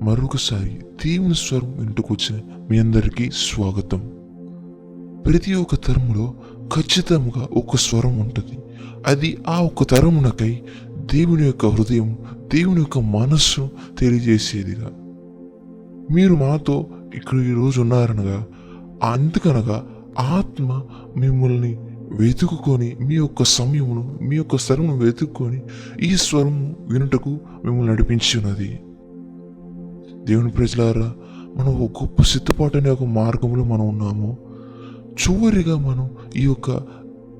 మరొకసారి దేవుని స్వరం వింటకు వచ్చిన మీ అందరికీ స్వాగతం. ప్రతి ఒక్క తరములో ఖచ్చితంగా ఒక స్వరం ఉంటుంది. అది ఆ ఒక్క తరమునకై దేవుని యొక్క హృదయం, దేవుని యొక్క మనస్సు తెలియజేసేదిగా. మీరు మాతో ఇక్కడ ఈరోజు ఉన్నారనగా, అందుకనగా ఆత్మ మిమ్మల్ని వెతుక్కొని, మీ యొక్క సమయమును, మీ యొక్క స్వరమును వెతుక్కొని ఈ స్వరము వినుటకు మిమ్మల్ని నడిపించి ఉన్నది. దేవుని ప్రజలారా, మనం ఒక గొప్ప సిద్ధపాటు అనే ఒక మార్గంలో మనం ఉన్నాము. చివరిగా మనం ఈ యొక్క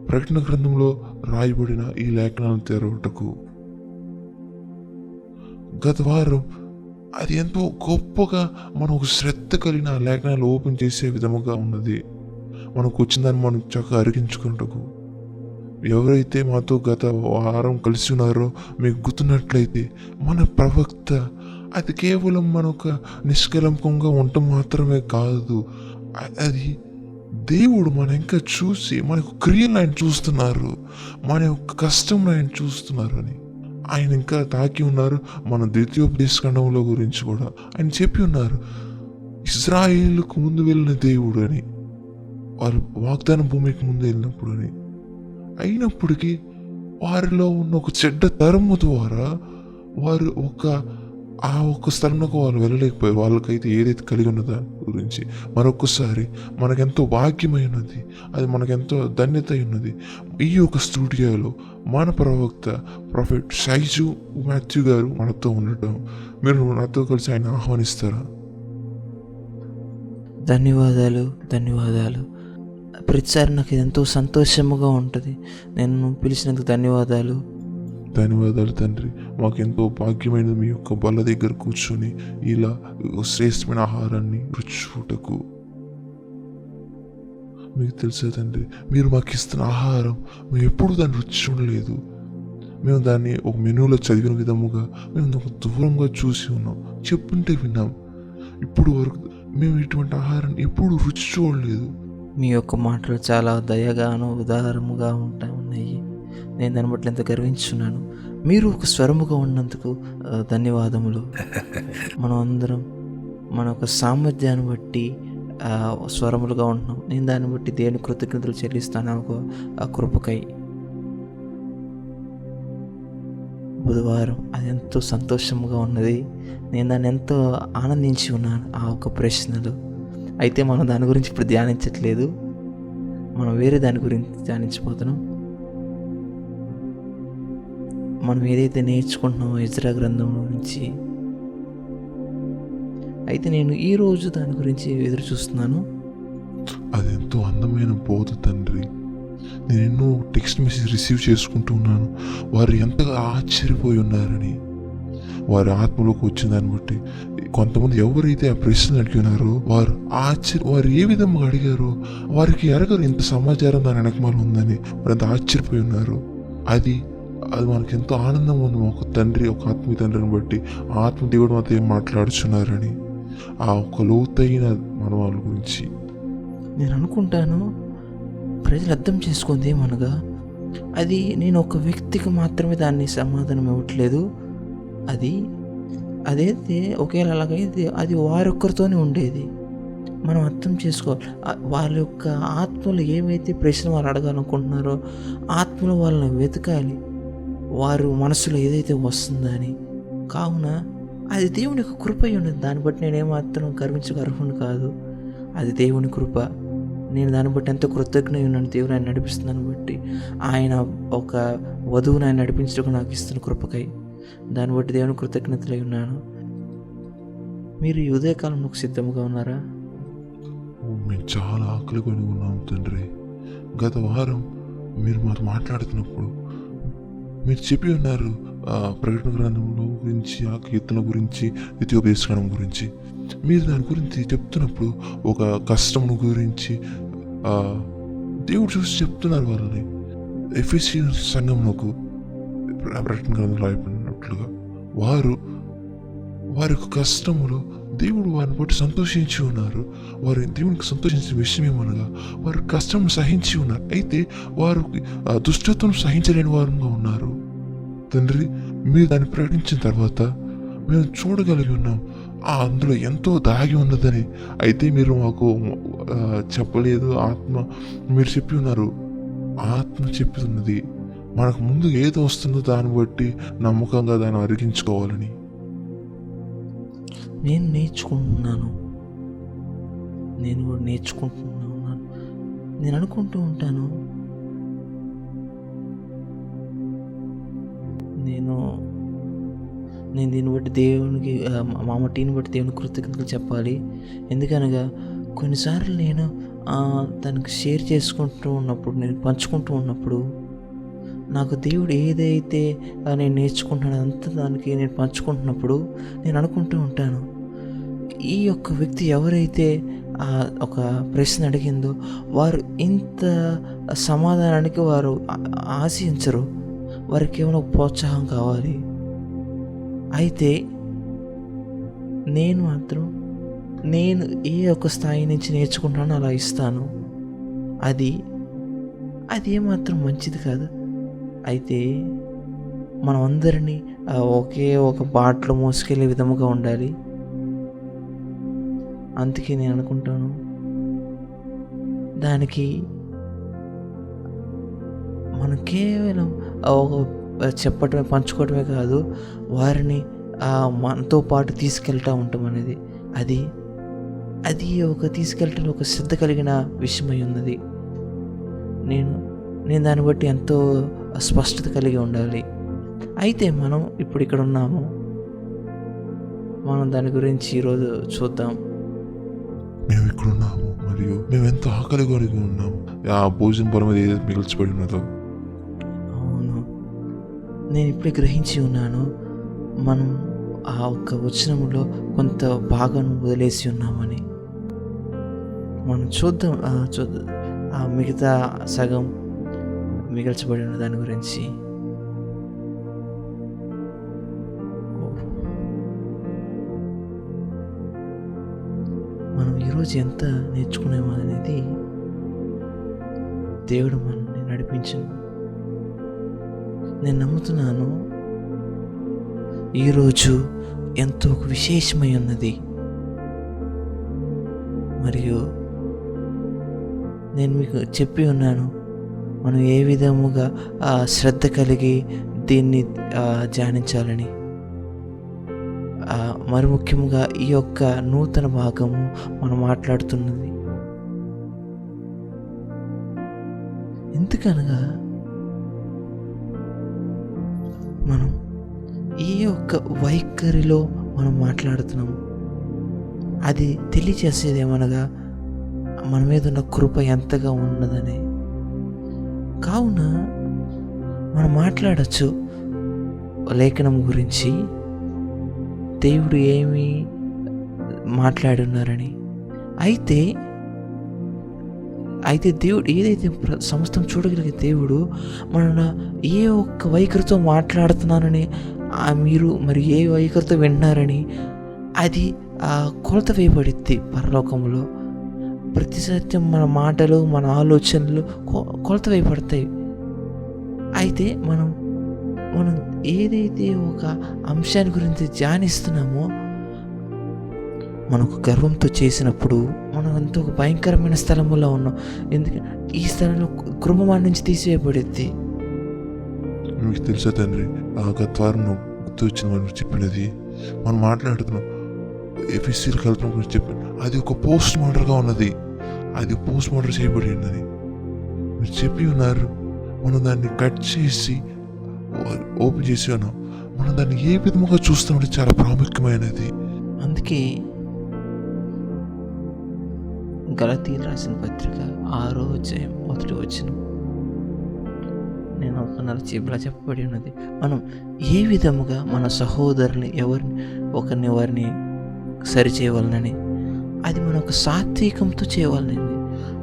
ప్రకటన గ్రంథంలో రాయబడిన ఈ లేఖనాలను తెరవటకు గత వారం అది ఎంతో గొప్పగా మనం ఒక శ్రద్ధ కలిగిన ఆ లేఖనాలు ఓపెన్ చేసే విధముగా ఉన్నది. మనకు వచ్చిన దాన్ని మనం చక్కగా అరిగించుకున్నటకు ఎవరైతే మాతో గత వారం కలిసి ఉన్నారో మీకు గుర్తున్నట్లయితే, మన ప్రవక్త అది కేవలం మనొక నిష్కలంకంగా ఉండటం మాత్రమే కాదు, అది దేవుడు మన ఇంకా చూసి మన యొక్క క్రియలను ఆయన చూస్తున్నారు, మన యొక్క కష్టంలో ఆయన చూస్తున్నారు అని ఆయన ఇంకా తాకి ఉన్నారు. మన ద్వితీయోపదేశకాండంలో గురించి కూడా ఆయన చెప్పి ఉన్నారు, ఇశ్రాయేలుకు ముందు వెళ్ళిన దేవుడు అని, వారు వాగ్దాన భూమికి ముందు వెళ్ళినప్పుడు అని. అయినప్పటికీ వారిలో ఉన్న ఒక చెడ్డ తరము ద్వారా వారు ఆ ఒక్క స్థలంలో వాళ్ళు వెళ్ళలేకపోయారు. వాళ్ళకైతే ఏదైతే కలిగి ఉన్న దాని గురించి మరొకసారి మనకెంతో భాగ్యమై ఉన్నది, అది మనకెంతో ధన్యత ఉన్నది. ఈ యొక్క స్టూడియోలో మన ప్రవక్త ప్రొఫెట్ షైజు మాథ్యూ గారు మనతో ఉండటం, మీరు నాతో కలిసి ఆయన ఆహ్వానిస్తారా? ధన్యవాదాలు. ప్రతిసారి నాకు ఎంతో సంతోషముగా ఉంటుంది. నేను పిలిచినందుకు ధన్యవాదాలు తండ్రి. మాకెంతో భాగ్యమైనది మీ యొక్క బల్ల దగ్గర కూర్చొని ఇలా శ్రేష్టమైన ఆహారాన్ని రుచుటకు. మీకు తెలుసా తండ్రి, మీరు మాకు ఇస్తున్న ఆహారం మేము ఎప్పుడు దాన్ని రుచి చూడలేదు. మేము దాన్ని ఒక మెనూలో చదివిన విధముగా మేము ఒక దూరంగా చూసి ఉన్నాం, చెప్పుంటే విన్నాం. ఇప్పుడు వరకు మేము ఇటువంటి ఆహారాన్ని ఎప్పుడు రుచి చూడలేదు. మీ యొక్క మాటలు చాలా దయగాను ఉదాహరణగా ఉన్నాయి. నేను దాన్ని బట్టి ఎంత గర్వించున్నాను. మీరు ఒక స్వరముగా ఉన్నందుకు ధన్యవాదములు. మనం అందరం మన యొక్క సామర్థ్యాన్ని బట్టి స్వరములుగా ఉంటున్నాం. నేను దాన్ని బట్టి దేవుని కృతజ్ఞతలు చెల్లిస్తాను ఆ కృపకై. బుధవారం అది ఎంతో సంతోషంగా ఉన్నది. నేను దాన్ని ఎంతో ఆనందించి ఉన్నాను ఆ ఒక ప్రశ్నలు. అయితే మనం దాని గురించి ఇప్పుడు ధ్యానించట్లేదు, మనం వేరే దాని గురించి ధ్యానించబోతున్నాం. మనం ఏదైతే నేర్చుకుంటున్నామో ఎజ్రా గ్రంథం నుంచి, అయితే నేను ఈరోజు దాని గురించి ఎదురు చూస్తున్నాను. అది ఎంతో అందమైన బోధ తండ్రి. నేను ఎన్నో టెక్స్ట్ మెసేజ్ రిసీవ్ చేసుకుంటూ ఉన్నాను. వారు ఎంతగా ఆశ్చర్యపోయి ఉన్నారని, వారి ఆత్మలోకి వచ్చిన దాన్ని బట్టి. కొంతమంది ఎవరైతే ఆ ప్రశ్నలు అడిగినారో వారు ఏ విధంగా అడిగారో వారికి ఎరగరు ఇంత సమాచారం దాని వెనకమాల ఉందని. వారు ఎంత ఆశ్చర్యపోయి ఉన్నారు. అది మనకి ఎంతో ఆనందం ఉంది. ఒక తండ్రి, ఒక ఆత్మీయ తండ్రిని బట్టి ఆత్మదేవుడు మాతో ఏం మాట్లాడుచున్నారని, ఆ ఒక లోతైన మనవాళ్ళ గురించి నేను అనుకుంటాను. ప్రజలు అర్థం చేసుకుంది ఏమనగా, అది నేను ఒక వ్యక్తికి మాత్రమే దాన్ని సమాధానం ఇవ్వట్లేదు. అదైతే ఒకేలా అలాగైతే అది వారొక్కరితోనే ఉండేది. మనం అర్థం చేసుకోవాలి. వాళ్ళ యొక్క ఆత్మలు ఏవైతే ప్రశ్న వాళ్ళు అడగాలనుకుంటున్నారో ఆత్మలో వాళ్ళని వెతకాలి, వారు మనసులో ఏదైతే వస్తుందని. కావున అది దేవుని యొక్క కృప ఉన్నది. దాన్ని బట్టి నేనేమాత్రం గర్వించక అర్హుని కాదు. అది దేవుని కృప. నేను దాన్ని బట్టి ఎంతో కృతజ్ఞ ఉన్నాను. దేవుడు ఆయన నడిపిస్తున్నాను బట్టి, ఆయన ఒక వధువుని ఆయన నడిపించడానికి నాకు ఇస్తున్న కృపకై దాన్ని బట్టి దేవుని కృతజ్ఞతలై ఉన్నాను. మీరు ఈ ఉదయకాలంలో సిద్ధంగా ఉన్నారా? మేము చాలా ఆకలి కొని ఉన్నాం తండ్రి. గత వారం మీరు మాతో మాట్లాడుతున్నప్పుడు మీరు చెప్పి ఉన్నారు ప్రకటన గ్రంథంలో గురించి, ఆ కీర్తన గురించి, ద్వితీయోపదేశకాండం గురించి. మీరు దాని గురించి చెప్తున్నప్పుడు ఒక కష్టం గురించి దేవుడు చూసి చెప్తున్నారు వాళ్ళని. ఎఫెసీ సంఘంలోకి ప్రకటన గ్రంథంలో రాయబడినట్లుగా వారి యొక్క కష్టములో దేవుడు వారిని బట్టి సంతోషించి ఉన్నారు. వారు దేవునికి సంతోషించిన విషయం ఏమనగా వారు కష్టం సహించి ఉన్నారు. అయితే వారు దుష్టత్వం సహించలేని వారుగా ఉన్నారు. తండ్రి, మీరు దాన్ని ప్రకటించిన తర్వాత మేము చూడగలిగి ఉన్నాం. అందులో ఎంతో దాగి ఉన్నదని. అయితే మీరు మాకు చెప్పలేదు. మీరు చెప్పి ఉన్నారు. ఆత్మ చెప్తున్నది మనకు ముందు ఏది వస్తుందో దాన్ని బట్టి నమ్మకంగా దాన్ని అరిగించుకోవాలని. నేను నేర్చుకుంటున్నాను. నేను కూడా నేర్చుకుంటున్నాను. నేను అనుకుంటూ ఉంటాను, నేను దీన్ని బట్టి దేవునికి మా టీని బట్టి దేవునికి కృతజ్ఞతలు చెప్పాలి. ఎందుకనగా కొన్నిసార్లు నేను దానికి షేర్ చేసుకుంటూ ఉన్నప్పుడు, నేను పంచుకుంటూ ఉన్నప్పుడు, నాకు దేవుడు ఏదైతే నేను నేర్చుకుంటున్నాను అంతా దానికి నేను పంచుకుంటున్నప్పుడు నేను అనుకుంటూ ఉంటాను, ఈ యొక్క వ్యక్తి ఎవరైతే ఒక ప్రశ్న అడిగిందో వారు ఇంత సమాధానానికి వారు ఆశించరు. వారికి కేవలం ప్రోత్సాహం కావాలి. అయితే నేను మాత్రం నేను ఏ ఒక్క స్థాయి నుంచి నేర్చుకుంటానో అలా ఇస్తాను. అది ఏమాత్రం మంచిది కాదు. అయితే మనం అందరినీ ఒకే ఒక బాటలో మోసుకెళ్ళే విధముగా ఉండాలి. అందుకే నేను అనుకుంటాను, దానికి మనం కేవలం చెప్పటమే, పంచుకోవటమే కాదు, వారిని మనతో పాటు తీసుకెళ్తూ ఉంటాం అనేది అది ఒక తీసుకెళ్ళటంలో ఒక శ్రద్ధ కలిగిన విషయమై ఉన్నది. నేను దాన్ని బట్టి ఎంతో స్పష్టత కలిగి ఉండాలి. అయితే మనం ఇప్పుడు ఇక్కడ ఉన్నాము, మనం దాని గురించి ఈరోజు చూద్దాం. మేము ఇక్కడ ఉన్నాము మరియు మేము ఎంతో ఆకలి కలిగి ఉన్నాము. ఆ భోజనం పొలం మీద ఏదైతే మిగిల్చబడి ఉన్నదో, అవును, నేను ఇప్పుడే గ్రహించి ఉన్నాను. మనం ఆ ఒక్క వచనంలో కొంత భాగం వదిలేసి ఉన్నామని. మనం చూద్దాం ఆ మిగతా సగం మిగిల్చబడి ఉన్న దాని గురించి. మనం ఈరోజు ఎంత నేర్చుకునేమో అనేది దేవుడు మనల్ని నడిపించను. నేను నమ్ముతున్నాను ఈరోజు ఎంతో ఒక విశేషమై ఉన్నది. మరియు నేను మీకు చెప్పి ఉన్నాను, మనం ఏ విధముగా శ్రద్ధ కలిగి దీన్ని ధ్యానించాలని. మరి ముఖ్యంగా ఈ యొక్క నూతన భాగము మనం మాట్లాడుతున్నది. ఎందుకనగా మనం ఈ యొక్క వైఖరిలో మనం మాట్లాడుతున్నాము. అది తెలియచేసేది ఏమనగా మన మీద ఉన్న కృప ఎంతగా ఉన్నదని. కావున మనం మాట్లాడచ్చు లేఖనం గురించి, దేవుడు ఏమి మాట్లాడి ఉన్నారని. అయితే దేవుడు ఏదైతే సమస్తం చూడగలిగే దేవుడు మన ఏ ఒక్క వైఖరితో మాట్లాడుతున్నానని, మీరు మరి ఏ వైఖరితో వింటున్నారని అది కొలత వేయబడిద్ది పరలోకంలో. ప్రతి సత్యం మన మాటలు, మన ఆలోచనలు కొలత వేయబడతాయి. అయితే మనం ఏదైతే ఒక అంశాన్ని గురించి ధ్యానిస్తున్నామో, మనకు గర్వంతో చేసినప్పుడు మనం ఎంతో ఒక భయంకరమైన స్థలంలో ఉన్నాం. ఎందుకంటే ఈ స్థలంలో కృప మన నుంచి తీసివేయబడిద్ది. మీకు తెలుసా తండ్రి, గత వారం గుర్తు వచ్చిన మనం చెప్పినది మనం మాట్లాడుతున్నాం. ఎఫ్ఎస్సీల కల్పన గురించి చెప్పాను. అది ఒక పోస్ట్ మార్టర్గా ఉన్నది. అది పోస్ట్ మార్టర్ చేయబడి ఉన్నది. మీరు చెప్పి ఉన్నారు. మనం దాన్ని కట్ చేసి ఓపెన్ చేసి ఉన్నాం. మనం దాన్ని ఏ విధముగా చూస్తామంటే చాలా ప్రాముఖ్యమైనది. అందుకే గలతీయులు రాసిన పత్రిక 6వ అధ్యాయం 1వ వచనం నేను చెప్పలా చెప్పబడి ఉన్నది. మనం ఏ విధముగా మన సహోదరుని వారిని సరిచేయవాలని, అది మన ఒక సాత్వికంతో చేయవాలని.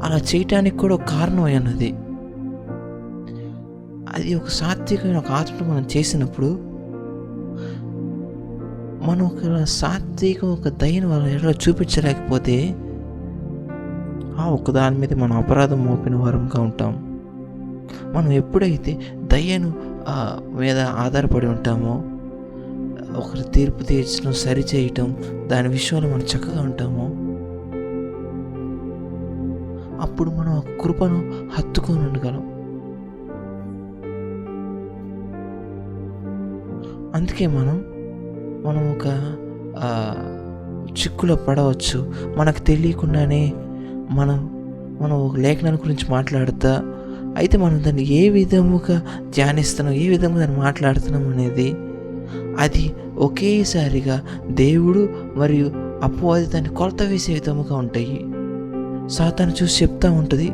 అలా చేయటానికి కూడా ఒక కారణం అయి ఉన్నది. అది ఒక సాత్వికమైన ఒక ఆత్మతో మనం చేసినప్పుడు, మనం ఒక సాత్వికం ఒక దయను వాళ్ళ ఎడల చూపించలేకపోతే ఒక దాని మీద మనం అపరాధం మోపిన వారంగా ఉంటాం. మనం ఎప్పుడైతే దయను మీద ఆధారపడి ఉంటామో, ఒకరి తీర్పు తీర్చడం, సరిచేయటం, దాని విషయంలో మనం చక్కగా ఉంటామో అప్పుడు మనం ఆ కృపను హత్తుకొని ఉండగలం. అందుకే మనం ఒక చిక్కులో పడవచ్చు. మనకు తెలియకుండానే మనం ఒక లేఖనాల గురించి మాట్లాడుతా అయితే మనం దాన్ని ఏ విధముగా ధ్యానిస్తున్నాం, ఏ విధంగా దాన్ని మాట్లాడుతున్నాం అనేది అది ఒకేసారిగా దేవుడు మరియు అపవాది దాన్ని కొలత వేసే విధముగా ఉంటాయి. సాతాను చూసి చెప్తూ ఉంటుంది.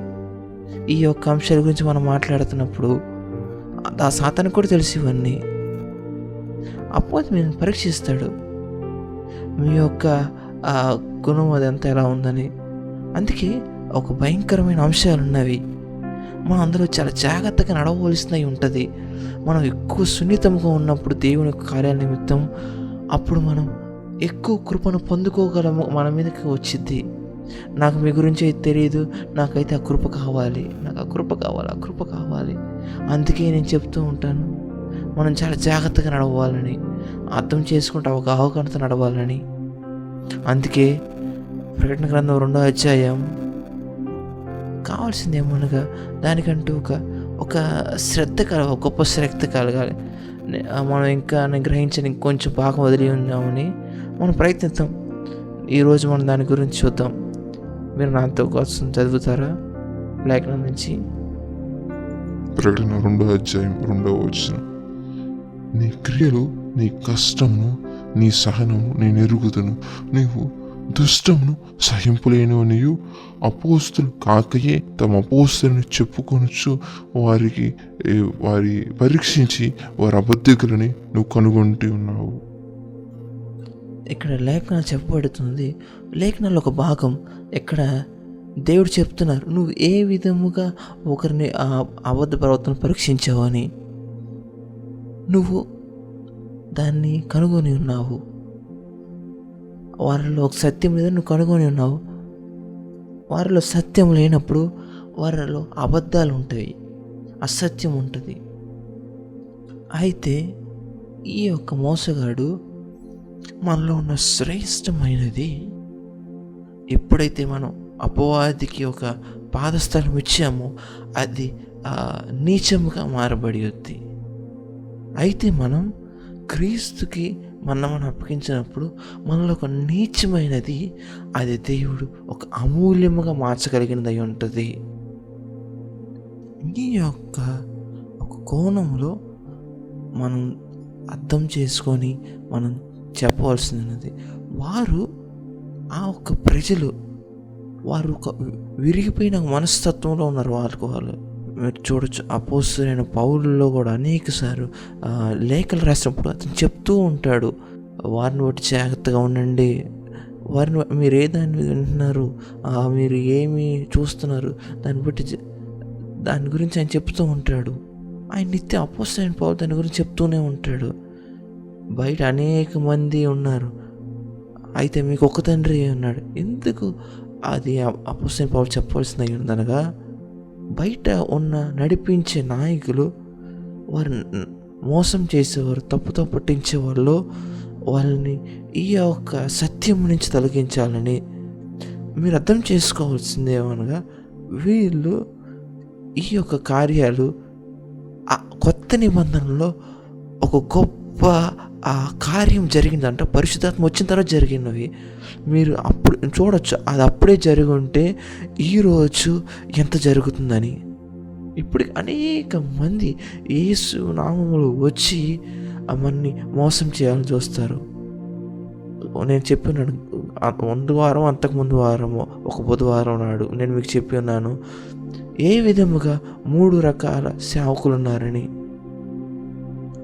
ఈ యొక్క అంశాల గురించి మనం మాట్లాడుతున్నప్పుడు ఆ సాతాను కూడా తెలుసు ఇవన్నీ. అపవాది మీరు పరీక్షిస్తాడు, మీ యొక్క గుణం అదంతా ఎలా ఉందని. అందుకే ఒక భయంకరమైన అంశాలు ఉన్నవి. మనం అందులో చాలా జాగ్రత్తగా నడవవలసినవి ఉంటుంది. మనం ఎక్కువ సున్నితంగా ఉన్నప్పుడు దేవుని యొక్క కార్యాల నిమిత్తం అప్పుడు మనం ఎక్కువ కృపను పొందుకోగలము, మన మీదకి వచ్చింది. నాకు మీ గురించి అయితే తెలియదు, నాకైతే ఆ కృప కావాలి, నాకు ఆ కృప కావాలి, ఆ కృప కావాలి. అందుకే నేను చెప్తూ ఉంటాను, మనం చాలా జాగ్రత్తగా నడవాలని, అర్థం చేసుకుంటే ఒక అవగాహనతో నడవాలని. అందుకే ప్రకటన గ్రంథం 2వ అధ్యాయం కావాల్సింది ఏమనగా దానికంటూ ఒక శ్రద్ధ కలగాలి, గొప్ప శ్రద్ధ కలగాలి. మనం ఇంకా గ్రహించని కొంచెం భాగం వదిలి ఉన్నామని మనం ప్రయత్నిద్దాం. ఈరోజు మనం దాని గురించి చూద్దాం. మీరు నాతో కోసం చదువుతారా లేఖనం నుంచి? ప్రకటన 2వ అధ్యాయం 2వ వచనం. నీ క్రియలు, నీ కష్టమును, నీ సహనము నేను ఎరుగుదును. నీవు దుష్టమును సహింపులేనివనియు అపోస్తులు కాకయే తమ అపోస్తులని చెప్పుకొనొచ్చు వారి పరీక్షించి వారి అబద్ధికులని నువ్వు కనుగొంటూ ఉన్నావు. ఇక్కడ లేఖనాలు చెప్పబడుతుంది. లేఖనాలు ఒక భాగం. ఇక్కడ దేవుడు చెప్తున్నారు, నువ్వు ఏ విధముగా ఒకరిని అబద్ధ ప్రవర్తన పరీక్షించావు అని నువ్వు దాన్ని కనుగొని ఉన్నావు. వారిలో ఒక సత్యం లేదా నువ్వు కనుగొని ఉన్నావు. వారిలో సత్యం లేనప్పుడు వారిలో అబద్ధాలు ఉంటాయి, అసత్యం ఉంటుంది. అయితే ఈ యొక్క మోసగాడు మనలో ఉన్న శ్రేష్టమైనది ఎప్పుడైతే మనం అపవాదికి ఒక పాదస్థలం ఇచ్చామో అది నీచముగా మారబడి ఉంది. అయితే మనం క్రీస్తుకి మనం అప్పగించినప్పుడు మనలో ఒక నీచమైనది అది దేవుడు ఒక అమూల్యముగా మార్చగలిగినది అయి ఉంటుంది. ఈ యొక్క ఒక కోణంలో మనం అర్థం చేసుకొని మనం చెప్పవలసినది, వారు ఆ ఒక్క ప్రజలు వారు ఒక విరిగిపోయిన మనస్తత్వంలో ఉన్నారు. వాళ్ళు మీరు చూడొచ్చు, అపోస్తలుడైన పౌలులో కూడా అనేకసార్లు లేఖలు రాసినప్పుడు అతను చెప్తూ ఉంటాడు, వారిని బట్టి జాగ్రత్తగా ఉండండి, వారిని మీరు ఏ దాన్ని వింటున్నారు, మీరు ఏమి చూస్తున్నారు, దాని గురించి ఆయన చెప్తూ ఉంటాడు. ఆయన నిత్యం అపోస్తలుడైన పౌలు దాని గురించి చెప్తూనే ఉంటాడు. బయట అనేక మంది ఉన్నారు, అయితే మీకు ఒక తండ్రి ఉన్నాడు. ఎందుకు అది అపోస్తలుడైన పౌలు చెప్పవలసింది ఉందనగా, బయట ఉన్న నడిపించే నాయకులు వారు మోసం చేసేవారు, తప్పుతో పట్టించేవాళ్ళు, వాళ్ళని ఈ యొక్క సత్యం నుంచి తొలగించాలని మీరు అర్థం చేసుకోవాల్సింది ఏమనగా, వీళ్ళు ఈ యొక్క కార్యాలు కొత్త నిబంధనలో ఒక గొప్ప కార్యం జరిగిందంట, పరిశుద్ధాత్మ వచ్చిన తర్వాత జరిగినవి. మీరు అప్పుడు చూడొచ్చు, అది అప్పుడే జరిగి ఉంటే ఈరోజు ఎంత జరుగుతుందని. ఇప్పుడు అనేక మంది యేసు నామములో వచ్చి మనని మోసం చేయాలని చూస్తారు. నేను చెప్పినాను ముందు వారం, అంతకుముందు వారము, ఒక బుధవారం నాడు నేను మీకు చెప్పి ఉన్నాను ఏ విధముగా 3 రకాల సేవకులు ఉన్నారని.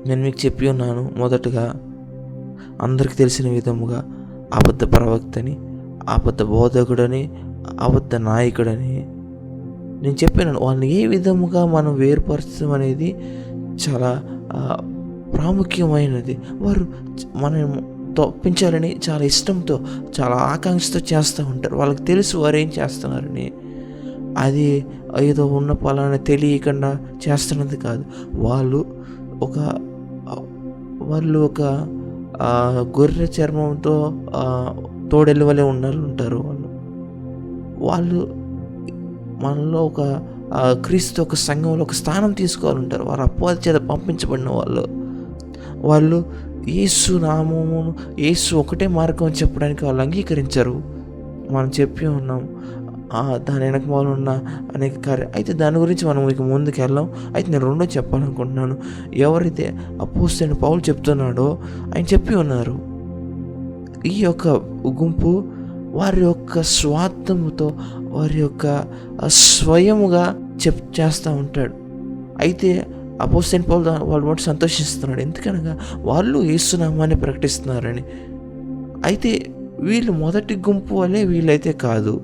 నేను మీకు చెప్పి ఉన్నాను, మొదటగా అందరికి తెలిసిన విధముగా అబద్ధ ప్రవక్తని, అబద్ధ బోధకుడని, అబద్ధ నాయకుడని నేను చెప్పినాను. వాళ్ళని ఏ విధముగా మనం వేరుపరచడం అనేది చాలా ప్రాముఖ్యమైనది. వారు మనం తప్పించాలని చాలా ఇష్టంతో, చాలా ఆకాంక్షతో చేస్తూ ఉంటారు. వాళ్ళకి తెలుసు వారు ఏం చేస్తున్నారని. అది ఏదో ఉన్న పొలాన్ని తెలియకుండా చేస్తున్నది కాదు. వాళ్ళు ఒక గొర్రె చర్మంతో తోడేళ్ళ వలె ఉంటారు వాళ్ళు. వాళ్ళు మనలో ఒక క్రీస్తు ఒక సంఘంలో ఒక స్థానం తీసుకోవాలంటారు. వారు అపవాది చేత పంపించబడిన వాళ్ళు యేసు నామమును, యేసు ఒకటే మార్గం అని చెప్పడానికి వాళ్ళు అంగీకరించరు. మనం చెప్పి ఉన్నాం దాని వెనకమాల ఉన్న అనేక కార్యం. అయితే దాని గురించి మనం ఇక ముందుకు వెళ్ళాం. అయితే నేను రెండో చెప్పాలనుకుంటున్నాను. ఎవరైతే అపోస్తలుడైన పౌలు చెప్తున్నాడో ఆయన చెప్పి ఉన్నారు, ఈ యొక్క గుంపు వారి యొక్క స్వార్థముతో వారి యొక్క స్వయముగా చేస్తూ ఉంటాడు. అయితే అపోస్తలుడైన పౌలు వాళ్ళ బట్టి సంతోషిస్తున్నాడు. ఎందుకనగా వాళ్ళు యేసునామాన్ని ప్రకటిస్తున్నారని. అయితే వీళ్ళు మొదటి గుంపు వలె వీళ్ళైతే కాదు.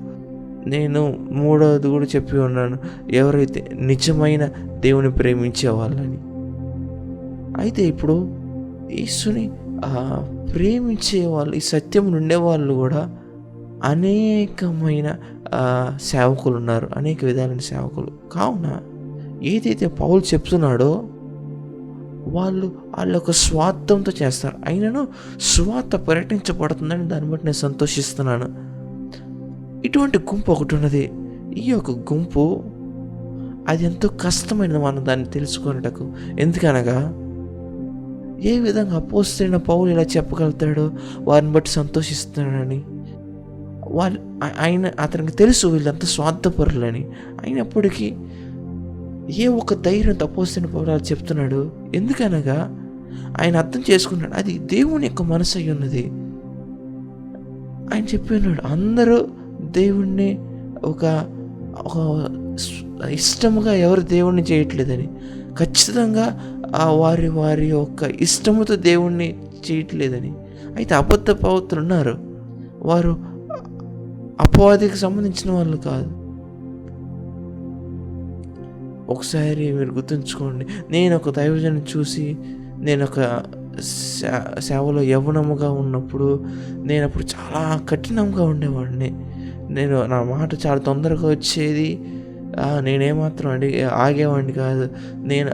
నేను మూడవది కూడా చెప్పి ఉన్నాను, ఎవరైతే నిజమైన దేవుని ప్రేమించే వాళ్ళని. అయితే ఇప్పుడు యేసుని ప్రేమించే వాళ్ళు, ఈ సత్యం ఉండే వాళ్ళు కూడా అనేకమైన సేవకులు ఉన్నారు, అనేక విధాలైన సేవకులు. కావున ఏదైతే పౌలు చెప్తున్నాడో వాళ్ళ యొక్క స్వార్థంతో చేస్తారు. అయినను స్వార్థ ప్రకటించబడుతుందని దాన్ని బట్టి నేను సంతోషిస్తున్నాను. ఇటువంటి గుంపు ఒకటి ఉన్నది. ఈ యొక్క గుంపు అది ఎంతో కష్టమైనది మనం దాన్ని తెలుసుకునేటకు. ఎందుకనగా ఏ విధంగా అపోస్తలుడైన పౌలు ఇలా చెప్పగలుగుతాడో వారిని బట్టి సంతోషిస్తున్నాడని. అతనికి తెలుసు వీళ్ళంతా స్వార్థపరులని. అయినప్పటికీ ఏ ఒక ధైర్యంతో అపోస్తలుడైన పౌలు అలా చెప్తున్నాడు. ఎందుకనగా ఆయన అర్థం చేసుకున్నాడు అది దేవుని యొక్క మనసు అయి ఉన్నది. ఆయన చెప్పి ఉన్నాడు, అందరూ దేవుణ్ణి ఒక ఇష్టముగా ఎవరు దేవుణ్ణి చేయట్లేదని. ఖచ్చితంగా వారి యొక్క ఇష్టముతో దేవుణ్ణి చేయట్లేదని. అయితే అబద్ధ ప్రవక్తలు ఉన్నారు, వారు అపవాదికి సంబంధించిన వాళ్ళు కాదు. ఒకసారి మీరు గుర్తుంచుకోండి, నేను ఒక దైవజనుని చూసి నేను ఒక సేవలో యవ్వనముగా ఉన్నప్పుడు నేను అప్పుడు చాలా కఠినంగా ఉండేవాడిని. నా మాట చాలా తొందరగా వచ్చేది. నేనేమాత్రం ఆగేవాడిని కాదు. నేను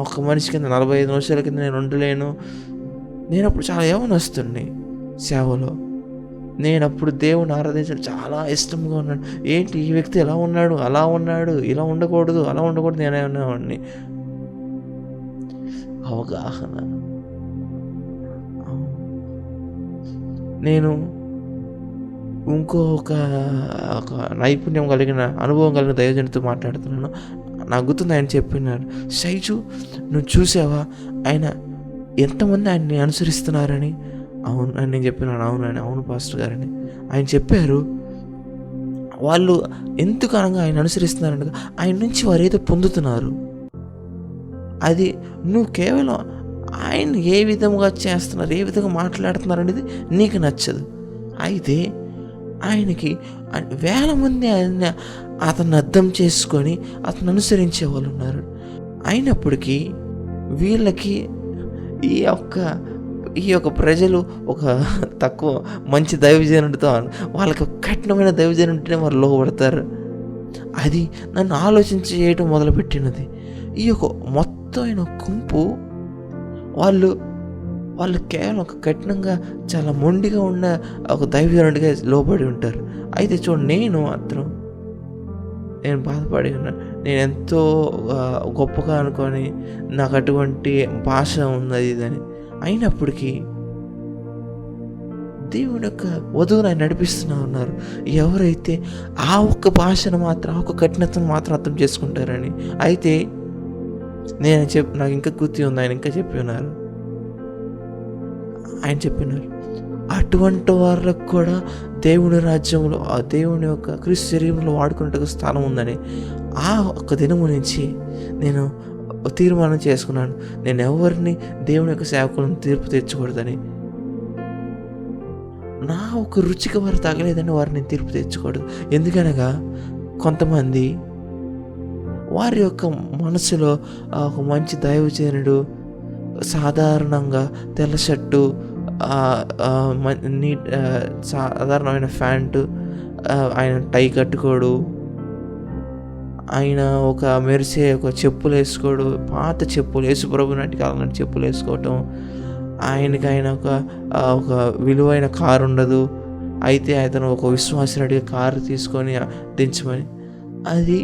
ఒక మనిషి కింద 45 నిమిషాల కింద నేను ఉండలేను. నేను అప్పుడు చాలా యవ్వనస్తుడిని సేవలో. నేను అప్పుడు దేవుని ఆరాధించడం చాలా ఇష్టంగా ఉన్నాను. ఏంటి ఈ వ్యక్తి ఎలా ఉన్నాడు, అలా ఉన్నాడు, ఇలా ఉండకూడదు, అలా ఉండకూడదు నేనే అనేవాడిని. అవగాహన. నేను ఒక నైపుణ్యం కలిగిన అనుభవం కలిగిన దైవజనుడితో మాట్లాడుతున్నాను. నాకు గుర్తుంది, ఆయన చెప్పినారు, శైజు నువ్వు చూసావా ఆయన ఎంతమంది ఆయన్ని అనుసరిస్తున్నారని. అవును అని నేను చెప్పినాను. అవునని, అవును పాస్టర్ గారని ఆయన చెప్పారు. వాళ్ళు ఎందుకు అనగా ఆయన అనుసరిస్తున్నారనగా ఆయన నుంచి వారు ఏదో పొందుతున్నారు. అది నువ్వు కేవలం ఆయన ఏ విధంగా చేస్తున్నారు, ఏ విధంగా మాట్లాడుతున్నారు అనేది నీకు నచ్చదు. అయితే ఆయనకి వేల మంది అతన్ని అర్థం చేసుకొని అతను అనుసరించే వాళ్ళు ఉన్నారు. అయినప్పటికీ వీళ్ళకి ఈ యొక్క ప్రజలు ఒక తక్కువ మంచి దైవజనుడితో వాళ్ళకి కఠినమైన దైవజనుడినే వారు లోపడతారు. అది నన్ను ఆలోచించి చేయడం మొదలుపెట్టినది. ఈ యొక్క మొత్తమైన గుంపు వాళ్ళు కేవలం ఒక కఠినంగా చాలా మొండిగా ఉన్న ఒక దైవజనుడిగా లోబడి ఉంటారు. అయితే చూడండి, నేను బాధపడి ఉన్నాను. నేను ఎంతో గొప్పగా అనుకొని నాకు అటువంటి భాష ఉన్నది ఇదని. అయినప్పటికీ దేవుని యొక్క వధువుని ఆయన నడిపిస్తూ ఉన్నారు. ఎవరైతే ఆ ఒక్క భాషను మాత్రం, ఆ ఒక్క కఠినతను మాత్రం అర్థం చేసుకుంటారని. అయితే నాకు ఇంకా గుర్తు ఉంది, ఆయన ఇంకా చెప్పినారు. అటువంటి వాళ్ళకు కూడా దేవుని రాజ్యంలో, ఆ దేవుని యొక్క క్రీస్తు శరీరంలో వాడుకున్నట్టుగా స్థానం ఉందని. ఆ ఒక్క దినము నుంచి నేను తీర్మానం చేసుకున్నాను, నేను ఎవరిని దేవుని యొక్క సేవకులను తీర్పు తెచ్చకూడదని. నా ఒక రుచికి వారు తగలేదని వారిని తీర్పు తెచ్చకూడదు. ఎందుకనగా కొంతమంది వారి యొక్క మనసులో ఒక మంచి దైవజనుడు సాధారణంగా తెల్ల షర్టు, సాధారణమైన ప్యాంటు, ఆయన టై కట్టుకోడు, ఆయన ఒక మెరిసే ఒక చెప్పులు వేసుకోడు, పాత చెప్పులు, యేసుప్రభు నాటి కాలం చెప్పులు వేసుకోవటం, ఆయనకి ఆయన ఒక విలువైన కారు ఉండదు. అయితే అతను ఒక విశ్వాసుడిగా కారు తీసుకొని దించమని అది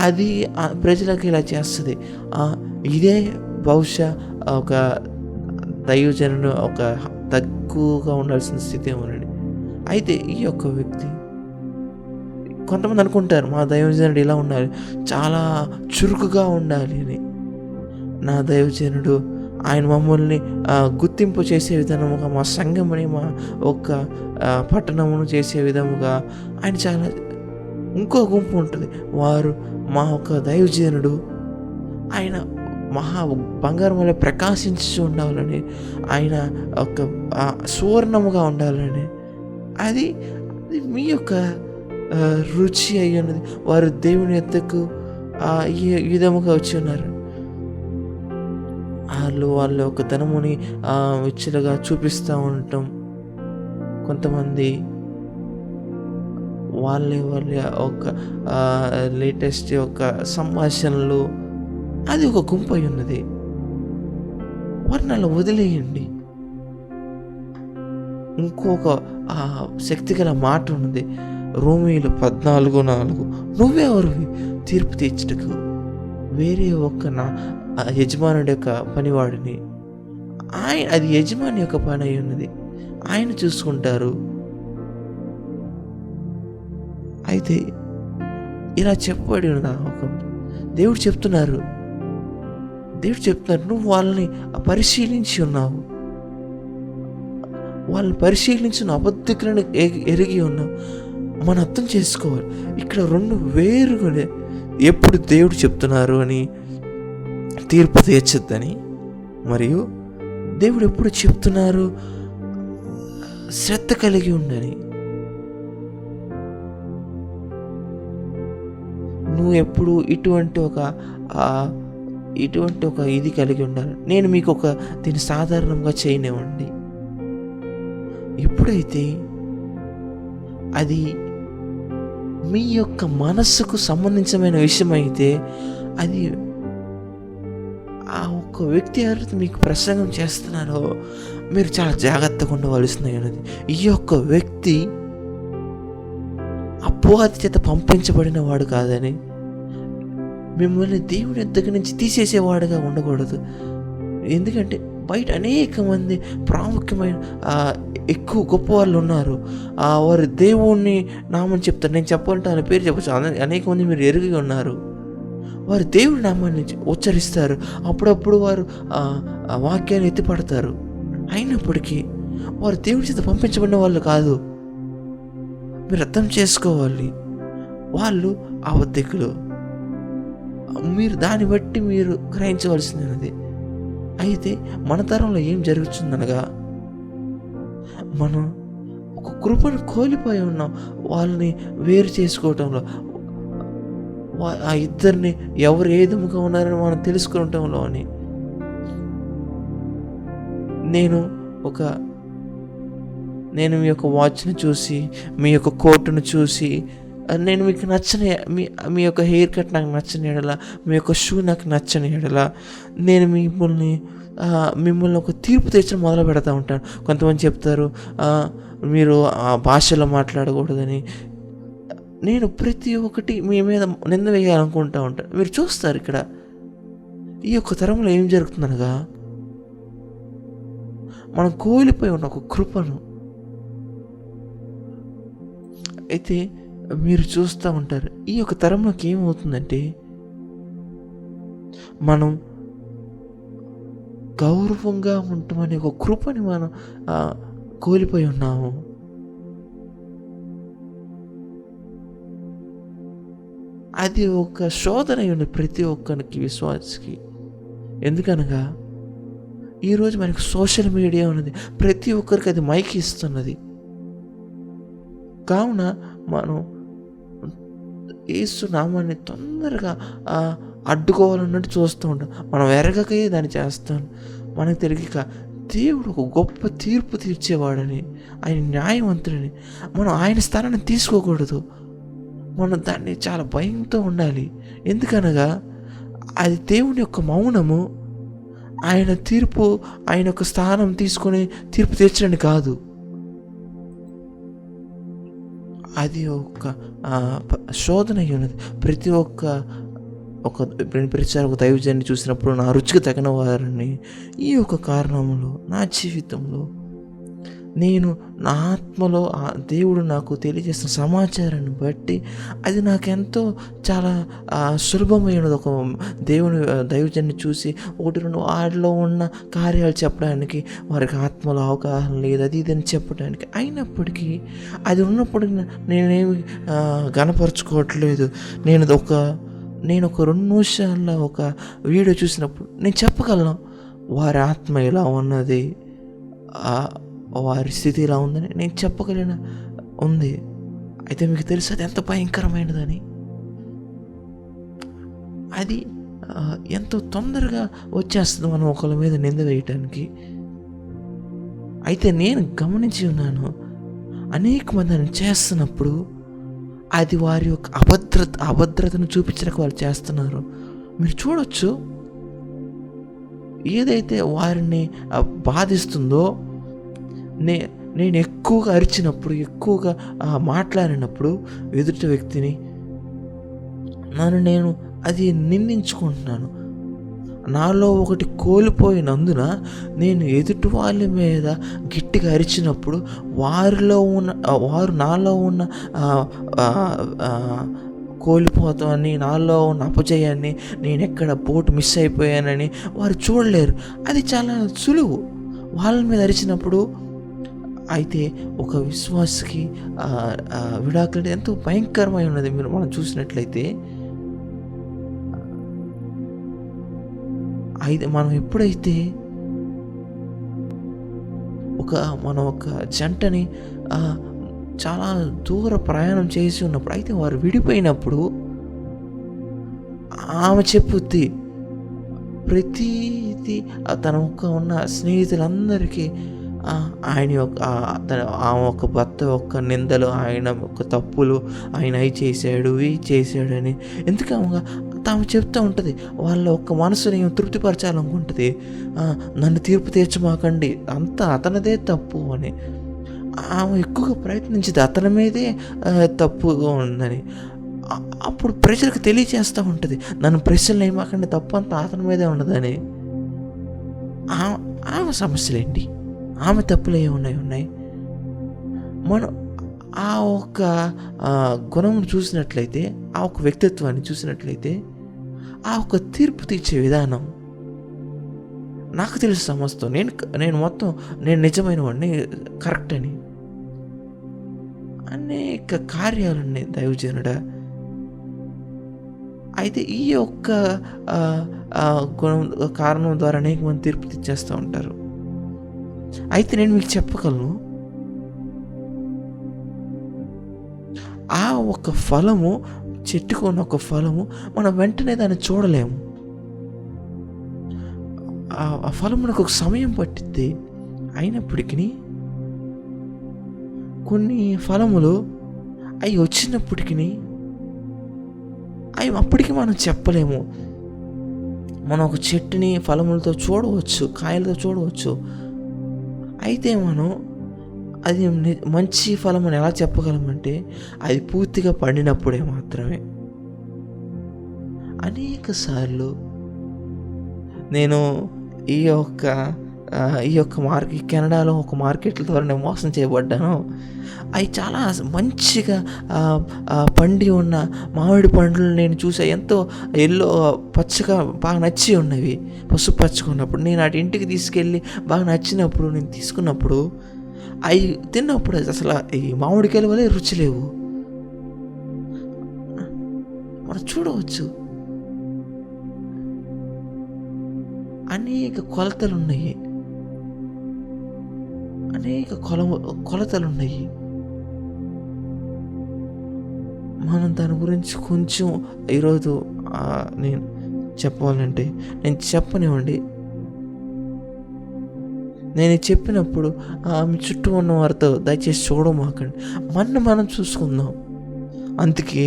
అది ప్రజలకు ఇలా చేస్తుంది. ఇదే బహుశా ఒక దైవజనుడు ఒక తక్కువగా ఉండాల్సిన స్థితి ఏమోనండి. అయితే ఈ యొక్క వ్యక్తి, కొంతమంది అనుకుంటారు మా దైవజనుడు ఇలా ఉండాలి, చాలా చురుకుగా ఉండాలి అని. నా దైవజనుడు ఆయన మమ్మల్ని గుర్తింపు చేసే విధానముగా, మా సంఘముని, మా ఒక్క పట్టణమును చేసే విధముగా ఆయన చాలా. ఇంకో గుంపు ఉంటుంది, వారు మా యొక్క దైవజనుడు ఆయన బంగారం వల్ల ప్రకాశించి ఉండాలని, ఆయన ఒక సువర్ణముగా ఉండాలని. అది మీ యొక్క రుచి అయి ఉన్నది. వారు దేవుని యొద్దకు ఈ విధముగా వచ్చి ఉన్నారు. వాళ్ళ యొక్క ధనముని విచ్చలుగా చూపిస్తూ ఉండటం. కొంతమంది వాళ్ళ ఒక లేటెస్ట్ యొక్క సంభాషణలు, అది ఒక గుంపు అయి ఉన్నది. వారిని అలా వదిలేయండి. ఇంకొక శక్తిగల మాట ఉన్నది, రోమీయులు 14:4, నువ్వెవరివి తీర్పు తీర్చుటకు, వేరే ఒక యజమానుడి యొక్క పనివాడిని. అది యజమాని యొక్క పని అయి ఉన్నది, ఆయన చూసుకుంటారు. అయితే ఇలా చెప్పబడి ఉన్నదా ఒక దేవుడు చెప్తున్నారు, నువ్వు వాళ్ళని పరిశీలించి ఉన్నావు, వాళ్ళని పరిశీలించిన అబద్ధికులను ఎరిగి ఉన్నావు. మనం అర్థం చేసుకోవాలి, ఇక్కడ రెండు వేరుగా ఎప్పుడు దేవుడు చెప్తున్నారు అని తీర్పు తీర్చొద్దని, మరియు దేవుడు ఎప్పుడు చెప్తున్నారు శ్రద్ధ కలిగి ఉండని. నువ్వు ఎప్పుడు ఇటువంటి ఒక ఇది కలిగి ఉండాలి. నేను మీకు దీన్ని సాధారణంగా చేయనివ్వండి. ఎప్పుడైతే అది మీ యొక్క మనస్సుకు సంబంధించిన విషయం అయితే, అది ఆ ఒక్క వ్యక్తి ఎవరైతే మీకు ప్రసంగం చేస్తున్నారో మీరు చాలా జాగ్రత్తగా ఉండవలసినది. ఈ యొక్క వ్యక్తి అపవాది చేత పంపించబడిన వాడు కాదని, మిమ్మల్ని దేవుని దగ్గర నుంచి తీసేసేవాడుగా ఉండకూడదు. ఎందుకంటే బయట అనేక మంది ప్రాముఖ్యమైన ఎక్కువ గొప్ప వాళ్ళు ఉన్నారు. వారు దేవుణ్ణి నామని చెప్తారు. నేను చెప్పాలంటే ఆయన పేరు చెప్పచ్చు. అనేక మంది మీరు ఎరిగి ఉన్నారు. వారు దేవుడి నామాన్ని ఉచ్చరిస్తారు. అప్పుడప్పుడు వారు వాక్యాన్ని ఎత్తిపడతారు. అయినప్పటికీ వారు దేవుడి చేత పంపించబడిన వాళ్ళు కాదు. మీరు అర్థం చేసుకోవాలి, వాళ్ళు అబద్ధికులు. మీరు దాన్ని బట్టి మీరు గ్రహించవలసినది. అయితే మన తరంలో ఏం జరుగుతుందనగా, మనం ఒక కృపను కోల్పోయి ఉన్నాం. వాళ్ళని వేరు చేసుకోవటంలో, ఆ ఇద్దరిని ఎవరు ఏ విధముగా ఉన్నారని మనం తెలుసుకోవటంలో అని. నేను మీ యొక్క వాచ్ని చూసి, మీ యొక్క కోటును చూసి, నేను మీకు నచ్చని మీ యొక్క హెయిర్ కట్ నాకు నచ్చని ఎడలా, మీ యొక్క షూ నాకు నచ్చని ఎడలా, నేను మిమ్మల్ని ఒక తీర్పు తెచ్చడం మొదలు పెడతా ఉంటాను. కొంతమంది చెప్తారు మీరు ఆ భాషలో మాట్లాడకూడదని. నేను ప్రతి ఒక్కటి మీ మీద నింద వేయాలనుకుంటూ ఉంటాను. మీరు చూస్తారు ఇక్కడ ఈ యొక్క తరంలో ఏం జరుగుతుందనగా, మనం కోల్పోయి ఉన్న ఒక కృపను అయితే మీరు చూస్తూ ఉంటారు. ఈ యొక్క తరంలోకి ఏమవుతుందంటే, మనం గౌరవంగా ఉంటామనే ఒక కృపని మనం కోల్పోయి ఉన్నాము. అది ఒక శోధన ఉంది ప్రతి ఒక్కరికి, విశ్వాసికి. ఎందుకనగా ఈరోజు మనకు సోషల్ మీడియా ఉన్నది, ప్రతి ఒక్కరికి అది మైక్ ఇస్తున్నది. కావున మనం యేసు నామాన్ని తొందరగా అడ్డుకోవాలన్నట్టు చూస్తూ ఉంటాం. మనం ఎరగకే దాన్ని చేస్తాను. మనకు తెలియక దేవుడు ఒక గొప్ప తీర్పు తీర్చేవాడని, ఆయన న్యాయవంతుడని మనం ఆయన స్థానాన్ని తీసుకోకూడదు. మనం దాన్ని చాలా భయంతో ఉండాలి. ఎందుకనగా అది దేవుని యొక్క మౌనము. ఆయన తీర్పు, ఆయన ఒక స్థానం తీసుకొని తీర్పు తీర్చడానికి కాదు. అది ఒక శోధన అయి ఉన్నది. ప్రతి ప్రతిసారి ఒక దైవజన్ని చూసినప్పుడు నా రుచికి తగిన వారిని ఈ యొక్క కారణంలో నా జీవితంలో నేను నా ఆత్మలో దేవుడు నాకు తెలియజేసిన సమాచారాన్ని బట్టి అది నాకెంతో చాలా సులభమైనది. ఒక దైవజన్ని చూసి 1-2 వారిలో ఉన్న కార్యాలు చెప్పడానికి వారికి ఆత్మలో అవగాహన లేదు, అది ఇదని చెప్పడానికి. అయినప్పటికీ అది ఉన్నప్పుడు నేనేమి గనపరుచుకోవట్లేదు. నేను ఒక 2 నిమిషాల ఒక వీడియో చూసినప్పుడు నేను చెప్పగలను వారి ఆత్మ ఇలా ఉన్నది, వారి స్థితి ఇలా ఉందని నేను చెప్పగలిగిన ఉంది. అయితే మీకు తెలుసు అది ఎంత భయంకరమైనదని. అది ఎంతో తొందరగా వచ్చేస్తుంది మనం ఒకళ్ళ మీద నింద వేయటానికి. అయితే నేను గమనించి ఉన్నాను, అనేక మంది అని చేస్తున్నప్పుడు అది వారి యొక్క అభద్రతను చూపించడానికి వాళ్ళు చేస్తున్నారు. మీరు చూడొచ్చు, ఏదైతే వారిని బాధిస్తుందో, నేను ఎక్కువగా అరిచినప్పుడు, ఎక్కువగా మాట్లాడినప్పుడు ఎదుటి వ్యక్తిని నేను అది నిందించుకుంటున్నాను. నాలో ఒకటి కోల్పోయినందున నేను ఎదుటి వాళ్ళ మీద గట్టిగా అరిచినప్పుడు వారు నాలో ఉన్న కోల్పోతామని, నాలో ఉన్న అపజయాన్ని, నేను ఎక్కడ బోట్ మిస్ అయిపోయానని వారు చూడలేరు. అది చాలా సులువు వాళ్ళ మీద అరిచినప్పుడు. అయితే ఒక విశ్వాసకి విడాకులు ఎంతో భయంకరమై ఉన్నది. మనం చూసినట్లయితే మనం ఎప్పుడైతే మనం ఒక జంటని చాలా దూర ప్రయాణం చేసి ఉన్నప్పుడు, అయితే వారు విడిపోయినప్పుడు ఆమె చెప్పుద్ది ప్రతిదీ తన ఉన్న స్నేహితులందరికీ ఆయన యొక్క ఆమె ఒక భర్త యొక్క నిందలు, ఆయన యొక్క తప్పులు, ఆయన అవి చేశాడు ఇవి చేశాడని ఎందుకు తాము చెప్తూ ఉంటుంది. వాళ్ళ ఒక్క మనసుని తృప్తిపరచాలనుకుంటుంది. నన్ను తీర్పు తీర్చమాకండి, అంతా అతనిదే తప్పు అని. ఆమె ఎక్కువగా ప్రయత్నించింది అతని మీదే తప్పుగా ఉందని. అప్పుడు ప్రజలకు తెలియజేస్తూ ఉంటుంది, నన్ను ప్రశ్నలు ఏమాకండి, తప్పు అంతా అతని మీదే ఉన్నదని. ఆమె సమస్యలేంటి, ఆమె తప్పులు ఉన్నాయి. మనం ఆ ఒక్క గుణం చూసినట్లయితే, ఆ ఒక్క వ్యక్తిత్వాన్ని చూసినట్లయితే, ఆ ఒక్క తీర్పు తీర్చే విధానం నాకు తెలుసు సమస్తం. నేను మొత్తం నేను నిజమైన వాడిని, కరెక్ట్ అని అనేక కార్యాలున్నాయి దైవజనుడా. అయితే ఈ యొక్క గుణం కారణం ద్వారా అనేక మంది తీర్పు తెచ్చేస్తూ ఉంటారు. అయితే నేను మీకు చెప్పగలను, ఆ ఒక ఫలము, చెట్టుకున్న ఒక ఫలము మనం వెంటనే దాన్ని చూడలేము. ఆ ఫలమునకు ఒక సమయం పట్టిద్ది. అయినప్పటికీ కొన్ని ఫలములు అవి వచ్చినప్పటికీ అవి అప్పటికి మనం చెప్పలేము. మనం ఒక చెట్టుని ఫలములతో చూడవచ్చు, కాయలతో చూడవచ్చు. అయితే మనం అది మంచి ఫలం అని ఎలా చెప్పగలమంటే, అది పూర్తిగా పండినప్పుడే మాత్రమే. అనేక సార్లు నేను ఈ యొక్క కెనడాలో ఒక మార్కెట్ల ద్వారా నేను మోసం చేయబడ్డాను. అవి చాలా మంచిగా పండి ఉన్న మామిడి పండ్లు నేను చూసా, ఎంతో ఎల్లో పచ్చగా బాగా నచ్చి ఉన్నవి, పసుపు పచ్చుకున్నప్పుడు. నేను అటు ఇంటికి తీసుకెళ్ళి బాగా నచ్చినప్పుడు నేను తీసుకున్నప్పుడు అవి తిన్నప్పుడు అసలు ఈ మామిడికాయల వల్లే రుచి లేవు. మనం చూడవచ్చు అనేక కొలతలున్నాయి, అనేక కొలతలున్నాయి. మనం దాని గురించి కొంచెం ఈరోజు నేను చెప్పాలంటే, నేను చెప్పనివ్వండి, నేను చెప్పినప్పుడు మీ చుట్టూ ఉన్న వారితో దయచేసి చూడమాకండి, మనం చూసుకుందాం. అందుకే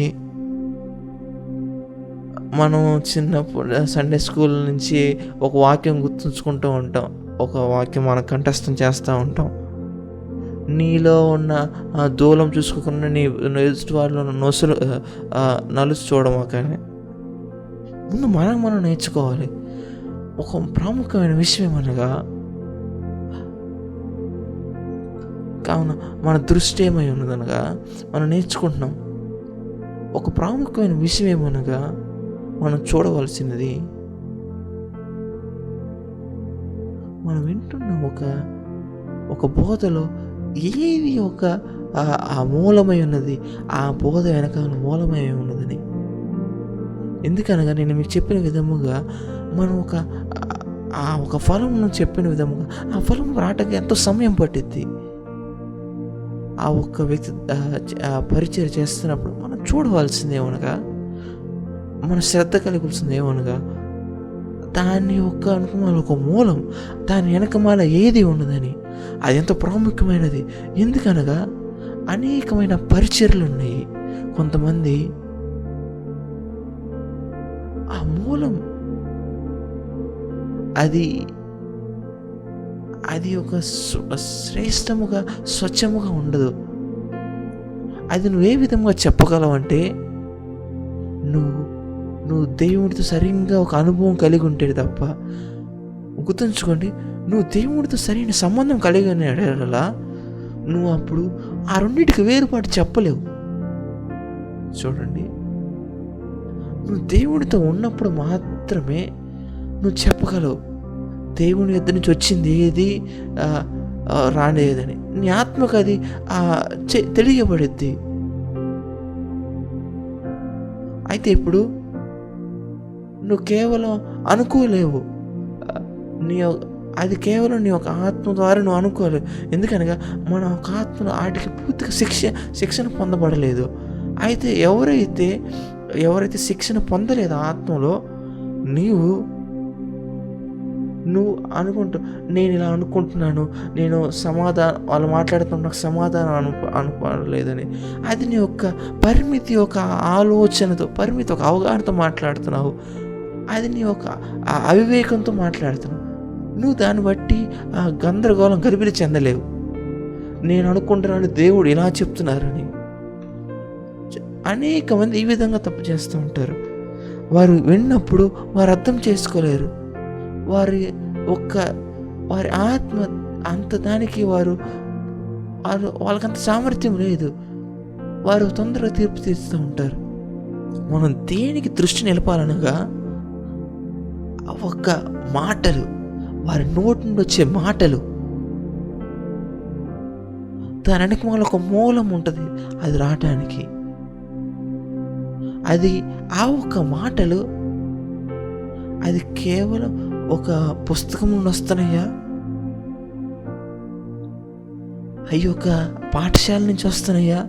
మనం చిన్నప్పుడు సండే స్కూల్ నుంచి ఒక వాక్యం గుర్తుంచుకుంటూ ఉంటాం. ఒక వాక్యం మనం కంఠస్థం చేస్తూ ఉంటాం. నీలో ఉన్న దూలం చూసుకోకుండా నీ ఎదుటి వాళ్ళు నలుసు చూడమాకని. ముందు మనం నేర్చుకోవాలి. ఒక ప్రాముఖ్యమైన విషయం ఏమనగా, కావున మన దృష్టి ఏమై ఉన్నదనగా మనం నేర్చుకుంటున్నాం. ఒక ప్రాముఖ్యమైన విషయం ఏమనగా మనం చూడవలసినది, మనం వింటున్న ఒక బోధలో ఏది ఆ మూలమై ఉన్నది, ఆ బోధ వెనకాల మూలమై ఉన్నదని. ఎందుకనగా నేను మీకు చెప్పిన విధముగా మనం ఒక ఫలం చెప్పిన విధముగా ఆ ఫలం రావటానికి ఎంతో సమయం పట్టిద్ది. ఆ ఒక్క వ్యక్తి పరిచయం చేస్తున్నప్పుడు మనం చూడవలసింది ఏమనగా, మన శ్రద్ధ కలిగాల్సింది ఏమనగా, దాని ఒక మూలం, దాని వెనకమాల ఏది ఉన్నదని. అది ఎంతో ప్రాముఖ్యమైనది. ఎందుకనగా అనేకమైన పరిచర్లు ఉన్నాయి. కొంతమంది ఆ మూలం అది ఒక శ్రేష్టముగా స్వచ్ఛముగా ఉండదు. అది నువ్వే విధంగా చెప్పగలవంటే, నువ్వు దేవుడితో సరిగ్గా ఒక అనుభవం కలిగి ఉంటే తప్ప. గుర్తుంచుకోండి, నువ్వు దేవుడితో సరైన సంబంధం కలిగి ఉన్నాడలా నువ్వు అప్పుడు ఆ రెండింటికి వేరుపాటు చెప్పలేవు. చూడండి, నువ్వు దేవుడితో ఉన్నప్పుడు మాత్రమే నువ్వు చెప్పగలవు దేవుని యొద్ద నుంచి వచ్చింది ఏది, రానేదని. నీ ఆత్మకు అది తెలియబడిద్ది. అయితే ఇప్పుడు నువ్వు కేవలం అనుకోలేవు. అది కేవలం నీ ఒక ఆత్మ ద్వారా నువ్వు అనుకోలేవు. ఎందుకనగా మన ఒక ఆత్మలో వాటికి పూర్తిగా శిక్షణ పొందబడలేదు. అయితే ఎవరైతే శిక్షణ పొందలేదు ఆత్మలో, నువ్వు నేను ఇలా అనుకుంటున్నాను, నేను వాళ్ళు మాట్లాడుతున్న నాకు సమాధానం అనుకోలేదని, అది నీ యొక్క పరిమితి, ఒక ఆలోచనతో, పరిమితి ఒక అవగాహనతో మాట్లాడుతున్నావు. అది నీ ఒక అవివేకంతో మాట్లాడుతున్నావు. నువ్వు దాన్ని బట్టి గందరగోళం గలిబిలి చెందలేవు. నేను అనుకుంటున్నాను దేవుడు ఇలా చెప్తున్నారని. అనేక మంది ఈ విధంగా తప్పు చేస్తూ ఉంటారు. వారు విన్నప్పుడు వారు అర్థం చేసుకోలేరు. వారి ఆత్మ అంత దానికి వాళ్ళకంత సామర్థ్యం లేదు. వారు తొందరగా తీర్పు తీస్తూ ఉంటారు. మనం దేనికి దృష్టి నిలపాలనగా ఒక మాటలు, వారి నోటి నుండి వచ్చే మాటలు, దాని వెనక ఒక మూలం ఉంటుంది అది రావటానికి. అది ఆ ఒక్క మాటలు అది కేవలం ఒక పుస్తకం నుండి వస్తున్నాయా, అవి ఒక పాఠశాల నుంచి వస్తున్నాయా,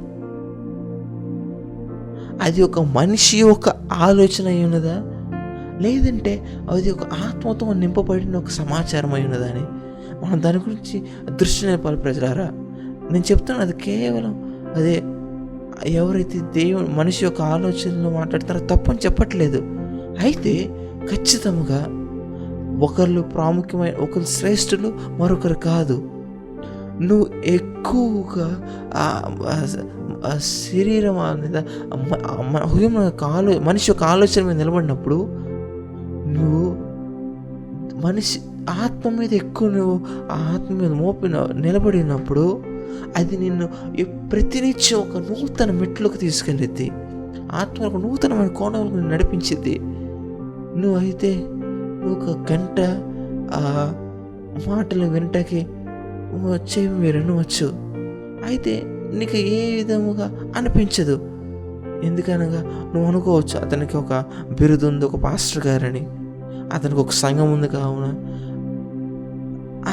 అది ఒక మనిషి ఒక ఆలోచన అయి ఉన్నదా, లేదంటే అది ఒక ఆత్మతో నింపబడిన ఒక సమాచారం అయి ఉన్నదా అని మనం దాని గురించి దృష్టి నిలపాలి. ప్రజలారా, నేను చెప్తాను, అది కేవలం అదే ఎవరైతే మనిషి యొక్క ఆలోచనలు మాట్లాడతారో తప్పని చెప్పట్లేదు. అయితే ఖచ్చితంగా ఒకరు ప్రాముఖ్యమైన, ఒకరు శ్రేష్ఠులు, మరొకరు కాదు. నువ్వు ఎక్కువగా శరీరం మీద మనిషి యొక్క ఆలోచన మీద నిలబడినప్పుడు, నువ్వు మనిషి ఆత్మ మీద ఎక్కువ ఆత్మ మీద నిలబడినప్పుడు అది నిన్ను ప్రతినిత్యం ఒక నూతన మెట్లకు తీసుకెళ్ళిద్ది. ఆత్మ ఒక నూతనమైన కోణంలో నడిపించిద్ది. నువ్వు ఒక గంట ఆ మాటలు వినటానికి వినవచ్చు. అయితే నీకు ఏ విధముగా అనిపించదు. ఎందుకనగా నువ్వు అనుకోవచ్చు, అతనికి ఒక బిరుదు ఉంది, ఒక పాస్టర్ గారని, అతనికి ఒక సంఘం ఉంది, కావున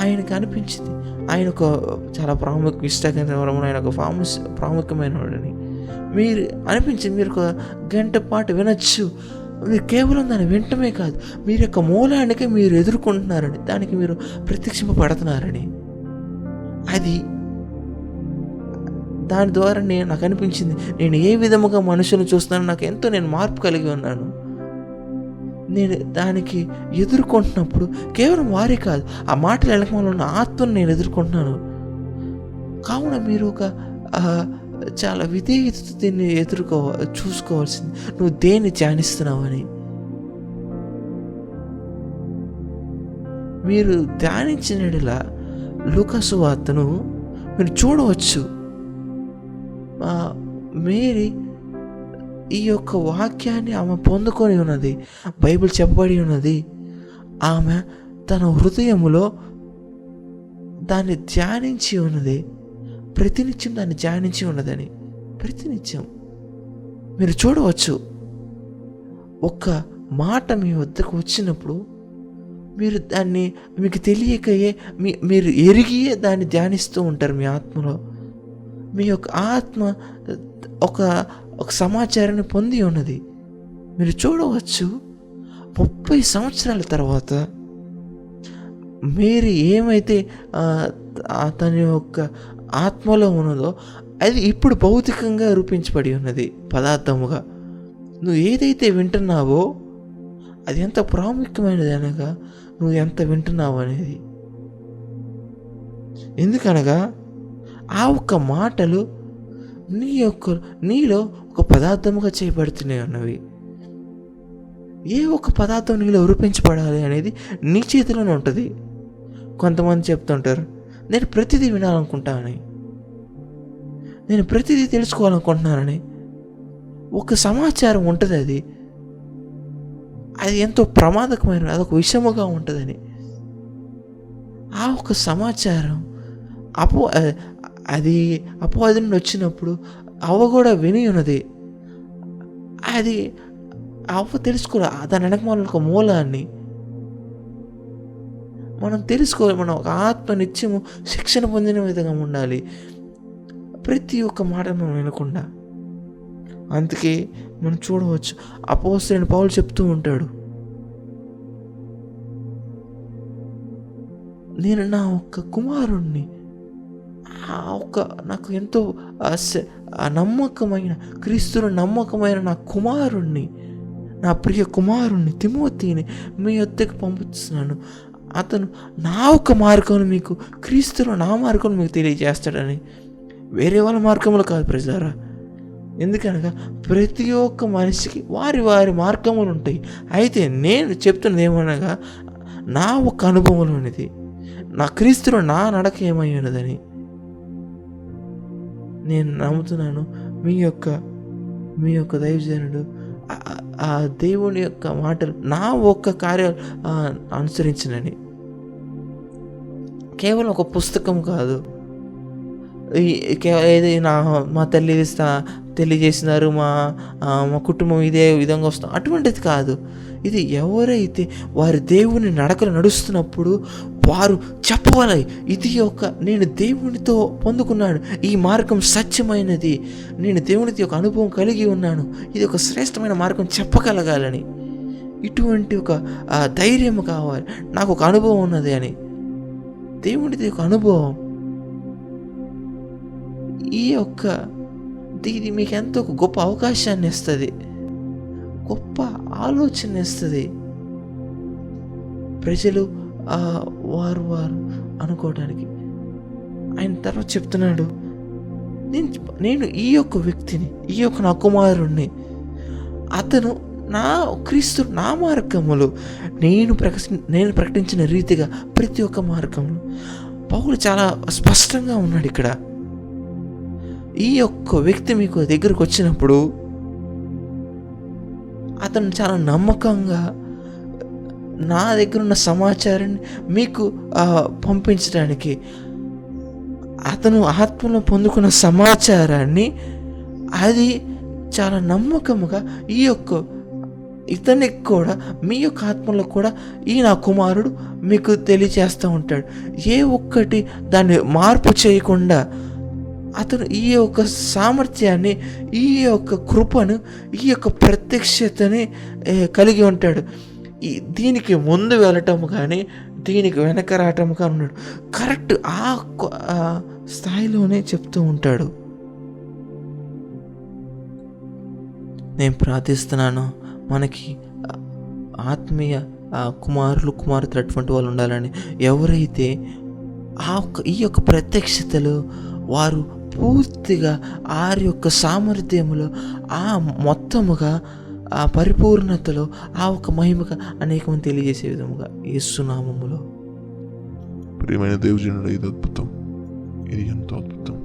ఆయనకు అనిపించింది ఆయన ఒక చాలా ఇష్టకరమైన, ఆయన ఒక ప్రాముఖ్యమైన వాడని మీరు అనిపించింది. మీరు ఒక గంట పాటు వినొచ్చు. మీరు కేవలం దాన్ని వినటమే కాదు, మీరు యొక్క మూలానికి మీరు ఎదుర్కొంటున్నారని, దానికి మీరు ప్రత్యక్షపడుతున్నారని. అది దాని ద్వారా నాకు అనిపించింది, నేను ఏ విధముగా మనుషులను చూస్తున్నాను, నాకు ఎంతో మార్పు కలిగి ఉన్నాను. నేను దానికి ఎదుర్కొంటున్నప్పుడు కేవలం వారే కాదు, ఆ మాటల వెనకమాల ఉన్న ఆత్మను నేను ఎదుర్కొంటున్నాను. కావున మీరు ఒక చాలా విధేయతతో దీన్ని చూసుకోవాల్సింది. నువ్వు దేన్ని ధ్యానిస్తున్నావని మీరు ధ్యానించినలా లూకా సువార్తను మీరు చూడవచ్చు. మేరీ ఈ యొక్క వాక్యాన్ని ఆమె పొందుకొని ఉన్నది, బైబిల్ చెప్పబడి ఉన్నది. ఆమె తన హృదయములో దాన్ని ధ్యానించి ఉన్నది, ప్రతినిత్యం దాన్ని ధ్యానించి ఉన్నదని. ప్రతినిత్యం మీరు చూడవచ్చు. ఒక మాట మీ వద్దకు వచ్చినప్పుడు మీరు దాన్ని మీకు తెలియకయే మీరు ఎరిగియే దాన్ని ధ్యానిస్తూ ఉంటారు. మీ ఆత్మలో మీ యొక్క ఆత్మ ఒక సమాచారాన్ని పొంది ఉన్నది. మీరు చూడవచ్చు 30 సంవత్సరాల తర్వాత మీరు ఏమైతే తన యొక్క ఆత్మలో ఉన్నదో అది ఇప్పుడు భౌతికంగా రూపించబడి ఉన్నది పదార్థముగా. నువ్వు ఏదైతే వింటున్నావో అది ఎంత ప్రాముఖ్యమైనది అనగా నువ్వు ఎంత వింటున్నావు అనేది. ఎందుకనగా ఆ ఒక్క మాటలు నీలో ఒక పదార్థముగా చేయబడుతూనే ఉన్నవి. ఏ ఒక్క పదార్థం నీలో రూపించబడాలి అనేది నీ చేతిలోనే ఉంటుంది. కొంతమంది చెప్తుంటారు, నేను ప్రతిదీ వినాలనుకుంటానని, నేను ప్రతిదీ తెలుసుకోవాలనుకుంటున్నానని. ఒక సమాచారం ఉంటుంది, అది ఎంతో ప్రమాదకమైన, అదొక విషముగా ఉంటుందని. ఆ ఒక సమాచారం అది అపవాది నుండి వచ్చినప్పుడు అవ్వ కూడా విని ఉన్నది. అది అవ్వ తెలుసుకోలే దాని వెనకమాల ఒక మూలాన్ని మనం తెలుసుకోవాలి. మనం ఒక ఆత్మ నిత్యము శిక్షణ పొందిన విధంగా ఉండాలి, ప్రతి ఒక్క మాట మనం వినకుండా. అందుకే మనం చూడవచ్చు, అపోస్తలుడైన పౌలు చెప్తూ ఉంటాడు, నేను నా ఒక్క కుమారుణ్ణి, నాకు ఎంతో నమ్మకమైన క్రీస్తును నమ్మకమైన నా కుమారుణ్ణి, నా ప్రియ కుమారుణ్ణి తిమోతిని మీ వద్దకు పంపుతున్నాను. అతను నా ఒక మార్గంలో మీకు, క్రీస్తులో నా మార్గంలో మీకు తెలియజేస్తాడని. వేరే వాళ్ళ మార్గంలో కాదు ప్రజలారా. ఎందుకనగా ప్రతి ఒక్క మనిషికి వారి వారి మార్గములు ఉంటాయి. అయితే నేను చెప్తున్నది ఏమనగా నా ఒక అనుభవంలోనిది, నా క్రీస్తులో నా నడక ఏమై ఉన్నదని నేను నమ్ముతున్నాను. మీ యొక్క దైవజనుడు ఆ దేవుని యొక్క మాటలు నా ఒక్క కార్యాలు అనుసరించినని. కేవలం ఒక పుస్తకం కాదు, ఏది మా తల్లి తెలియజేసినారు, మా కుటుంబం ఇదే విధంగా వస్తాం, అటువంటిది కాదు. ఇది ఎవరైతే వారి దేవుని నడకలు నడుస్తున్నప్పుడు వారు చెప్పవాలి, ఇది నేను దేవునితో పొందుకున్నాను, ఈ మార్గం సత్యమైనది, నేను దేవునితో ఒక అనుభవం కలిగి ఉన్నాను, ఇది ఒక శ్రేష్టమైన మార్గం చెప్పగలగాలని. ఇటువంటి ఒక ధైర్యం కావాలి, నాకు ఒక అనుభవం ఉన్నది అని. దేవునిది ఒక అనుభవం. ఇది మీకు ఎంతో ఒక గొప్ప అవకాశాన్ని ఇస్తుంది, గొప్ప ఆలోచన ఇస్తుంది. ప్రజలు వారు అనుకోవడానికి. ఆయన తర్వాత చెప్తున్నాడు, నేను ఈ యొక్క వ్యక్తిని, ఈ యొక్క నా కుమారుణ్ణి, అతను నా క్రీస్తు నా మార్గములు నేను ప్రకటించిన రీతిగా ప్రతి ఒక్క మార్గంలో. పౌలు చాలా స్పష్టంగా ఉన్నాడు ఇక్కడ. ఈ యొక్క వ్యక్తి మీకు దగ్గరకు వచ్చినప్పుడు అతను చాలా నమ్మకంగా నా దగ్గర ఉన్న సమాచారాన్ని మీకు పంపించడానికి, అతను ఆత్మలో పొందుకున్న సమాచారాన్ని అది చాలా నమ్మకముగా ఇతనికి కూడా మీ యొక్క ఆత్మలో కూడా ఈ నా కుమారుడు మీకు తెలియజేస్తూ ఉంటాడు. ఏ ఒక్కటి దాన్ని మార్పు చేయకుండా అతను ఈ యొక్క సామర్థ్యాన్ని, ఈ యొక్క కృపను, ఈ యొక్క ప్రత్యక్షతని కలిగి ఉంటాడు. దీనికి ముందు వెళ్ళటం కానీ దీనికి వెనక రావటం కానీ ఉన్నాడు. కరెక్ట్ ఆ స్థాయిలోనే చెప్తూ ఉంటాడు. నేను ప్రార్థిస్తున్నాను, మనకి ఆత్మీయ కుమారులు కుమార్తెలు అటువంటి వాళ్ళు ఉండాలని. ఎవరైతే ఈ యొక్క ప్రత్యక్షతలో వారు పూర్తిగా వారి యొక్క సామర్థ్యములో మొత్తముగా ఆ పరిపూర్ణతలో ఆ ఒక మహిమగా అనేకం తెలియజేసే విధముగా యేసు నామములో. ప్రియమైన దేవుజనుడు, ఇది అద్భుతం, ఇది ఎంతో అద్భుతం.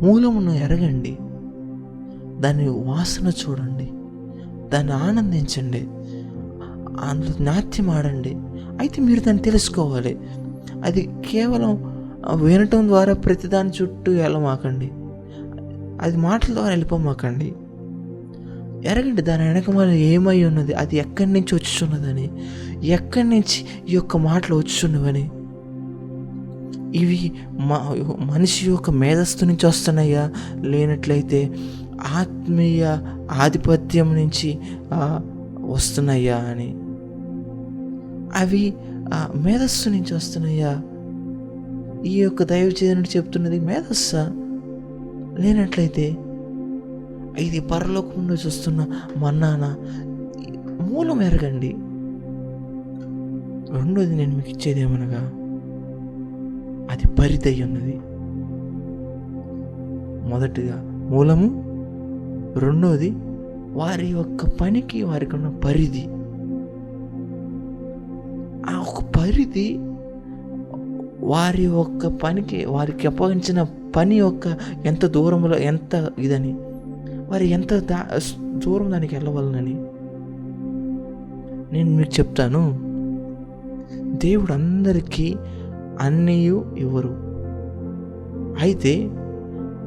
మూలమును ఎరగండి, దాని వాసన చూడండి, దాన్ని ఆనందించండి, అందులో నాట్యం ఆడండి. అయితే మీరు దాన్ని తెలుసుకోవాలి. అది కేవలం వినటం ద్వారా ప్రతిదాని చుట్టూ వెళ్ళమాకండి, అది మాటల ద్వారా వెళ్ళిపోమాకండి. ఎరగండి దాని వెనకమాల ఏమై ఉన్నది, అది ఎక్కడి నుంచి వచ్చుచున్నదని, ఎక్కడి నుంచి ఈ యొక్క మాటలు వచ్చుచున్నవని. ఇవి మనిషి యొక్క మేధస్సు నుంచి వస్తున్నాయా, లేనట్లయితే ఆత్మీయ ఆధిపత్యం నుంచి వస్తున్నాయా అని. అవి మేధస్సు నుంచి వస్తున్నాయా? ఈ యొక్క దైవజనుడు చెప్తున్నది మేధస్సా? లేనట్లయితే ఇది పరలోకం నుండి చూస్తున్న మన్నానా? మూలం ఎరగండి. రెండోది నేను మీకు ఇచ్చేది ఏమనగా, అది పరిధి ఉన్నది. మొదటిగా మూలము, రెండోది వారి యొక్క పనికి వారికి ఉన్న పరిధి. ఆ ఒక పరిధి వారి యొక్క పనికి, వారికి అప్పగించిన పని యొక్క ఎంత దూరంలో, ఎంత ఇదని, వారు ఎంత దూరం దానికి వెళ్ళవాలని నేను మీకు చెప్తాను. దేవుడు అందరికీ అన్నీ ఇవ్వరు. అయితే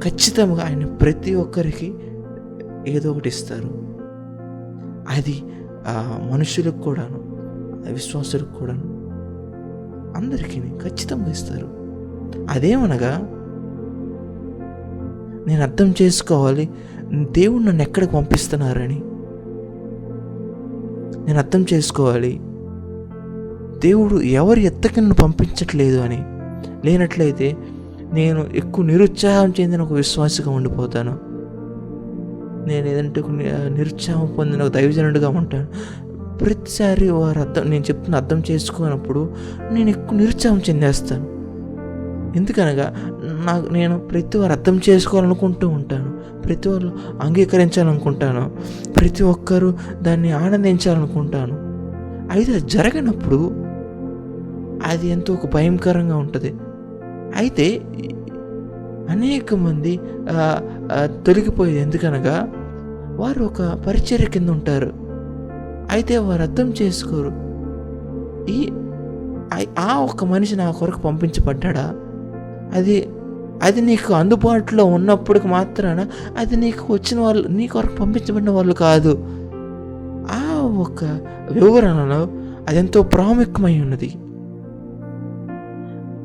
ఖచ్చితంగా ఆయన ప్రతి ఒక్కరికి ఏదో ఒకటి ఇస్తారు. అది మనుషులకు కూడాను, విశ్వాసులకు కూడాను, అందరికీ ఖచ్చితంగా ఇస్తారు. అదేమనగా నేను అర్థం చేసుకోవాలి, దేవుడు నన్ను ఎక్కడికి పంపిస్తున్నారని నేను అర్థం చేసుకోవాలి. దేవుడు ఎవరు ఎత్తకి నన్ను పంపించట్లేదు అని. లేనట్లయితే నేను ఎక్కువ నిరుత్సాహం చెందిన ఒక విశ్వాసిగా ఉండిపోతాను. నేను ఏదంటే నిరుత్సాహం పొందిన ఒక దైవజనుడిగా ఉంటాను. ప్రతిసారి నేను చెప్తున్న అర్థం చేసుకోనప్పుడు నేను ఎక్కువ నిరుత్సాహం చెందేస్తాను. ఎందుకనగా నేను ప్రతి వారు అర్థం చేసుకోవాలనుకుంటూ ఉంటాను, ప్రతి వాళ్ళు అంగీకరించాలనుకుంటాను, ప్రతి ఒక్కరూ దాన్ని ఆనందించాలనుకుంటాను. అయితే అది జరగనప్పుడు అది ఎంతో ఒక భయంకరంగా ఉంటుంది. అయితే అనేక మంది తొలగిపోయేది ఎందుకనగా వారు ఒక పరిచర్య కింద ఉంటారు. అయితే వారు అర్థం చేసుకోరు, ఆ ఒక్క మనిషి నా కొరకు పంపించబడ్డా, అది నీకు అందుబాటులో ఉన్నప్పటికి మాత్రాన అది నీకు వచ్చిన వాళ్ళు, నీ కొరకు పంపించబడిన వాళ్ళు కాదు. ఆ ఒక వివరణలో అదెంతో ప్రాముఖ్యమై ఉన్నది.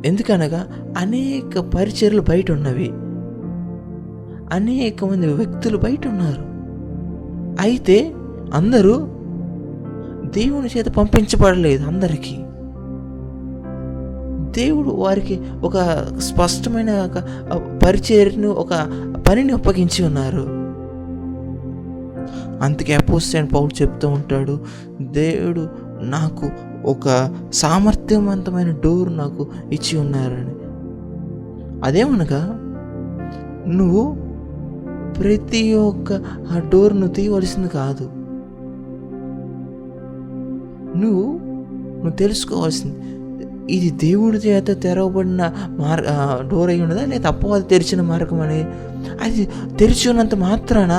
ఎందుకనగా అనేక పరిచర్యలు బయట ఉన్నవి, అనేక మంది వ్యక్తులు బయట ఉన్నారు. అయితే అందరూ దేవుని చేత పంపించబడలేదు. అందరికీ దేవుడు వారికి ఒక స్పష్టమైన ఒక పరిచర్యను, ఒక పనిని అప్పగించి ఉన్నారు. అందుకే అపోస్తలుడైన పౌలు చెప్తూ ఉంటాడు, దేవుడు నాకు ఒక సామర్థ్యవంతమైన డోర్ నాకు ఇచ్చి ఉన్నారని. అదేమనగా నువ్వు ప్రతి ఒక్క ఆ డోర్ను తీయవలసింది కాదు. నువ్వు తెలుసుకోవాల్సింది, ఇది దేవుడి చేత తెరవబడిన డోర్ అయి ఉన్నదా, లేదా అపవాది తెరిచిన మార్గం అని. అది తెరిచి ఉన్నంత మాత్రాన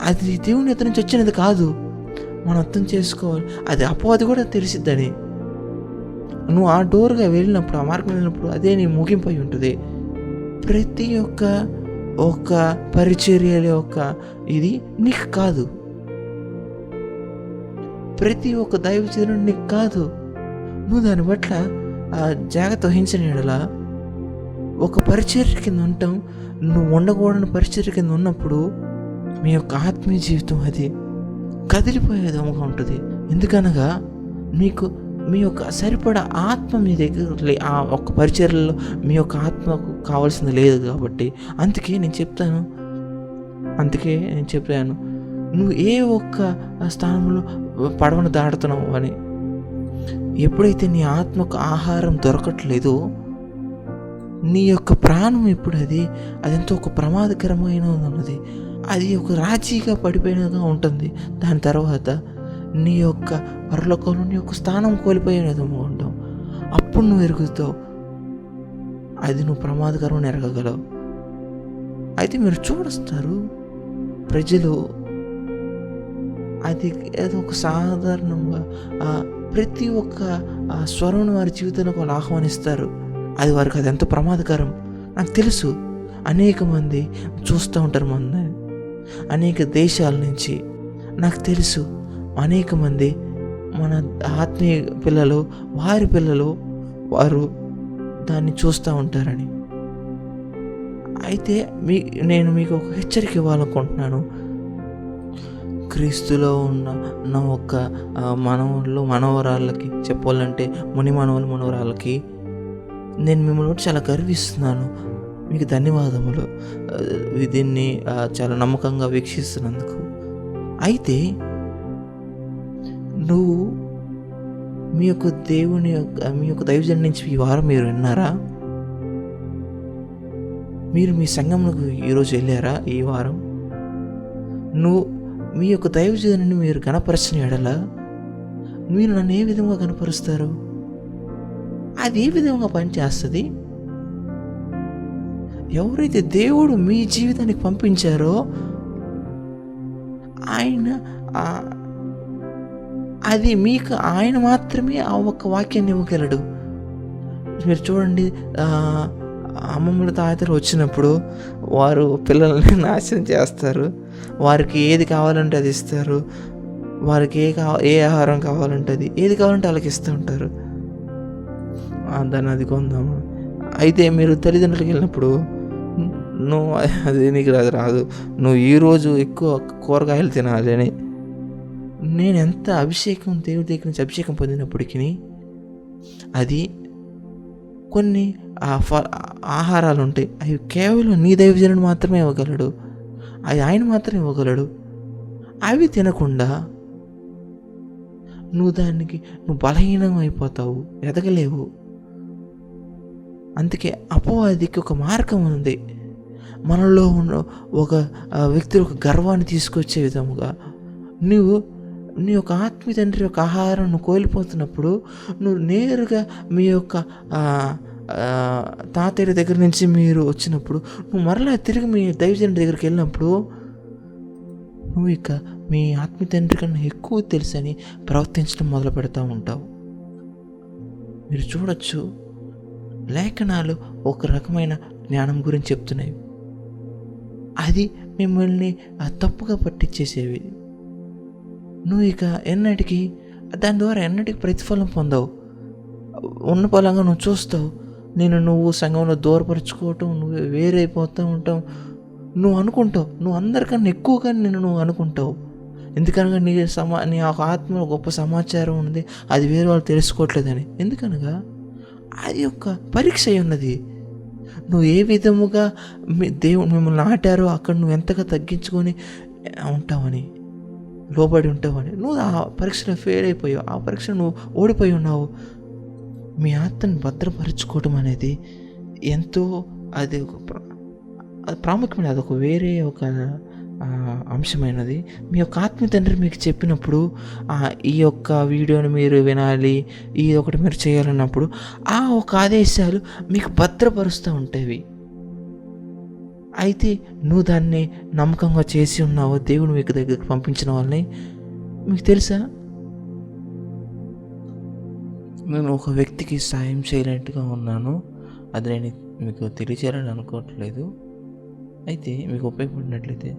అది దేవుని ఎత్తు నుంచి వచ్చినది కాదు. మనం అర్థం చేసుకోవాలి, అది అపవాది కూడా తెలిసిద్దని. నువ్వు ఆ డోర్గా వెళ్ళినప్పుడు, ఆ మార్గం వెళ్ళినప్పుడు అదే నీ ముగింపు అయి ఉంటుంది. ప్రతి ఒక్క పరిచర్యల యొక్క ఇది నీకు కాదు, ప్రతి ఒక్క దైవజనుడు నీకు కాదు. నువ్వు దాని పట్ల జాగ్రత్త వహించిన యెడల ఒక పరిచర్య కింద ఉంటాం. నువ్వు ఉండకూడని పరిచర్య కింద ఉన్నప్పుడు మీ యొక్క ఆత్మీయ జీవితం అది కదిలిపోయేదముగా ఉంటుంది. ఎందుకనగా మీ యొక్క సరిపడా ఆత్మ మీ దగ్గర ఆ ఒక్క పరిచర్యలో మీ యొక్క ఆత్మకు కావాల్సింది లేదు కాబట్టి. అందుకే నేను చెప్పాను, నువ్వు ఏ ఒక్క స్థానంలో పడవను దాటుతున్నావు అని. ఎప్పుడైతే నీ ఆత్మకు ఆహారం దొరకట్లేదో, నీ యొక్క ప్రాణం ఇప్పుడు అదెంతో ఒక ప్రమాదకరమైన ఉన్నది. అది ఒక రాజీగా పడిపోయినగా ఉంటుంది. దాని తర్వాత నీ యొక్క పరలోకంలో నీ యొక్క స్థానం కోల్పోయేది ఉంటావు. అప్పుడు నువ్వు ఎరుగుతావు, అది నువ్వు ప్రమాదకరం ఎరగగలవు. అయితే మీరు చూడస్తారు, ప్రజలు అది ఏదో ఒక సాధారణంగా ప్రతి ఒక్క స్వరం వారి జీవితంలో వాళ్ళు ఆహ్వానిస్తారు. అది వారికి అది ఎంతో ప్రమాదకరం. నాకు తెలుసు, అనేక మంది చూస్తూ ఉంటారు మన అనేక దేశాల నుంచి. నాకు తెలుసు అనేక మంది మన ఆత్మీయ పిల్లలు, వారి పిల్లలు వారు దాన్ని చూస్తూ ఉంటారని. అయితే నేను మీకు ఒక హెచ్చరిక ఇవ్వాలనుకుంటున్నాను. క్రీస్తులో ఉన్న నా ఒక్క మనవళ్ళు మనవరాళ్ళకి చెప్పాలంటే ముని మనవలు మనవరాళ్ళకి నేను మిమ్మల్ని చాలా గర్విస్తున్నాను. మీకు ధన్యవాదములు దీన్ని చాలా నమ్మకంగా వీక్షిస్తున్నందుకు. అయితే నువ్వు మీ యొక్క మీ యొక్క దైవజన్ నుంచి ఈ వారం మీరు విన్నారా? మీరు మీ సంఘంలోకి ఈరోజు వెళ్ళారా? ఈ వారం నువ్వు మీ యొక్క దైవజనుని మీరు గణపరచిన ఎడల మీరు నన్ను ఏ విధంగా గణపరుస్తారు? అది ఏ విధంగా పనిచేస్తుంది? ఎవరైతే దేవుడు మీ జీవితానికి పంపించారో ఆయన అది మీకు ఆయన మాత్రమే ఆ ఒక్క వాక్యాన్ని ఇవ్వగలడు. మీరు చూడండి, అమ్మమ్మల తాతలు వచ్చినప్పుడు వారు పిల్లల్ని నాశనం చేస్తారు. వారికి ఏది కావాలంటే అది ఇస్తారు. వారికి ఏ ఆహారం కావాలంటే అది, ఏది కావాలంటే వాళ్ళకి ఇస్తూ ఉంటారు. దాన్ని అది కొందాము. అయితే మీరు తల్లిదండ్రులకు వెళ్ళినప్పుడు నువ్వు అది నీకు రాదు, నువ్వు ఈరోజు ఎక్కువ కూరగాయలు తినాలి అని. నేను ఎంత దేవుడి దగ్గర నుంచి అభిషేకం పొందినప్పటికీ అది కొన్ని ఆహారాలు ఉంటాయి, అవి కేవలం నీ దైవజనుడు మాత్రమే ఇవ్వగలడు, అవి ఆయన మాత్రమే ఇవ్వగలడు. అవి తినకుండా నువ్వు బలహీనం అయిపోతావు, ఎదగలేవు. అందుకే అపవాదికి ఒక మార్గం ఉంది. మనలో ఉన్న ఒక వ్యక్తి ఒక గర్వాన్ని తీసుకొచ్చే విధముగా నీ యొక్క ఆత్మీయ తండ్రి యొక్క ఆహారం నువ్వు కోల్పోతున్నప్పుడు నువ్వు నేరుగా మీ యొక్క తాతయ్య దగ్గర నుంచి మీరు వచ్చినప్పుడు నువ్వు మరలా తిరిగి మీ దైవజనుడి దగ్గరికి వెళ్ళినప్పుడు నువ్వు ఇక మీ ఆత్మీయ తండ్రి కన్నా ఎక్కువ తెలుసని ప్రవర్తించడం మొదలు పెడతా ఉంటావు. మీరు చూడొచ్చు, లేఖనాలు ఒక రకమైన జ్ఞానం గురించి చెప్తున్నాయి. అది మిమ్మల్ని తప్పుగా పట్టించేసేవి. నువ్వు ఇక దాని ద్వారా ఎన్నటికీ ప్రతిఫలం పొందవు. ఉన్న పొలంగా నువ్వు చూస్తావు, నువ్వు సంఘంలో దూరపరుచుకోవటం, నువ్వు వేరైపోతూ ఉంటావు. నువ్వు అనుకుంటావు నువ్వు అందరికన్నా ఎక్కువగా నువ్వు అనుకుంటావు. ఎందుకనగా నీ ఆత్మలో గొప్ప సమాచారం ఉంది, అది వేరే వాళ్ళు తెలుసుకోవట్లేదని. ఎందుకనగా అది ఒక పరీక్ష అయి ఉన్నది. నువ్వు ఏ విధముగా దేవుడు మిమ్మల్ని నాటారో అక్కడ నువ్వు ఎంతగా తగ్గించుకొని ఉంటావని, లోబడి ఉంటావని. నువ్వు ఆ పరీక్షలో ఫెయిల్ అయిపోయావు, ఆ పరీక్ష నువ్వు ఓడిపోయి ఉన్నావు. మీ ఆత్మని భద్రపరచుకోవడం అనేది ఎంతో అది ప్రాముఖ్యమైనది, అదొక వేరే ఒక అంశమైనది. మీ యొక్క ఆత్మీయ తండ్రి మీకు చెప్పినప్పుడు ఈ యొక్క వీడియోని మీరు వినాలి, ఈ ఒకటి మీరు చేయాలన్నప్పుడు ఆ ఒక ఆదేశాలు మీకు భద్రపరుస్తూ ఉంటాయి. అయితే నువ్వు దాన్ని నమ్మకంగా చేసి ఉన్నావో, దేవుడు మీకు దగ్గరికి పంపించిన వాళ్ళని. మీకు తెలుసా, నేను ఒక వ్యక్తికి సాయం చేయలేట్టుగా ఉన్నాను. అది నేను మీకు తెలియచేయాలని అనుకోవట్లేదు. అయితే మీకు ఉపయోగపడినట్లయితే,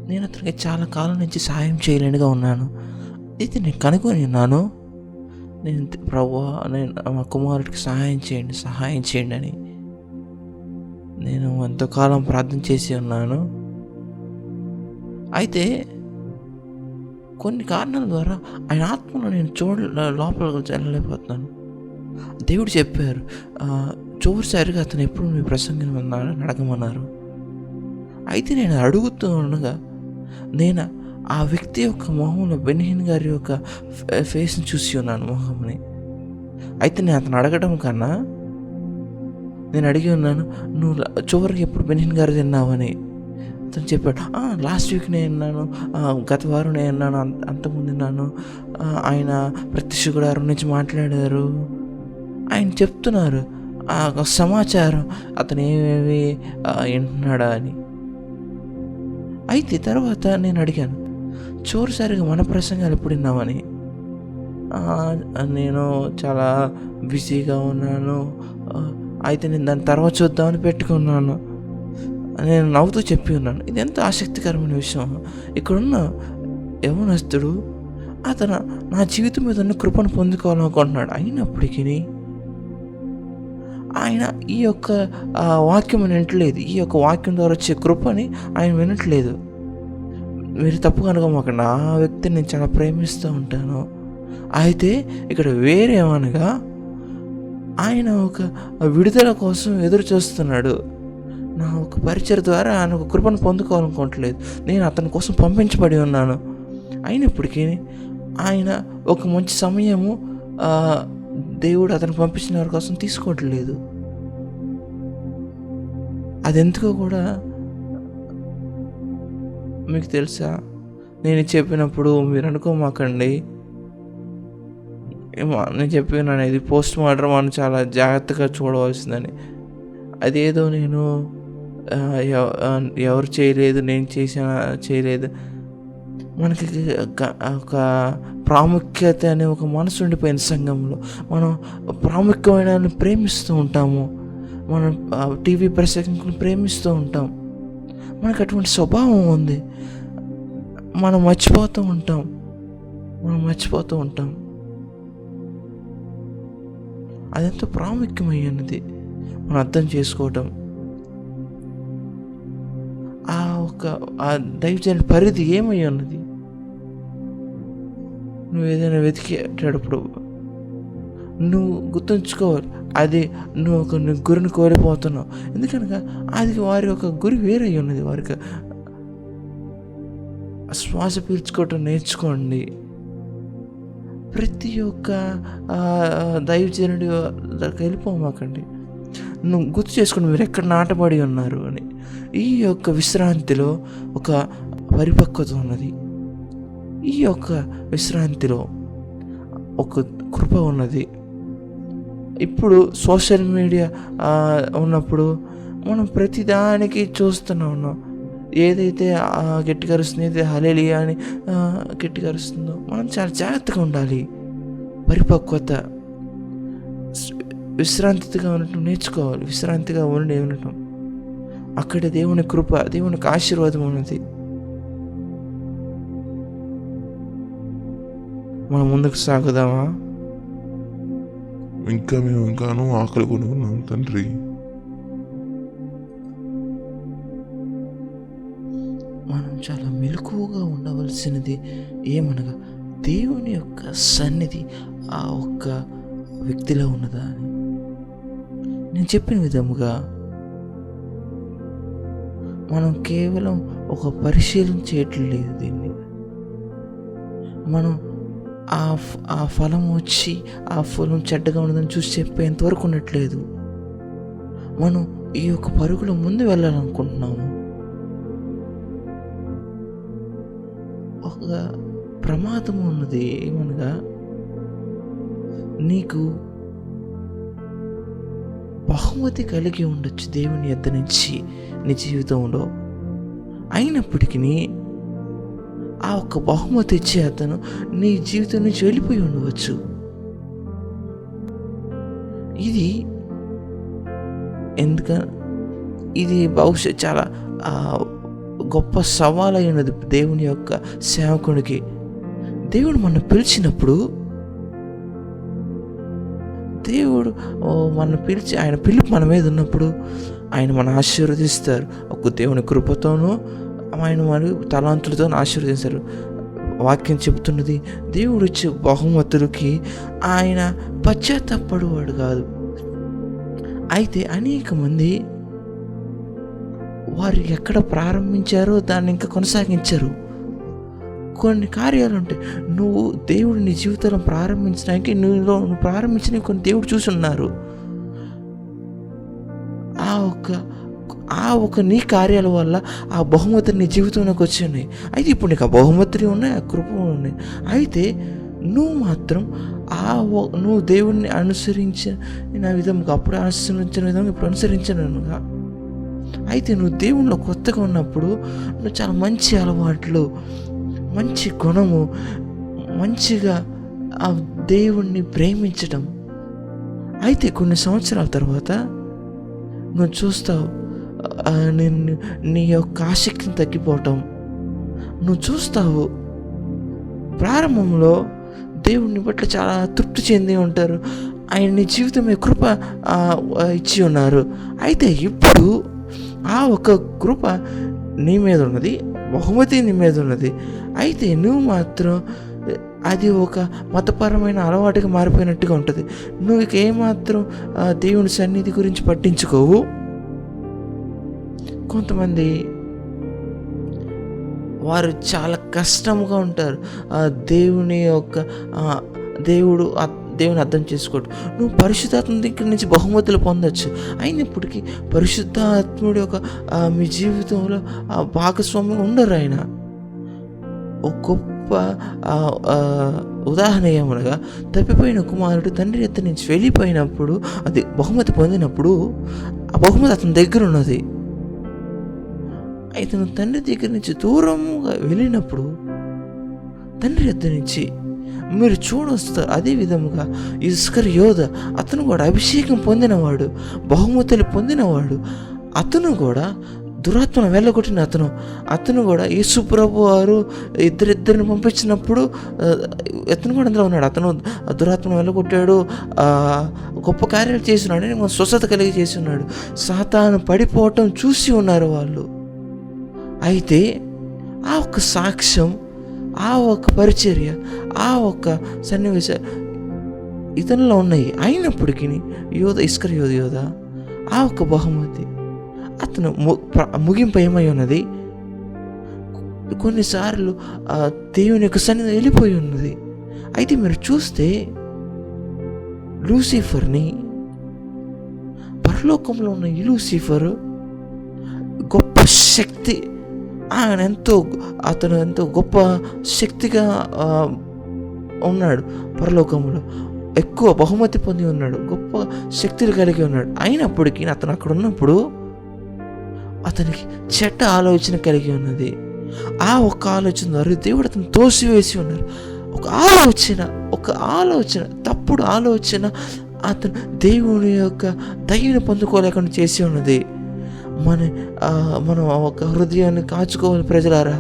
నేను అతనికి చాలా కాలం నుంచి సాయం చేయలేనిగా ఉన్నాను. అయితే నేను కనుక్కొని ఉన్నాను, ప్రభువా మా కుమారుడికి సహాయం చేయండి అని నేను ఎంతోకాలం ప్రార్థన చేసి ఉన్నాను. అయితే కొన్ని కారణాల ద్వారా ఆయన ఆత్మలో నేను లోపలికి వెళ్ళలేకపోతున్నాను. దేవుడు చెప్పారు, చూసారుగా అతను ఎప్పుడు మీ ప్రసంగం అడగమన్నారు. అయితే నేను అడుగుతూ ఉండగా నేను ఆ వ్యక్తి యొక్క మొహంలో బెన్నిహిన్ గారి యొక్క ఫేస్ని చూసి ఉన్నాను, మొహంని. అయితే నేను అతను అడగడం కన్నా నేను అడిగి ఉన్నాను, నువ్వు చివరికి ఎప్పుడు బెన్నిహిన్ గారు తిన్నావని. అతను చెప్పాడు, లాస్ట్ వీక్ నేను విన్నాను, గత వారం నేను విన్నాను, అంతకుముందు విన్నాను, ఆయన ప్రతి శుక్రవారం నుంచి మాట్లాడారు. ఆయన చెప్తున్నారు సమాచారం అతను ఏమేమి వింటున్నాడా అని. అయితే తర్వాత నేను అడిగాను, చివరిసారిగా మన ప్రసంగాలు ఎప్పుడు విన్నామని. నేను చాలా బిజీగా ఉన్నాను, అయితే నేను దాని తర్వాత చూద్దామని పెట్టుకున్నాను. నేను నవ్వుతూ చెప్పి ఉన్నాను. ఇది ఎంతో ఆసక్తికరమైన విషయం. ఇక్కడున్న యవనస్తుడు అతను నా జీవితం మీద ఉన్న కృపను పొందుకోవాలనుకుంటున్నాడు. అయినప్పటికీ ఆయన ఈ యొక్క వాక్యం వినట్లేదు. ఈ యొక్క వాక్యం ద్వారా వచ్చే కృపని ఆయన వినట్లేదు. మీరు తప్పుగా అనుకోమాకండి, ఆ వ్యక్తిని నేను చాలా ప్రేమిస్తూ ఉంటాను. అయితే ఇక్కడ వేరేమనగా ఆయన ఒక విడుదల కోసం ఎదురు చూస్తున్నాడు. నా ఒక పరిచయ ద్వారా ఆయన ఒక కృపను పొందుకోవాలనుకోవట్లేదు. నేను అతని కోసం పంపించబడి ఉన్నాను. అయినప్పటికీ ఆయన ఒక మంచి సమయము దేవుడు అతను పంపించిన వారి కోసం తీసుకోవట్లేదు. అది ఎందుకో కూడా మీకు తెలుసా? నేను చెప్పినప్పుడు మీరు అనుకోమాకండి, నేను చెప్పినాను ఇది పోస్ట్ మార్టం అని చాలా జాగ్రత్తగా చూడవలసిందని. అదేదో నేను ఎవరు చేయలేదు, నేను చేయలేదు. మనకి ఒక ప్రాముఖ్యత అనే ఒక మనసు ఉండిపోయిన సంఘంలో మనం ప్రాముఖ్యమైన ప్రేమిస్తూ ఉంటాము, మనం టీవీ ప్రసంగికులను ప్రేమిస్తూ ఉంటాం. మనకు అటువంటి స్వభావం ఉంది. మనం మర్చిపోతూ ఉంటాం. అదెంతో ప్రాముఖ్యమైనది మనం అర్థం చేసుకోవటం. ఆ దైవజనుడి పరిధి ఏమై ఉన్నది? నువ్వు ఏదైనా వెతికేటప్పుడు నువ్వు గుర్తుంచుకోవాలి, అది నువ్వు ఒక గురిని కోల్పోతున్నావు. ఎందుకనగా అది వారి యొక్క గురి వేరే ఉన్నది. వారికి శ్వాస పీల్చుకోవటం నేర్చుకోండి. ప్రతి ఒక్క దైవజనుడి దగ్గరికి వెళ్ళిపోమాకండి. నువ్వు గుర్తు చేసుకోండి మీరు ఎక్కడ నాటబడి ఉన్నారు అని. ఈ యొక్క విశ్రాంతిలో ఒక పరిపక్వత ఉన్నది. ఈ యొక్క విశ్రాంతిలో ఒక కృప ఉన్నది. ఇప్పుడు సోషల్ మీడియా ఉన్నప్పుడు మనం ప్రతిదానికి చూస్తూనే ఉన్నాం. ఏదైతే గట్టిగా అరుస్తుంది, ఏదైతే హల్లెలూయా అని గట్టిగా అరుస్తుందో మనం చాలా జాగ్రత్తగా ఉండాలి. పరిపక్వత, విశ్రాంతిగా ఉండటం నేర్చుకోవాలి. విశ్రాంతిగా ఉండటం, అక్కడ దేవుని కృప, దేవునికి ఆశీర్వాదం ఉన్నది. మనం ముందుకు సాగుదామా? మేము ఇంకాను ఆకలి కొనుక్కున్నాం తండ్రి. మనం చాలా మెలకువగా ఉండవలసినది ఏమనగా దేవుని యొక్క సన్నిధి ఆ ఒక్క వ్యక్తిలో ఉన్నదా అని. నేను చెప్పిన విధముగా మనం కేవలం ఒక పరిశీలన చేయట్లేదు దీన్ని. మనం ఆ ఫలం వచ్చి ఆ ఫలం చెడ్డగా ఉన్నదని చూసి చెప్పేంతవరకు ఉండట్లేదు. మనం ఈ యొక్క పరుగులో ముందు వెళ్ళాలనుకుంటున్నాము. ఒక ప్రమాదం ఉన్నది ఏమనగా నీకు బహుమతి కలిగి ఉండొచ్చు దేవుని యొద్ద నుంచి నీ జీవితంలో. అయినప్పటికీ ఆ ఒక్క బహుమతి ఇచ్చే అతను నీ జీవితం నుంచి వెళ్ళిపోయి ఉండవచ్చు. ఇది బహుశా చాలా గొప్ప సవాల్ అయినది దేవుని యొక్క సేవకుడికి. దేవుడు మనం పిలిచినప్పుడు, దేవుడు మనం పిలిచి ఆయన పిలుపు మన మీద ఉన్నప్పుడు ఆయన మనం ఆశీర్వదిస్తారు. ఒక దేవుని కృపతోనూ ఆయన మన తలాంతులతో ఆశీర్వదిస్తారు. వాక్యం చెబుతున్నది దేవుడు ఇచ్చే బహుమతులకి ఆయన పశ్చాత్తాపడువాడు కాదు. అయితే అనేక మంది వారు ఎక్కడ ప్రారంభించారో దాన్ని ఇంకా కొనసాగించారు. కొన్ని కార్యాలు ఉంటాయి. నువ్వు దేవుడు నీ జీవితంలో ప్రారంభించడానికి నువ్వు ప్రారంభించిన కొన్ని దేవుడు చూసి ఉన్నారు. ఆ ఒక నీ కార్యాల వల్ల ఆ బహుమతులు నీ జీవితంలోకి వచ్చి ఉన్నాయి. అయితే ఇప్పుడు నీకు ఆ బహుమతులు ఉన్నాయి, ఆ కృప ఉన్నాయి. అయితే నువ్వు మాత్రం నువ్వు దేవుణ్ణి అనుసరించిన విధంగా, అప్పుడు అనుసరించిన విధంగా ఇప్పుడు అనుసరించనుగా. అయితే నువ్వు దేవుణ్ణిలో కొత్తగా ఉన్నప్పుడు నువ్వు చాలా మంచి అలవాట్లు, మంచి గుణము, మంచిగా ఆ దేవుణ్ణి ప్రేమించటం. అయితే కొన్ని సంవత్సరాల తర్వాత నువ్వు చూస్తావు నీ యొక్క ఆసక్తిని తగ్గిపోవటం నువ్వు చూస్తావు. ప్రారంభంలో దేవుడిని పట్ల చాలా తృప్తి చెంది ఉంటారు, ఆయన నీ జీవితం మీద కృప ఇచ్చి ఉన్నారు. అయితే ఇప్పుడు ఆ ఒక కృప నీ మీద ఉన్నది, బహుమతి నీ మీద ఉన్నది. అయితే నువ్వు మాత్రం అది ఒక మతపరమైన అలవాటుగా మారిపోయినట్టుగా ఉంటుంది. నువ్వు ఇక ఏమాత్రం దేవుని సన్నిధి గురించి పట్టించుకోవు. కొంతమంది వారు చాలా కష్టంగా ఉంటారు. దేవుని అర్థం చేసుకోవడం. నువ్వు పరిశుద్ధాత్మ దగ్గర నుంచి బహుమతులు పొందొచ్చు. అయినప్పటికీ పరిశుద్ధాత్ముడి యొక్క మీ జీవితంలో భాగస్వామ్యం ఉండరు. ఆయన ఒక గొప్ప ఉదాహరణ ఏమనగా, తప్పిపోయిన కుమారుడు తండ్రి ఎద్ద నుంచి వెళ్ళిపోయినప్పుడు, అది బహుమతి పొందినప్పుడు ఆ బహుమతి అతని దగ్గర ఉన్నది. అయితే నువ్వు తండ్రి దగ్గర నుంచి దూరంగా వెళ్ళినప్పుడు తండ్రి ఎద్ద నుంచి మీరు చూడొస్తారు. అదే విధముగా ఇస్కరియోత, అతను కూడా అభిషేకం పొందినవాడు, బహుమతులు పొందినవాడు. అతను కూడా దురాత్మను వెళ్ళగొట్టిన అతను కూడా యేసు ప్రభు వారు ఇద్దరిని పంపించినప్పుడు అతను కూడా అందులో ఉన్నాడు. అతను దురాత్మను వెళ్ళగొట్టాడు, గొప్ప కార్యాలు చేస్తున్నాడు, మన స్వస్థత కలిగి చేసి ఉన్నాడు. సాతాను పడిపోవటం చూసి ఉన్నారు వాళ్ళు. అయితే ఆ ఒక్క సాక్ష్యం, ఆ ఒక్క పరిచర్య, ఆ ఒక్క సన్నివేశాలు ఇతనిలో ఉన్నాయి. అయినప్పటికీ ఇస్కరియోత ఆ ఒక్క బహుమతి అతను ముగింపు ఏమై ఉన్నది, కొన్నిసార్లు దేవుని యొక్క సన్నిధి వెళ్ళిపోయి ఉన్నది. అయితే మీరు చూస్తే లూసిఫర్ని, పరలోకంలో ఉన్న ఈ లూసిఫర్ గొప్ప శక్తి, అతను ఎంతో గొప్ప శక్తిగా ఉన్నాడు. పరలోకంలో ఎక్కువ బహుమతి పొంది ఉన్నాడు, గొప్ప శక్తులు కలిగి ఉన్నాడు. అయినప్పటికీ అతను అక్కడ ఉన్నప్పుడు అతనికి చెడ్డ ఆలోచన కలిగి ఉన్నది. ఆ ఒక్క ఆలోచన ద్వారా దేవుడు అతను తోసివేసి ఉన్నారు. ఒక ఆలోచన తప్పుడు ఆలోచన అతను దేవుని యొక్క దయను పొందుకోలేకుండా చేసి ఉన్నది. మనం ఒక హృదయాన్ని కాచుకోవాలి ప్రజలారా.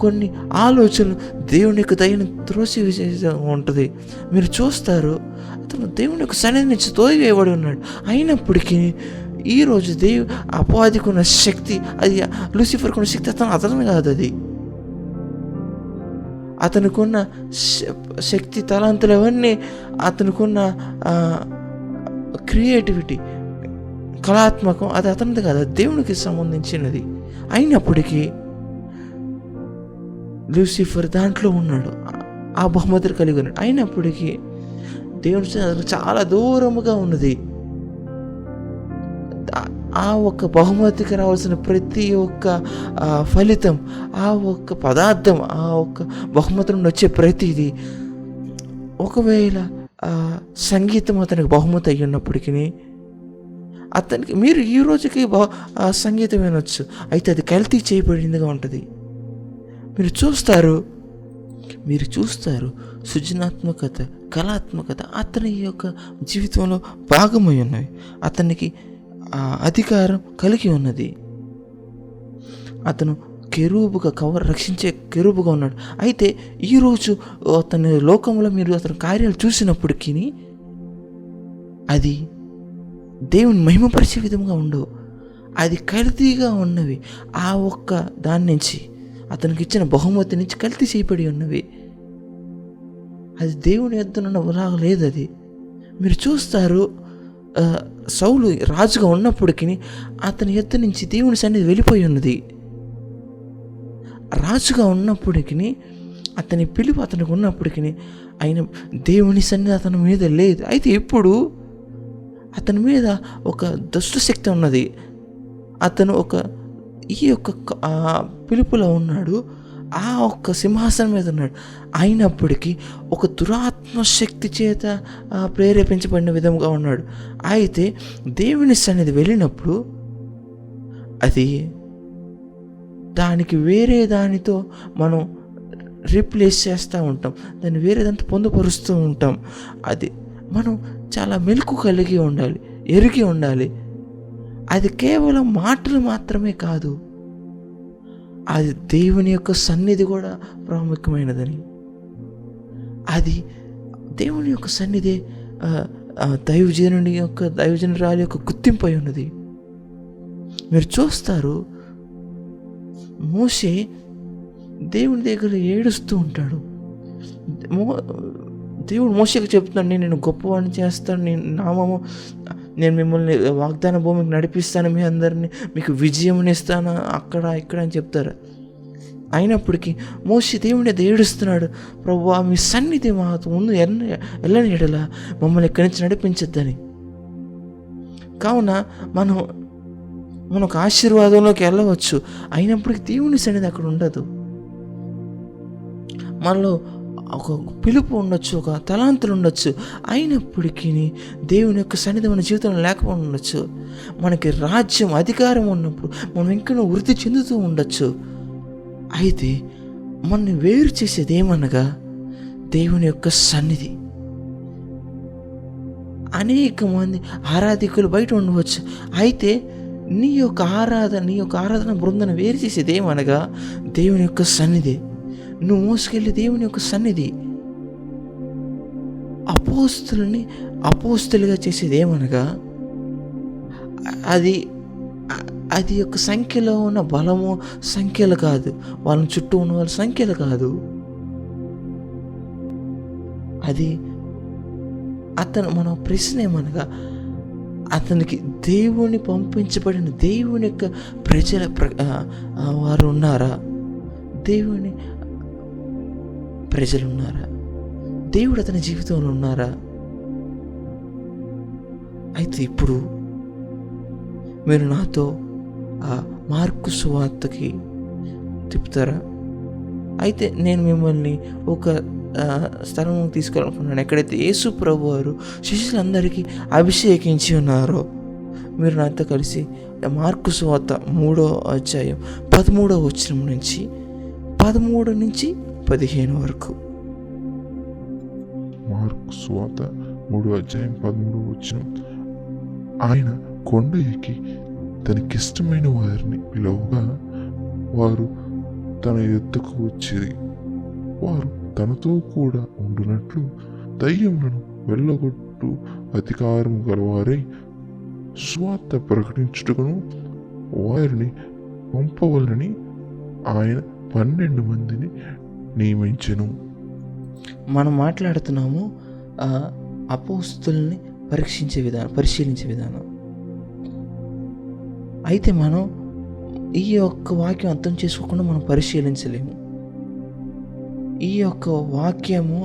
కొన్ని ఆలోచనలు దేవుని యొక్క దయను త్రోసివేసే ఉంటుంది. మీరు చూస్తారు, అతను దేవుని యొక్క సన్నిధి నుంచి తోసివేయబడి ఉన్నాడు. అయినప్పటికీ ఈరోజు అపవాదికి ఉన్న శక్తి, అది లూసిఫర్కి ఉన్న శక్తి అతను కాదు. అది అతనుకున్న శక్తి, తలాంతులు అవన్నీ, అతనుకున్న క్రియేటివిటీ, కళాత్మకం, అది అతనిది కాదు, అది దేవునికి సంబంధించినది. అయినప్పటికీ లూసిఫర్ దాంట్లో ఉన్నాడు, ఆ బహుమతులు కలిగి ఉన్నాడు. అయినప్పటికీ దేవుని చాలా దూరముగా ఉన్నది. ఆ ఒక్క బహుమతికి రావాల్సిన ప్రతి ఒక్క ఫలితం, ఆ ఒక్క పదార్థం, ఆ ఒక్క బహుమతి నుండి వచ్చే ప్రతిదీ, ఒకవేళ సంగీతం అతనికి బహుమతి అయ్యి ఉన్నప్పటికీ అతనికి, మీరు ఈ రోజుకి సంగీతం వినొచ్చు, అయితే అది కల్తీ చేయబడిందిగా ఉంటుంది. మీరు చూస్తారు సృజనాత్మకత, కళాత్మకత అతని యొక్క జీవితంలో భాగమై ఉన్నవి. అతనికి అధికారం కలిగి ఉన్నది. అతను కెరూబుగా రక్షించే కెరూబుగా ఉన్నాడు. అయితే ఈరోజు అతని లోకంలో మీరు అతని కార్యాలు చూసినప్పటికీ అది దేవుని మహిమపరిచే విధంగా ఉండవు, అది కల్తీగా ఉన్నవి. ఆ ఒక్క దాని నుంచి, అతనికి ఇచ్చిన బహుమతి నుంచి కల్తీ చేయబడి ఉన్నవి. అది దేవుని యొద్దనున్నలాగా లేదు. అది మీరు చూస్తారు, సౌలు రాజుగా ఉన్నప్పటికీ అతని యొద్ద నుంచి దేవుని సన్నిధి వెళ్ళిపోయి ఉన్నది. రాజుగా ఉన్నప్పటికీ అతని పిలుపు అతనికి ఉన్నప్పటికీ ఆయన దేవుని సన్నిధి అతని మీద లేదు. అయితే ఇప్పుడు అతని మీద ఒక దుష్ట శక్తి ఉన్నది. అతను ఈ యొక్క పిలుపులో ఉన్నాడు, ఆ ఒక్క సింహాసనం మీద ఉన్నాడు. అయినప్పటికీ ఒక దురాత్మ శక్తి చేత ప్రేరేపించబడిన విధంగా ఉన్నాడు. అయితే దేవుని సన్నిధి వెళ్ళినప్పుడు అది దానికి వేరే దానితో మనం రీప్లేస్ చేస్తూ ఉంటాం, దాన్ని వేరే దాంతో పొందుపరుస్తూ ఉంటాం. అది మనం చాలా మెలకు కలిగి ఉండాలి, ఎరిగి ఉండాలి. అది కేవలం మాటలు మాత్రమే కాదు, అది దేవుని యొక్క సన్నిధి కూడా ప్రాముఖ్యమైనదని. అది దేవుని యొక్క సన్నిధి దైవజనురాలి యొక్క గుర్తింపు అయి ఉన్నది. మీరు చూస్తారు, మోషే దేవుని దగ్గర ఏడుస్తూ ఉంటాడు. దేవుడు మోషేకి చెప్తున్నాడు, నేను గొప్పవాడిని చేస్తాను, నేను మిమ్మల్ని వాగ్దాన భూమికి నడిపిస్తాను, మీ అందరినీ మీకు విజయమునిస్తాను అక్కడ ఇక్కడ అని చెప్తారు. అయినప్పటికీ మోషే దేవుని ఏడుస్తున్నాడు, ప్రభువా మీ సన్నిధి మా ముందు ఎల్లని ఎడల మమ్మల్ని ఇక్కడి నుంచి నడిపించద్దని. కావున మనం ఒక ఆశీర్వాదంలోకి వెళ్ళవచ్చు, అయినప్పటికీ దేవుని సన్నిధి అక్కడ ఉండదు. మనలో ఒక పిలుపు ఉండొచ్చు, ఒక తలాంతులు ఉండొచ్చు, అయినప్పటికీ దేవుని యొక్క సన్నిధి మన జీవితంలో లేకపోవడం ఉండొచ్చు. మనకి రాజ్యం అధికారం ఉన్నప్పుడు మనం ఇంకా వృద్ధి చెందుతూ ఉండొచ్చు. అయితే మనని వేరు చేసేది ఏమనగా దేవుని యొక్క సన్నిధి. అనేక మంది ఆరాధికులు బయట ఉండవచ్చు, అయితే నీ యొక్క ఆరాధన బృందాన్ని వేరు చేసేది ఏమనగా దేవుని యొక్క సన్నిధి. నువ్వు మోసుకెళ్ళి దేవుని యొక్క సన్నిధి. అపోస్తులుగా చేసేది ఏమనగా అది యొక్క సంఖ్యలో ఉన్న బలము సంఖ్యలు కాదు, వాళ్ళ చుట్టూ ఉన్న వాళ్ళ సంఖ్యలు కాదు. అది మన ప్రశ్న ఏమనగా అతనికి దేవుని పంపించబడిన దేవుని యొక్క ప్రజల వారు ఉన్నారా? దేవుని ప్రజలు ఉన్నారా? దేవుడు అతని జీవితంలో ఉన్నారా? అయితే ఇప్పుడు మీరు నాతో ఆ మార్కు సువార్తకి తిప్పుతారా? అయితే నేను మిమ్మల్ని ఒక స్థలం తీసుకెళ్ళాలనుకున్నాను, ఎక్కడైతే యేసు ప్రభు వారు శిష్యులందరికీ అభిషేకించి ఉన్నారో. మీరు నాతో కలిసి మార్కు సువార్త 3వ అధ్యాయం 13వ వచనం నుంచి 13 నుంచి 15 వరకు. మార్కు సువార్త 3వ అధ్యాయం 13వ వచనం. ఆయన కొండ ఎక్కి తనకిష్టమైన వారిని పిలవగా వారు తన యొద్దకు వచ్చిరి. వారు తనతో కూడా ఉండునట్లు దయ్యములను వెళ్ళగొట్టు అధికారం గలవారై సువార్త ప్రకటించుటకును వారిని పంపవలని ఆయన 12 మందిని నియమించెను. మనం మాట్లాడుతున్నాము అపోస్తుల్ని పరిశీలించే విధానం. అయితే మనం ఈ యొక్క వాక్యం అర్థం చేసుకోకుండా మనం పరిశీలించలేము. ఈ యొక్క వాక్యము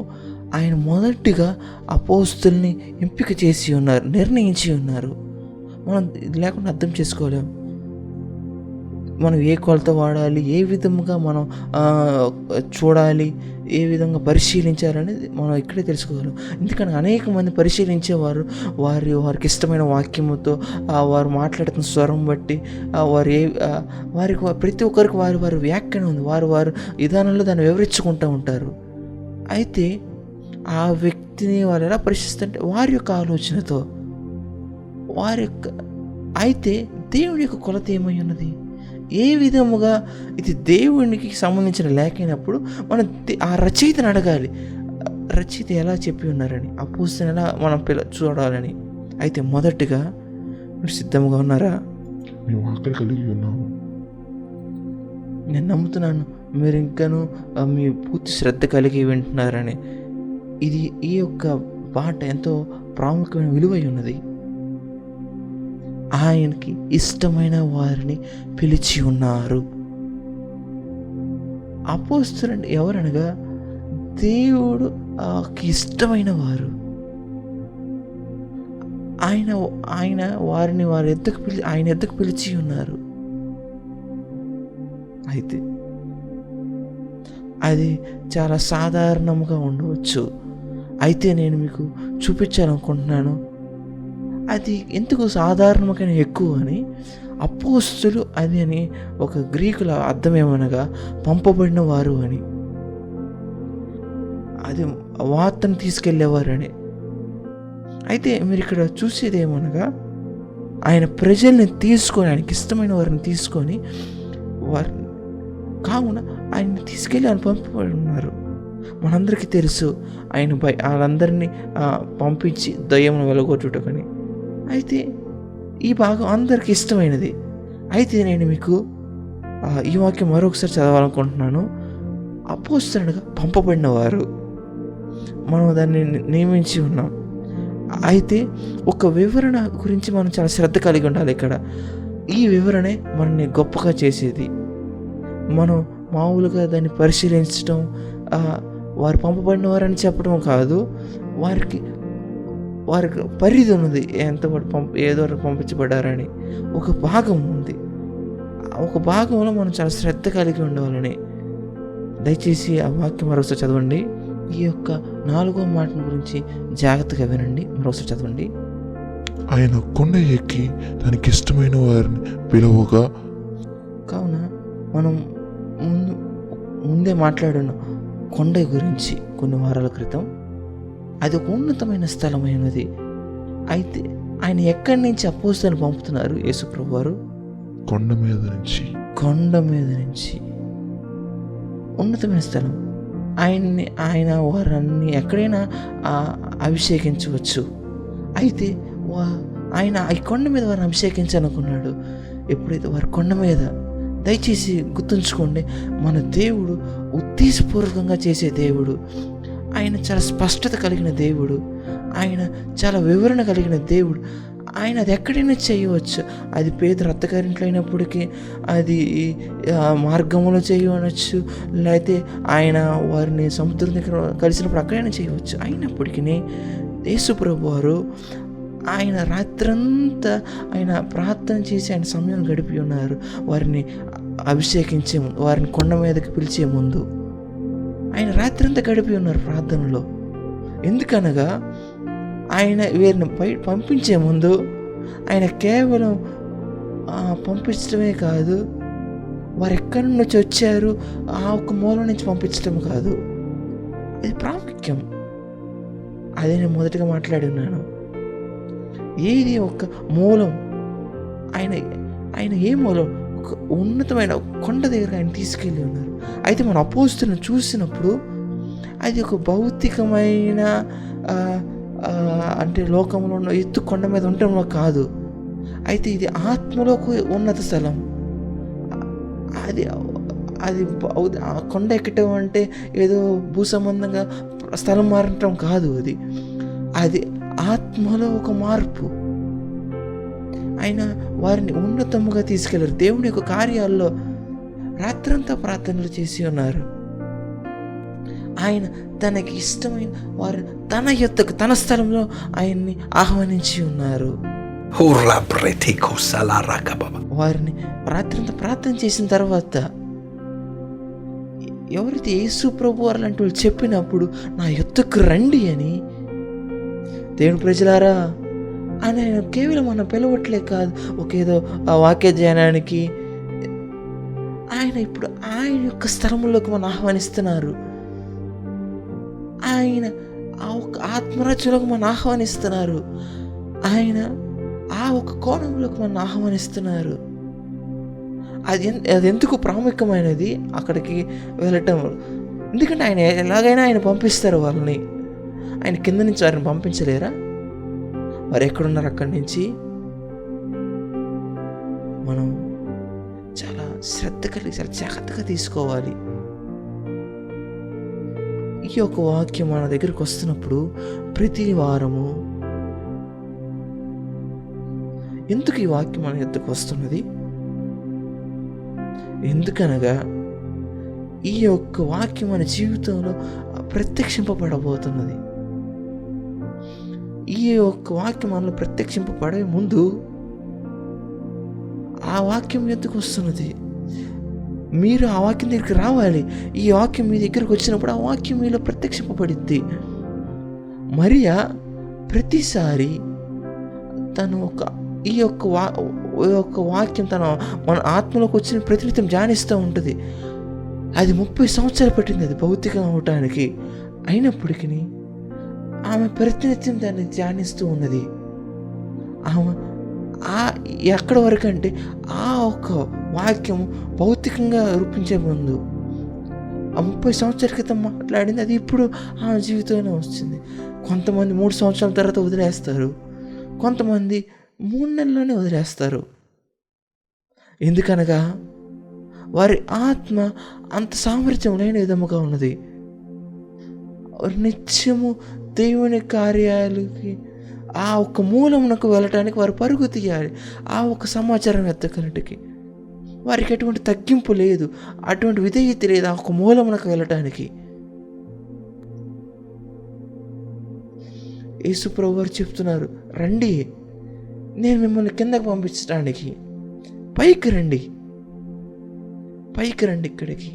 ఆయన మొదటిగా అపోస్తుల్ని ఎంపిక చేసి ఉన్నారు, నిర్ణయించి ఉన్నారు. మనం ఇది లేకుండా అర్థం చేసుకోలేము. మనం ఏ కొలత వాడాలి, ఏ విధముగా మనం చూడాలి, ఏ విధంగా పరిశీలించాలనేది మనం ఇక్కడే తెలుసుకోగలం. ఎందుకంటే అనేక మంది పరిశీలించేవారు వారికి ఇష్టమైన వాక్యముతో వారు మాట్లాడుతున్న స్వరం బట్టి వారికి ప్రతి ఒక్కరికి వారి వ్యాఖ్యానం ఉంది, వారు విధానంలో దాన్ని వివరించుకుంటూ ఉంటారు. అయితే ఆ వ్యక్తిని వారు ఎలా పరిశీలిస్తుంటే వారి యొక్క ఆలోచనతో అయితే దేవుని యొక్క కొలత ఏమై ఉన్నది, ఏ విధముగా ఇది దేవునికి సంబంధించిన లేఖైనప్పుడు మనం ఆ రచయితను అడగాలి, రచయిత ఎలా చెప్పి ఉన్నారని, అపోస్తలుని ఎలా మనం చూడాలని. అయితే మొదటిగా మీరు సిద్ధంగా ఉన్నారా? మేము ఆకలి కలిగి ఉన్నాము. నేను నమ్ముతున్నాను మీరు ఇంకాను మీ పూర్తి శ్రద్ధ కలిగి వింటున్నారని. ఈ యొక్క పాట ఎంతో ప్రాముఖ్యమైన విలువై ఉన్నది. ఆయనకి ఇష్టమైన వారిని పిలిచి ఉన్నారు. అపోస్తలులు ఎవరనగా దేవుడు ఇష్టమైన వారు. ఆయన ఆయన వారిని ఆయన ఎద్దకు పిలిచి ఉన్నారు. అయితే అది చాలా సాధారణంగా ఉండవచ్చు. అయితే నేను మీకు చూపించాలనుకుంటున్నాను అది ఎందుకు సాధారణంగా ఎక్కువ అని. అపోస్తులు అని ఒక గ్రీకుల అర్థం ఏమనగా పంపబడిన వారు అని, అది వార్తను తీసుకెళ్ళేవారని. అయితే మీరు ఇక్కడ చూసేది ఏమనగా ఆయన ప్రజల్ని తీసుకొని, ఆయనకి ఇష్టమైన వారిని తీసుకొని వారిని కావున ఆయన్ని తీసుకెళ్ళి ఆయన పంపబడి ఉన్నారు. మనందరికీ తెలుసు ఆయన వాళ్ళందరినీ పంపించి దయ్యమును వెలగొట్టుటకని. అయితే ఈ భాగం అందరికి ఇష్టమైనది. అయితే నేను మీకు ఈ వాక్యం మరొకసారి చదవాలనుకుంటున్నాను. అపోస్తలుడుగా పంపబడిన వారు, మనం దాన్ని నియమించి ఉన్నాం. అయితే ఒక వివరణ గురించి మనం చాలా శ్రద్ధ కలిగి ఉండాలి. ఇక్కడ ఈ వివరణే మనల్ని గొప్పగా చేసేది. మనం మామూలుగా దాన్ని పరిశీలించడం, వారు పంపబడిన వారని చెప్పడం కాదు. వారికి పరిధి ఉన్నది, ఏదో పంపించబడ్డారని ఒక భాగం ఉంది. ఒక భాగంలో మనం చాలా శ్రద్ధ కలిగి ఉండవాలని. దయచేసి ఆ వాక్యం మరొకసారి చదవండి. ఈ యొక్క 4వ మాట గురించి జాగ్రత్తగా వినండి. మరొకసారి చదవండి. ఆయన కొండ ఎక్కి తనకి ఇష్టమైన వారిని పిలువగా. కావున మనం ముందే మాట్లాడిన కొండ గురించి కొన్ని వారాల క్రితం, అది ఒక ఉన్నతమైన స్థలమైనది. అయితే ఆయన ఎక్కడి నుంచి అపోస్తలుని పంపుతున్నారు? యేసుప్రభు వారు కొండ మీద నుంచి ఉన్నతమైన స్థలం. ఆయన వారన్ని ఎక్కడైనా అభిషేకించవచ్చు. అయితే ఆయన ఈ కొండ మీద వారిని అభిషేకించాలనుకున్నాడు. ఎప్పుడైతే వారి కొండ మీద, దయచేసి గుర్తుంచుకోండి, మన దేవుడు ఉద్దేశపూర్వకంగా చేసే దేవుడు. ఆయన చాలా స్పష్టత కలిగిన దేవుడు. ఆయన చాలా వివరణ కలిగిన దేవుడు. ఆయన అది ఎక్కడైనా చేయవచ్చు. అది పేతురు అత్తగారింట్లో అయినప్పటికీ, అది మార్గంలో చేయవచ్చు, లేకపోతే ఆయన వారిని సముద్రం దగ్గర కలిసినప్పుడు అక్కడైనా చేయవచ్చు. అయినప్పటికీ యేసుప్రభు వారు ఆయన రాత్రంతా ఆయన ప్రార్థన చేసి ఆయన సమయం గడిపి ఉన్నారు. వారిని అభిషేకించే ముందు, వారిని కొండ మీదకి పిలిచే ముందు ఆయన రాత్రంతా గడిపి ఉన్నారు ప్రార్థనలో. ఎందుకనగా ఆయన వీరిని పంపించే ముందు ఆయన కేవలం పంపించడమే కాదు, వారు ఎక్కడి నుంచి వచ్చారు ఆ ఒక్క మూలం నుంచి పంపించడం కాదు, ఇది ప్రాముఖ్యం. అదే నేను మొదటగా మాట్లాడి ఉన్నాను. ఏది ఒక మూలం, ఆయన ఏ మూలం, ఒక ఉన్నతమైన కొండ దగ్గర ఆయన తీసుకెళ్ళి ఉన్నారు. అయితే మన అపోస్తులను చూసినప్పుడు అది ఒక భౌతికమైన అంటే లోకంలో ఉన్న ఎత్తు కొండ మీద ఉండటంలో కాదు. అయితే ఇది ఆత్మలోకి ఉన్నత స్థలం. అది కొండ ఎక్కటం అంటే ఏదో భూ సంబంధంగా స్థలం మారటం కాదు. అది ఆత్మలో ఒక మార్పు. ఆయన వారిని ఉన్నతముగా తీసుకెళ్లారు. దేవుని యొక్క కార్యాల్లో రాత్రంతా ప్రార్థనలు చేసి ఉన్నారు. ఆయన తనకి ఇష్టమైన వారు తన యొద్దకు, తన స్థలంలో ఆయన్ని ఆహ్వానించి ఉన్నారు. వారిని రాత్రంతా ప్రార్థన చేసిన తర్వాత ఎవరైతే యేసు ప్రభు వారు లాంటి వాళ్ళు చెప్పినప్పుడు నా యొద్దకు రండి అని, దేవుని ప్రజలారా అని ఆయన కేవలం మనం పిలవట్లే కాదు, ఒకేదో వాక్య ధ్యానానికి. ఆయన ఇప్పుడు ఆయన యొక్క స్థలంలోకి మనం ఆహ్వానిస్తున్నారు. ఆయన ఆ ఒక ఆత్మరచనలోకి మనం ఆహ్వానిస్తున్నారు. ఆయన ఆ ఒక కోణంలోకి మనం ఆహ్వానిస్తున్నారు. అది ఎందుకు ప్రాముఖ్యమైనది అక్కడికి వెళ్ళటం? ఎందుకంటే ఆయన ఎలాగైనా ఆయన పంపిస్తారు వాళ్ళని. ఆయన కింద నుంచి వారిని పంపించలేరా? వారు ఎక్కడున్నారు అక్కడి నుంచి మనం చాలా శ్రద్ధ కలిగి, చాలా జాగ్రత్తగా తీసుకోవాలి. ఈ యొక్క వాక్యం మన దగ్గరికి వస్తున్నప్పుడు ప్రతి వారము, ఎందుకు ఈ వాక్యం మన ఎద్దకు వస్తున్నది? ఎందుకనగా ఈ యొక్క వాక్యం మన జీవితంలో ప్రత్యక్షింపబడబోతున్నది. ఈ యొక్క వాక్యం మనలో ప్రత్యక్షింపబడే ముందు ఆ వాక్యం ఎందుకు వస్తున్నది? మీరు ఆ వాక్యం దగ్గరికి రావాలి. ఈ వాక్యం మీ దగ్గరికి వచ్చినప్పుడు ఆ వాక్యం మీలో ప్రత్యక్షింపబడిద్ది. మరియా ప్రతిసారి తను ఈ యొక్క వాక్యం మన ఆత్మలోకి వచ్చిన ప్రతినిత్యం ధ్యానిస్తూ ఉంటుంది. అది 30 సంవత్సరాలు పట్టింది అది భౌతికంగా అవటానికి. అయినప్పటికీ ఆమె ప్రతినిత్యం దాన్ని ధ్యానిస్తూ ఉన్నది. ఆమె ఎక్కడి వరకు అంటే ఆ ఒక్క వాక్యం భౌతికంగా రూపించే ముందు ఆ 30 సంవత్సరాల క్రితం మాట్లాడింది అది ఇప్పుడు ఆమె జీవితంలో వచ్చింది. కొంతమంది 3 సంవత్సరాల తర్వాత వదిలేస్తారు, కొంతమంది 3 నెలల్లోనే వదిలేస్తారు. ఎందుకనగా వారి ఆత్మ అంత సామర్థ్యం లేని విధముగా ఉన్నది. నిత్యము దేవుని కార్యాలకి ఆ ఒక్క మూలమునకు వెళ్ళటానికి వారు పరుగు తీయాలి. ఆ ఒక్క సమాచారం ఎత్తకనటికి వారికి ఎటువంటి తగ్గింపు లేదు, అటువంటి విధేయత లేదు ఆ ఒక్క మూలమునకు వెళ్ళటానికి. యేసు ప్రభువు వారు చెప్తున్నారు, రండి నేను మిమ్మల్ని కిందకు పంపించడానికి, పైకి రండి ఇక్కడికి.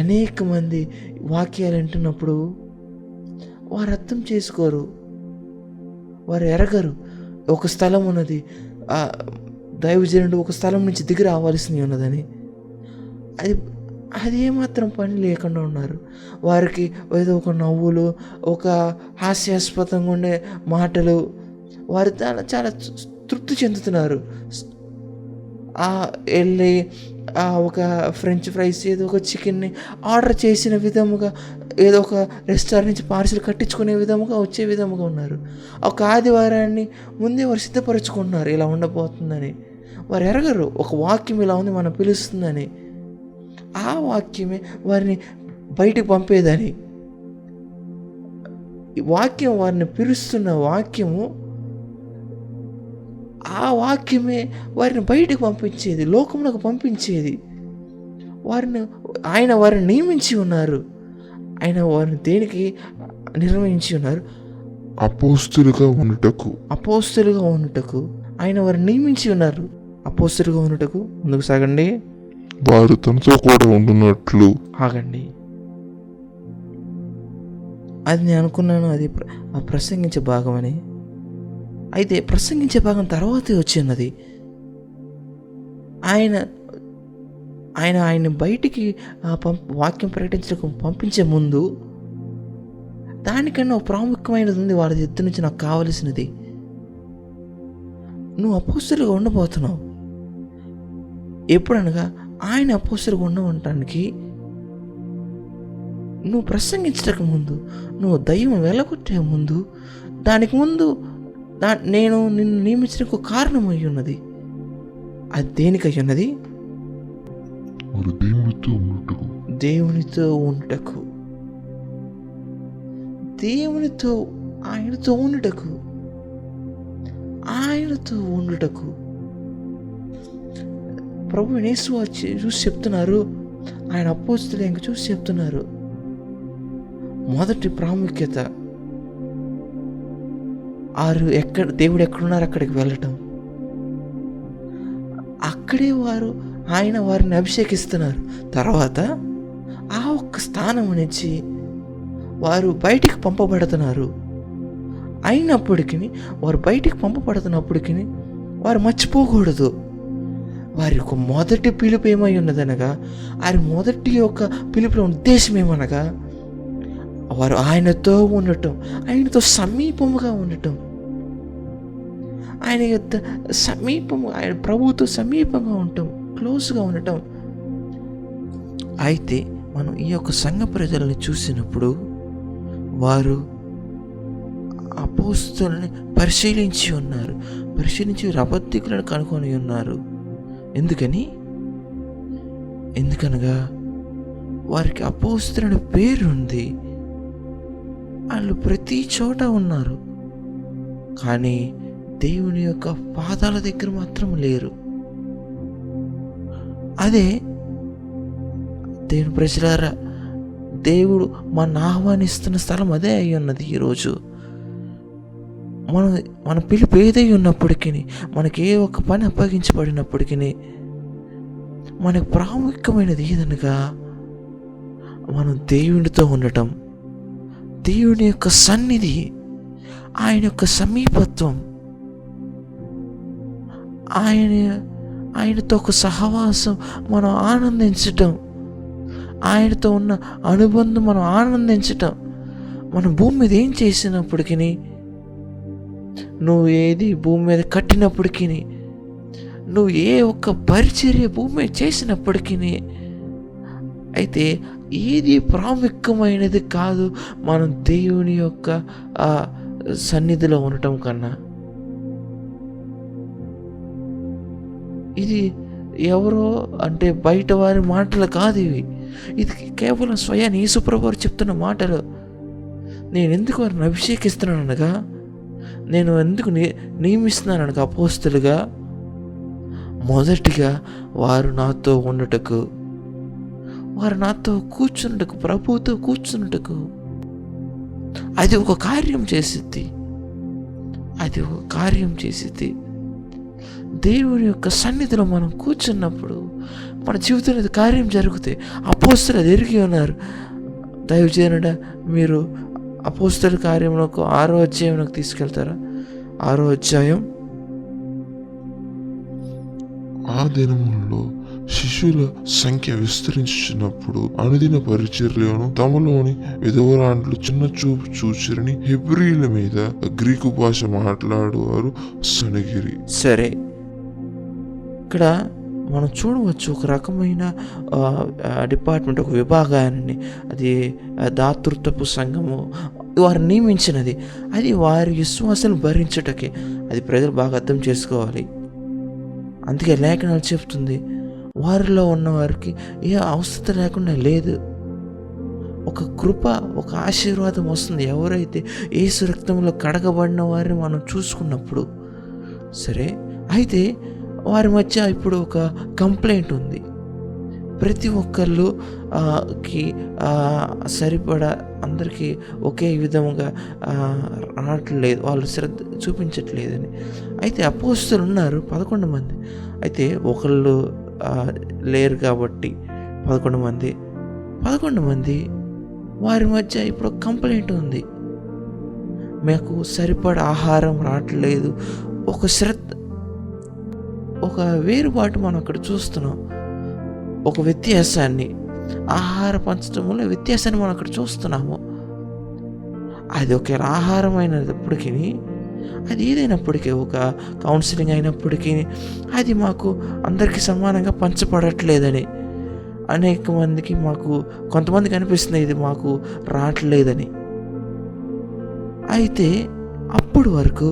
అనేక మంది వాక్యాలు వింటున్నప్పుడు వారు అర్థం చేసుకోరు, వారు ఎరగరు. ఒక స్థలం ఉన్నది, దైవజనుడు ఒక స్థలం నుంచి దిగి రావాల్సి ఉన్నదని. అది ఏమాత్రం పని లేకుండా ఉన్నారు. వారికి ఏదో ఒక నవ్వులు, ఒక హాస్యాస్పదంగా ఉండే మాటలు, వారు చాలా తృప్తి చెందుతున్నారు. వెళ్ళి ఒక ఫ్రెంచ్ ఫ్రైస్ ఏదో ఒక చికెన్ని ఆర్డర్ చేసిన విధముగా, ఏదో ఒక రెస్టారెంట్ నుంచి పార్సిల్ కట్టించుకునే విధముగా వచ్చే విధముగా ఉన్నారు. ఒక ఆదివారాన్ని ముందే వారు సిద్ధపరచుకుంటున్నారు ఇలా ఉండబోతుందని. వారు ఎరగరు ఒక వాక్యం ఇలా ఉంది మనం పిలుస్తుందని. ఆ వాక్యమే వారిని బయటికి పంపేదని. వాక్యం వారిని పిలుస్తున్న వాక్యము, ఆ వాక్యమే వారిని బయటకు పంపించేది, లోకమునకు పంపించేది. ఆయన వారిని నియమించి ఉన్నారు. ఆయన వారిని దేనికి నిర్వహించి ఉన్నారు? అపోస్తులుగా ఉండుటకు ఆయన వారిని నియమించి ఉన్నారు. అపోస్తులుగా ఉండుటకు. ముందుకు సాగండి. వారు తనతో కూడా ఉంటున్నట్లు. ఆగండి. అది నేను అనుకున్నాను అది ప్రసంగించే భాగం అని. అయితే ప్రసంగించే భాగం తర్వాతే వచ్చినది. ఆయన బయటికి వాక్యం ప్రకటించడానికి పంపించే ముందు దానికన్నా ప్రాముఖ్యమైనది ఉంది వారి ఎత్తు నుంచి నాకు కావలసినది. నువ్వు అపోస్తలుగా ఉండబోతున్నావు. ఎప్పుడనగా ఆయన అపోస్తలుగా ఉండటానికి నువ్వు ప్రసంగించడానికి ముందు, నువ్వు దయ్యం వెళ్ళగొట్టే ముందు, దానికి ముందు నేను నిన్ను నియమించడానికి ఒక కారణం అయి ఉన్నది. అది దేనికై ఉన్నది? దేవునితో ఉండుటకు, ఆయనతో ఉండుటకు. ప్రభు యేసు చూసి చెప్తున్నారు, ఆయన అపోస్తలులు ఇంక చూసి చెప్తున్నారు, మొదటి ప్రాముఖ్యత దేవుడు ఎక్కడున్నారు అక్కడికి వెళ్ళటం. అక్కడే ఆయన వారిని అభిషేకిస్తున్నారు. తర్వాత ఆ ఒక్క స్థానం నుంచి వారు బయటికి పంపబడుతున్నారు. అయినప్పటికీ వారు బయటికి పంపబడుతున్నప్పటికీ వారు మర్చిపోకూడదు వారి యొక్క మొదటి పిలుపు ఏమై ఉన్నదనగా, వారి మొదటి యొక్క పిలుపుల ఉద్దేశం ఏమనగా, వారు ఆయనతో ఉండటం, ఆయనతో సమీపముగా ఉండటం, ఆయన యొక్క ఆయన ప్రభువుతో సమీపంగా ఉండటం, క్లోజ్గా ఉండటం. అయితే మనం ఈ యొక్క సంఘ ప్రజలను చూసినప్పుడు వారు అపోస్తలుని పరిశీలించి అబద్ధికులను కనుక్కొని ఉన్నారు. ఎందుకనగా వారికి అపోస్తలుని పేరుంది, వాళ్ళు ప్రతి చోట ఉన్నారు. కానీ దేవుని యొక్క పాదాల దగ్గర మాత్రం లేరు. అదే దేవుని ప్రజలారా, దేవుడు మన ఆహ్వానిస్తున్న స్థలం అదే అయి ఉన్నది. ఈరోజు మన పిలుపు ఏదై ఉన్నప్పటికీ, మనకి ఏ ఒక్క పని అప్పగించబడినప్పటికీ, మనకు ప్రాముఖ్యమైనది ఏదనగా మనం దేవునితో ఉండటం, దేవుని యొక్క సన్నిధి, ఆయన యొక్క సమీపత్వం, ఆయనతో ఒక సహవాసం మనం ఆనందించటం, ఆయనతో ఉన్న అనుబంధం మనం ఆనందించటం. మనం భూమి మీద ఏం చేసినప్పటికీ, నువ్వు ఏది భూమి మీద కట్టినప్పటికీ, నువ్వు ఏ ఒక్క పరిచర్య భూమి మీద చేసినప్పటికీ, అయితే ఏది ప్రాముఖ్యమైనది కాదు మనం దేవుని యొక్క సన్నిధిలో ఉండటం కన్నా. ఇది ఎవరో అంటే బయట వారి మాటలు కాదు ఇవి. ఇది కేవలం స్వయాన్ని యేసుప్రభువు వారు చెప్తున్న మాటలు. నేను ఎందుకు వారిని అభిషేకిస్తున్నాను అనగా, నేను ఎందుకు నియమిస్తున్నాను అనగా అపోస్తలుగా, మొదటిగా వారు నాతో ఉండుటకు, వారు నాతో కూర్చున్నటకు, ప్రభువుతో కూర్చున్నటకు. అది ఒక కార్యం చేసిద్ది. అది ఒక కార్యం చేసిద్ది. దేవుని యొక్క సన్నిధిలో మనం కూర్చున్నప్పుడు మన జీవితంలో కార్యం జరుగుతాయి. అపోస్తలులు అది ఎరిగి ఉన్నారు. దైవజనుడా, మీరు అపోస్తలుల కార్యంలోకి 6వ అధ్యాయంలోకి తీసుకెళ్తారా? 6వ అధ్యాయం. ఆ దినములలో శిష్యుల సంఖ్య విస్తరించినప్పుడు అనుదిన పరిచర్యలను తమలోని విధవరాండ్లు చిన్న చూపు చూచిరని హెబ్రీల మీద గ్రీకు భాష మాట్లాడువారు సనిగిరి. సరే, ఇక్కడ మనం చూడవచ్చు ఒక రకమైన డిపార్ట్మెంట్, ఒక విభాగాన్ని, అది దాతృత్వపు సంఘము వారు నియమించినది. అది వారి విశ్వాసాన్ని భరించుటకే. అది ప్రజలు బాగా అర్థం చేసుకోవాలి. అందుకే లేఖనాలు చెప్తుంది, వారిలో ఉన్నవారికి ఏ అవసరం లేకుండా లేదు. ఒక కృప, ఒక ఆశీర్వాదం వస్తుంది ఎవరైతే యేసు రక్తంలో కడగబడిన వారిని మనం చూసుకున్నప్పుడు. సరే, అయితే వారి మధ్య ఇప్పుడు ఒక కంప్లైంట్ ఉంది. ప్రతి ఒక్కళ్ళు కి సరిపడా అందరికీ ఒకే విధముగా రావట్లేదు, వాళ్ళు శ్రద్ధ చూపించట్లేదని. అయితే అపోస్తలులు ఉన్నారు 11 మంది. అయితే ఒకళ్ళు లేరు కాబట్టి 11 మంది వారి మధ్య ఇప్పుడు కంప్లైంట్ ఉంది. మాకు సరిపడా ఆహారం రావట్లేదు. ఒక శ్రద్ధ, ఒక వేరుబాటు మనం అక్కడ చూస్తున్నాం. ఒక వ్యత్యాసాన్ని, ఆహార పంచడంలో వ్యత్యాసాన్ని మనం అక్కడ చూస్తున్నాము. అది ఒక ఆహారం అయినప్పటికీ, అది ఏదైనప్పటికీ, ఒక కౌన్సిలింగ్ అయినప్పటికీ, అది మాకు అందరికీ సమానంగా పంచబడట్లేదని, అనేక మందికి, మాకు కొంతమందికి అనిపిస్తుంది ఇది మాకు రావట్లేదని. అయితే అప్పుడు వరకు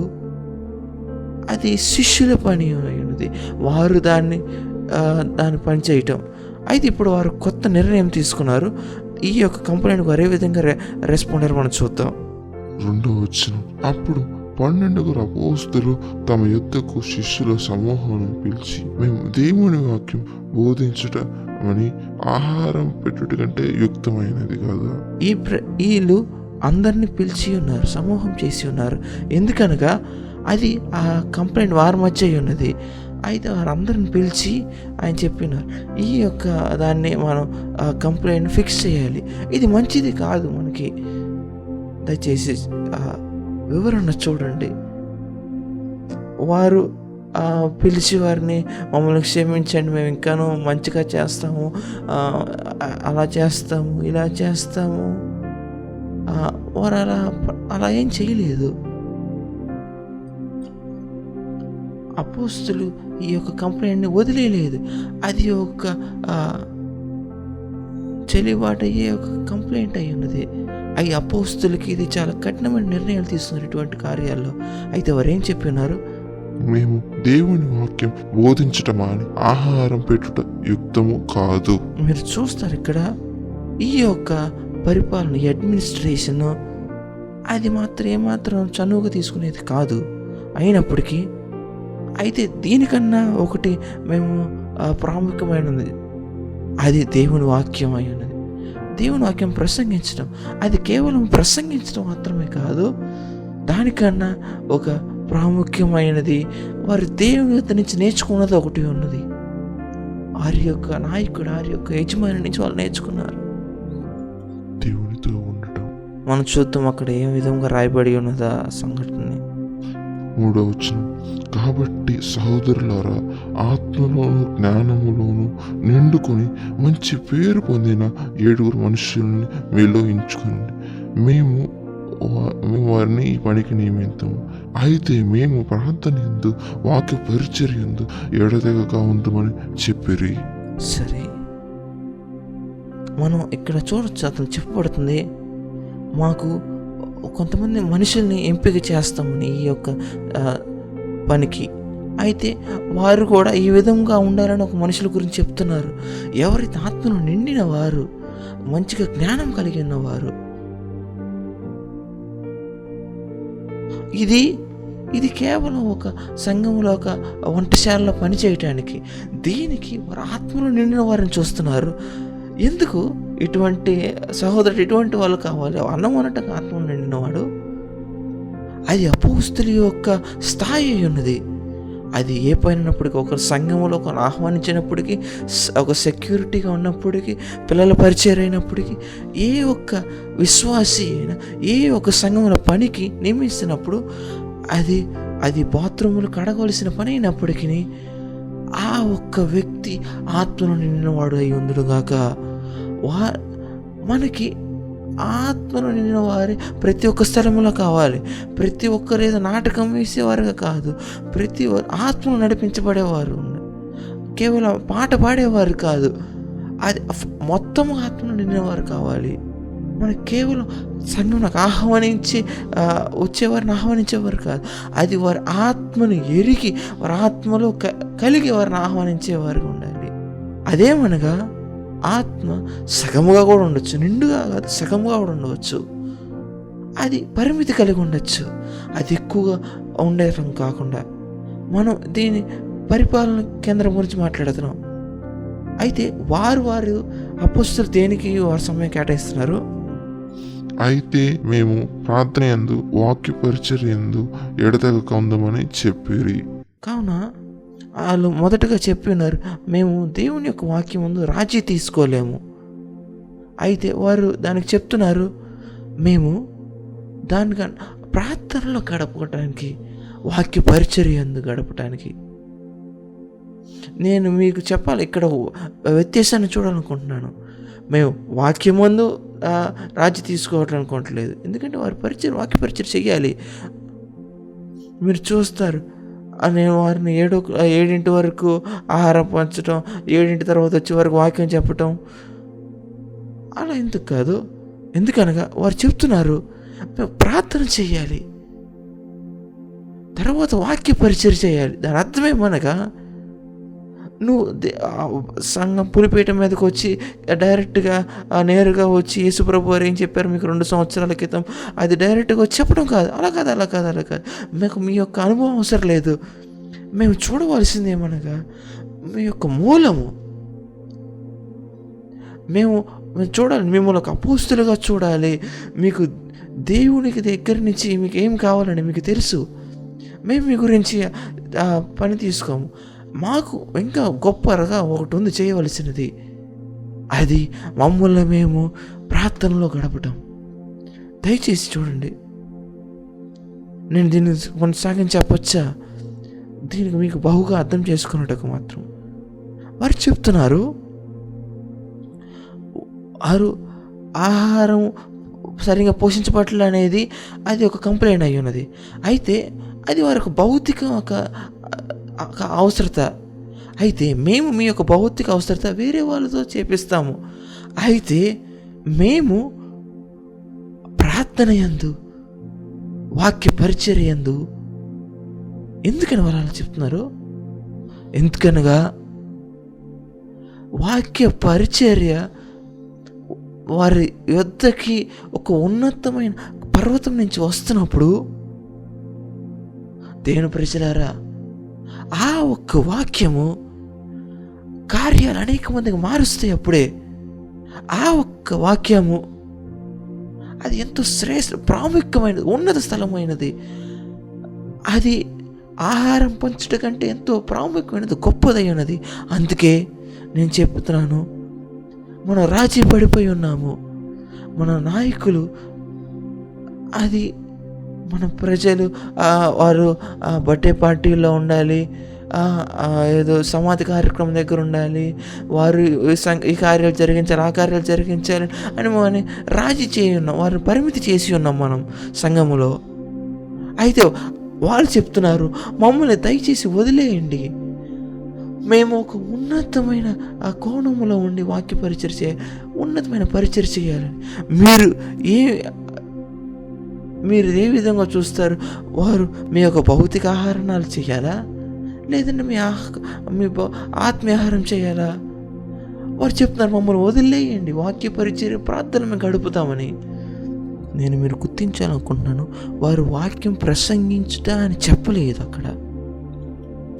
అది శిష్యుల పని అయినది, వారు దాన్ని పని చేయటం. అయితే ఇప్పుడు వారు కొత్త నిర్ణయం తీసుకున్నారు. ఈ యొక్క కంప్లైంట్కి అదే విధంగా రెస్పాండ్ అయ్యారు. మనం చూద్దాం. 2వ వచనం. అప్పుడు 12 అపోస్తలులు తమ యొద్దకు శిష్యుల సమూహాన్ని పిలిచి, మేము దేవుని వాక్యం బోధించటమని ఆహారం పెట్టుట కంటే యుక్తమైనది కదా. వీళ్ళు అందరినీ పిలిచి ఉన్నారు, సమూహం చేసి ఉన్నారు. ఎందుకనగా అది ఆ కంప్లైంట్ వారి మధ్య ఉన్నది. అయితే వారందరిని పిలిచి ఆయన చెప్పినారు, ఈ యొక్క దాన్ని మనం కంప్లైంట్ ఫిక్స్ చేయాలి. ఇది మంచిది కాదు మనకి. దయచేసి వివరణ చూడండి. వారు పిలిచి వారిని, మమ్మల్ని క్షమించండి, మేము ఇంకాను మంచిగా చేస్తాము, అలా చేస్తాము, ఇలా చేస్తాము. వారు అలా ఏం చేయలేదు. అపోస్తలు ఈ యొక్క కంప్లైంట్ని వదిలేయలేదు. అది ఒక చెలిబాటు అయ్యే ఒక కంప్లైంట్ అయి ఉన్నది. ఈ అపోస్తలకి ఇది చాలా కఠినమైన నిర్ణయాలు తీసుకున్నారు ఇటువంటి కార్యాల్లో. అయితే వారు ఏం చెప్పినారు? మేము దేవుని వాక్యం బోధించటమా అని ఆహారం పెట్టుట యుక్తము కాదు. మీరు చూస్తారు ఇక్కడ ఈ యొక్క పరిపాలన, అడ్మినిస్ట్రేషన్, అది మాత్రం ఏమాత్రం చనువుగా తీసుకునేది కాదు. అయినప్పటికీ అయితే దీనికన్నా ఒకటి మేము ప్రాముఖ్యమైనది, అది దేవుని వాక్యం అయి ఉన్నది. దేవుని వాక్యం ప్రసంగించడం, అది కేవలం ప్రసంగించడం మాత్రమే కాదు, దానికన్నా ఒక ప్రాముఖ్యమైనది వారు దేవుని యొద్ద నుంచి నేర్చుకున్నది ఒకటి ఉన్నది. వారి యొక్క నాయకుడు, వారి యొక్క యజమాని నుంచి వాళ్ళు నేర్చుకున్నారు దేవునితో ఉండటం. మనం చూద్దాం అక్కడ ఏ విధంగా రాయబడి ఉన్నదా సంఘటనని. 3వ వచనం, కాబట్టి సహోదరులారా, ఆత్మలోను జ్ఞానములోను నిండుకొని మంచి పేరు పొందిన 7 మనుషుల్ని మీలో ఎంచుకోండి. మేము వారిని ఈ పనికి నియమిస్తాము. అయితే మేము ప్రార్థన యందు వాక్య పరిచర్య యందు ఎడతెగక ఉందమని చెప్పిరి. సరే, మనం ఇక్కడ చూడొచ్చు, అతను చెప్పబడుతుంది, మాకు కొంతమంది మనుషుల్ని ఎంపిక చేస్తామని ఈ యొక్క పనికి. అయితే వారు కూడా ఈ విధంగా ఉండాలని ఒక మనుషుల గురించి చెప్తున్నారు. ఎవరైతే ఆత్మను నిండిన వారు, మంచిగా జ్ఞానం కలిగి ఉన్నవారు. ఇది కేవలం ఒక సంఘంలో, ఒక వంటశాలలో పని చేయటానికి. దీనికి వారు ఆత్మలో నిండిన వారిని చూస్తున్నారు. ఎందుకు ఇటువంటి సహోదరుడు, ఇటువంటి వాళ్ళు కావాలి? అన్నం అనటం ఆత్మలో నిండినవాడు. అది అపోస్తుల యొక్క స్థాయి ఉన్నది. అది ఏ పైనప్పటికీ, ఒక సంఘంలో ఒకరు ఆహ్వానించినప్పటికీ, ఒక సెక్యూరిటీగా ఉన్నప్పటికీ, పిల్లల పరిచయం అయినప్పటికీ, ఏ ఒక్క విశ్వాసి అయినా ఏ ఒక్క సంఘంలో పనికి నియమిస్తున్నప్పుడు అది బాత్రూములు కడగవలసిన పని అయినప్పటికీ ఆ ఒక్క వ్యక్తి ఆత్మను నిండినవాడు అయి ఉండుగాక. మనకి ఆత్మను నిండిన వారి ప్రతి ఒక్క స్థలంలో కావాలి. ప్రతి ఒక్కరు ఏదో నాటకం వేసేవారుగా కాదు, ప్రతి ఆత్మను నడిపించబడేవారు, కేవలం పాట పాడేవారు కాదు, అది మొత్తం ఆత్మను నిండినవారు కావాలి. మనకు కేవలం సంఘంలోకి ఆహ్వానించి వచ్చేవారిని ఆహ్వానించేవారు కాదు, అది వారి ఆత్మను ఎరిగి వారి ఆత్మలో కలిగి వారిని ఆహ్వానించేవారుగా ఉండాలి. అదేమనగా ఆత్మ సగముగా కూడా ఉండొచ్చు, నిండుగా కాదు సగముగా కూడా ఉండవచ్చు. అది పరిమితి కలిగి ఉండొచ్చు, అది ఎక్కువగా ఉండటం కాకుండా. మనం దీని పరిపాలన కేంద్రం గురించి మాట్లాడుతున్నాం. అయితే వారు అపోస్తలులు దేనికి వారి సమయం కేటాయిస్తున్నారు? అయితే మేము ప్రార్థన యందు వాక్య పరిచర్య యందు ఎడతెగక ఉందమని చెప్పిరి. కావున వాళ్ళు మొదటగా చెప్పినారు, మేము దేవుని యొక్క వాక్యం ముందు రాజీ తీసుకోలేము. అయితే వారు దానికి చెప్తున్నారు, మేము దానికన్నా ప్రార్థనలో గడపడానికి, వాక్య పరిచర్య యందు గడపడానికి. నేను మీకు చెప్పాలి, ఇక్కడ వ్యత్యాసాన్ని చూడాలనుకుంటున్నాను. మేము వాక్యం ముందు రాజీ తీసుకోవటం అనుకోవట్లేదు, ఎందుకంటే వారి వాక్య పరిచయం చెయ్యాలి. మీరు చూస్తారు, నేను వారిని 7 వరకు ఆహారం పంచడం, 7 తర్వాత వచ్చే వరకు వాక్యం చెప్పటం, అలా ఎందుకు కాదు. ఎందుకనగా వారు చెప్తున్నారు, మేము ప్రార్థన చేయాలి, తర్వాత వాక్య పరిచయం చేయాలి. దాని అర్థమేమనగా నువ్వు సంఘం పులిపీఠ మీదకి వచ్చి డైరెక్ట్గా నేరుగా వచ్చి యేసుప్రభు వారు ఏం చెప్పారు మీకు 2 సంవత్సరాల క్రితం, అది డైరెక్ట్గా వచ్చి చెప్పడం కాదు. అలా కాదు. మీకు మీ యొక్క అనుభవం అవసరం లేదు. మేము చూడవలసింది ఏమనగా మీ యొక్క మూలము. మేము చూడాలి, మిమ్మల్ని ఒక అపోస్తులుగా చూడాలి. మీకు దేవునికి దగ్గర నుంచి మీకు ఏం కావాలని మీకు తెలుసు. మేము మీ గురించి పని తీసుకోము. మాకు ఇంకా గొప్పగా ఒకటి ఉంది చేయవలసినది, అది మమ్మల్ని మేము ప్రార్థనలో గడపటం. దయచేసి చూడండి, నేను దీన్ని కొనసాగించి చెప్పొచ్చా? దీనికి మీకు బహుగా అర్థం చేసుకున్నట్టుకు మాత్రం వారు చెప్తున్నారు, వారు ఆహారం సరిగా పోషించబట్ల అనేది అది ఒక కంప్లైంట్ అయి ఉన్నది. అయితే అది వారికి భౌతిక ఒక అవసరత. అయితే మేము మీ యొక్క భౌతిక అవసరత వేరే వాళ్ళతో చేపిస్తాము. అయితే మేము ప్రార్థన యందు, వాక్య పరిచర్య యందు, ఎందుకని వాళ్ళు అలా చెప్తున్నారు? ఎందుకనగా వాక్య పరిచర్య వారి యొద్దకి ఒక ఉన్నతమైన పర్వతం నుంచి వస్తున్నప్పుడు దేవుని ప్రజలారా, ఆ ఒక్క వాక్యము కార్యాలు అనేక మందికి మారుస్తాయి. అప్పుడే ఆ ఒక్క వాక్యము అది ఎంతో ప్రాముఖ్యమైనది, ఉన్నత స్థలమైనది. అది ఆహారం పంచుట కంటే ఎంతో ప్రాముఖ్యమైనది, గొప్పదైనది. అందుకే నేను చెప్తున్నాను, మనం రాజీ పడిపోయి ఉన్నాము. మన నాయకులు అది మన ప్రజలు వారు బర్త్డే పార్టీలో ఉండాలి, ఏదో సమాధి కార్యక్రమం దగ్గర ఉండాలి, వారు ఈ కార్యాలు జరిగించాలి, ఆ కార్యాలు జరిగించాలి అని మనం రాజీ చేయి ఉన్నాం, వారిని పరిమితి చేసి ఉన్నాం మనం సంఘములో. అయితే వాళ్ళు చెప్తున్నారు, మమ్మల్ని దయచేసి వదిలేయండి, మేము ఒక ఉన్నతమైన ఆ కోణంలో ఉండి వాక్య పరిచర్య ఉన్నతమైన పరిచర్య చేయాలని. మీరు ఏ విధంగా చూస్తారు? వారు మీ యొక్క భౌతిక ఆహారాలు చేయాలా, లేదంటే మీ ఆత్మీయ ఆహారం చేయాలా? వారు చెప్తున్నారు, మమ్మల్ని వదిలేయండి, వాక్య పరిచర్య ప్రార్థన మేము గడుపుతామని. నేను మీరు గుర్తించాలనుకుంటున్నాను, వారు వాక్యం ప్రసంగించుట అని చెప్పలేదు, అక్కడ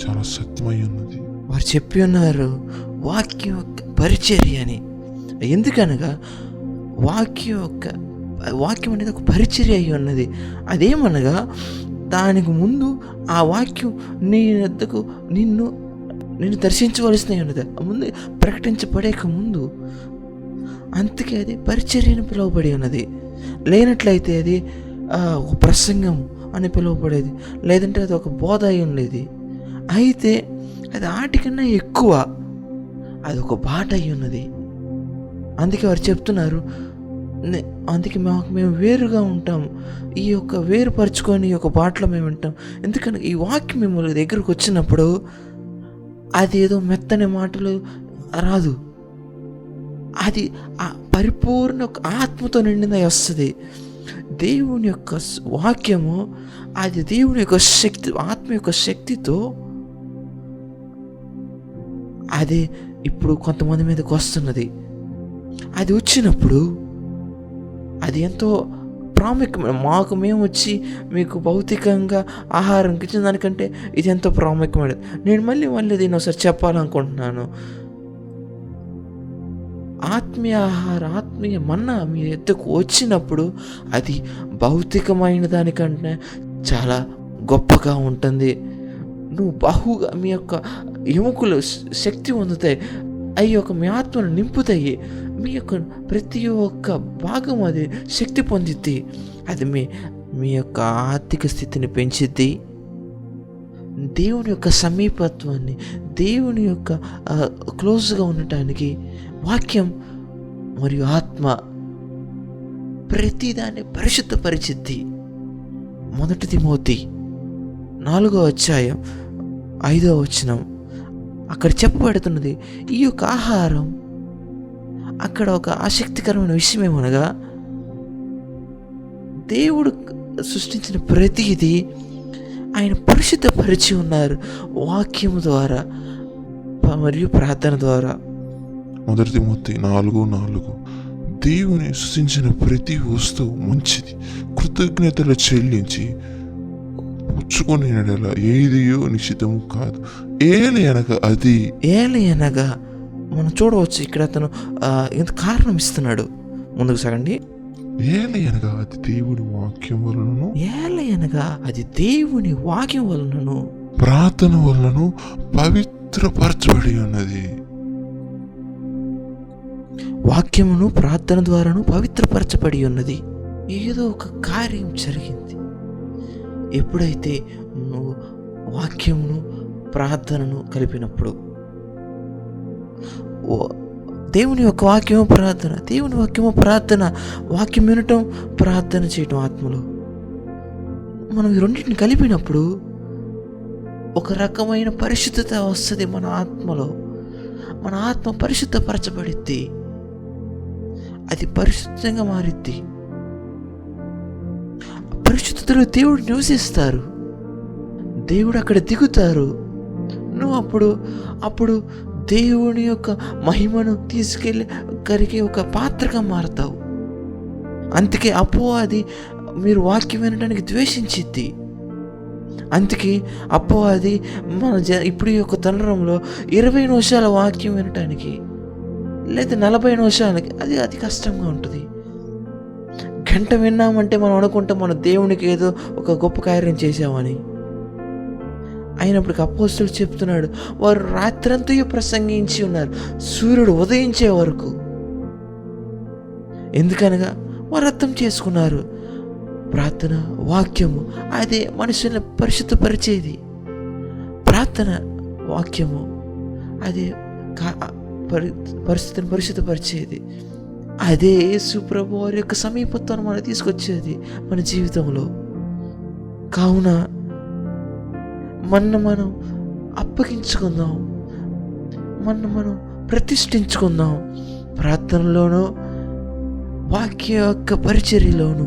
చాలా సత్యమై ఉన్నది. వారు చెప్పి ఉన్నారు వాక్యం యొక్క పరిచర్య అని. ఎందుకనగా వాక్యం అనేది ఒక పరిచర్య అయి ఉన్నది. అదేమనగా దానికి ముందు ఆ వాక్యం నిన్ను దర్శించవలసిన ఉన్నది, ముందు ప్రకటించబడేక ముందు. అందుకే అది పరిచర్యను పిలువబడి ఉన్నది. లేనట్లయితే అది ఒక ప్రసంగం అని పిలువబడేది, లేదంటే అది ఒక బోధ అయి ఉండేది. అయితే అది ఆటికన్నా ఎక్కువ, అది ఒక బాట అయి ఉన్నది. అందుకే వారు చెప్తున్నారు, అందుకే మేము వేరుగా ఉంటాము, ఈ యొక్క వేరుపరుచుకొని ఈ యొక్క బాటలో మేము ఉంటాం. ఎందుకంటే ఈ వాక్యం మిమ్మల్ని దగ్గరకు వచ్చినప్పుడు అది ఏదో మెత్తని మాటలు రాదు, అది పరిపూర్ణ ఆత్మతో నిండినది వస్తుంది. దేవుని యొక్క వాక్యము అది దేవుని యొక్క శక్తి, ఆత్మ యొక్క శక్తితో అది ఇప్పుడు కొంతమంది మీదకి వస్తున్నది. అది వచ్చినప్పుడు అది ఎంతో ప్రాముఖ్యమైన, మేము వచ్చి మీకు భౌతికంగా ఆహారం ఇచ్చిన దానికంటే ఇది ఎంతో ప్రాముఖ్యమైనది. నేను మళ్ళీ దీన్ని ఒకసారి చెప్పాలనుకుంటున్నాను. ఆత్మీయ ఆహారం, ఆత్మీయ మన్నా మీ ఎద్దకు వచ్చినప్పుడు అది భౌతికమైన దానికంటే చాలా గొప్పగా ఉంటుంది. నువ్వు బహుగా మీ యొక్క ఎముకలు శక్తి పొందుతాయి, మీ ఆత్మను నింపుతాయి, మీ యొక్క ప్రతి ఒక్క భాగం అది శక్తి పొందిద్ది. అది మీ యొక్క ఆర్థిక స్థితిని పెంచిద్ది. దేవుని యొక్క సమీపత్వాన్ని, దేవుని యొక్క క్లోజ్గా ఉండటానికి వాక్యం మరియు ఆత్మ ప్రతిదాన్ని పరిశుద్ధపరిచిద్ది. 1 తిమోతి 4:5 అక్కడ చెప్పబడుతున్నది ఈ యొక్క ఆహారం. అక్కడ ఒక ఆసక్తికరమైన విషయం ఏమనగా, దేవుడు సృష్టించిన ప్రతిదీ ఆయన పరిశుద్ధపరిచి ఉన్నారు వాక్యము ద్వారా మరియు ప్రార్థన ద్వారా. 1 తిమోతి 4:4 దేవుని సృష్టించిన ప్రతి వస్తువు మంచిది, కృతజ్ఞతలు చెల్లించి పుచ్చుకొని ఏదియో నిశ్చితము కాదు, ఏలయనగా మనం చూడవచ్చు. ఇక్కడ అతను ఎంత కారణం ఇస్తున్నాడు, ముందుకు సాగండి. ఏలయనగా అది దేవుని వాక్యం వలనను ప్రార్థన వలనను పవిత్రపరచబడి ఉన్నది. వాక్యమును ప్రార్థన ద్వారాను పవిత్రపరచబడి ఉన్నది. ఏదో ఒక కార్యం జరిగింది ఎప్పుడైతే నువ్వు వాక్యమును ప్రార్థనను కలిపినప్పుడు. దేవుని యొక్క వాక్యము ప్రార్థన, వాక్యం వినటం, ప్రార్థన చేయటం ఆత్మలో. మనం ఈ రెండింటిని కలిపినప్పుడు ఒక రకమైన పరిశుద్ధత వస్తుంది మన ఆత్మలో. మన ఆత్మ పరిశుద్ధపరచబడిద్ది, అది పరిశుద్ధంగా మారిద్ది. పరిశుద్ధతలో దేవుడు నివసిస్తారు, దేవుడు అక్కడ దిగుతారు. నువ్వు అప్పుడు దేవుని యొక్క మహిమను తీసుకెళ్ళి కరిగే ఒక పాత్రగా మారుతావు. అందుకే అది మీరు వాక్యం వినడానికి ద్వేషించిద్ది. అందుకే అపవాది మన ఇప్పుడు ఈ యొక్క తరుణంలో 20 నిమిషాల వాక్యం వినటానికి లేదా 40 నిమిషాలకి అది అతి కష్టంగా ఉంటుంది. గంట విన్నామంటే మనం అనుకుంటాం మన దేవునికి ఏదో ఒక గొప్ప కార్యం చేసామని. అయినప్పటికీ అపోస్తలుడు చెప్తున్నాడు, వారు రాత్రంతా ప్రసంగించి ఉన్నారు, సూర్యుడు ఉదయించే వరకు. ఎందుకనగా వారు అర్థం చేసుకున్నారు, ప్రార్థన వాక్యము అదే మనుషుల్ని పరిశుద్ధపరిచేది. ప్రార్థన వాక్యము అదే పరిస్థితిని పరిశుద్ధపరిచేది. అదే యేసు ప్రభు వారి యొక్క సమీపత్వాన్ని మనం తీసుకొచ్చేది మన జీవితంలో. కావున మనం అప్పగించుకుందాం, మనం ప్రతిష్ఠించుకుందాం. ప్రార్థనలోనూ వాక్యం యొక్క పరిచర్యలోను.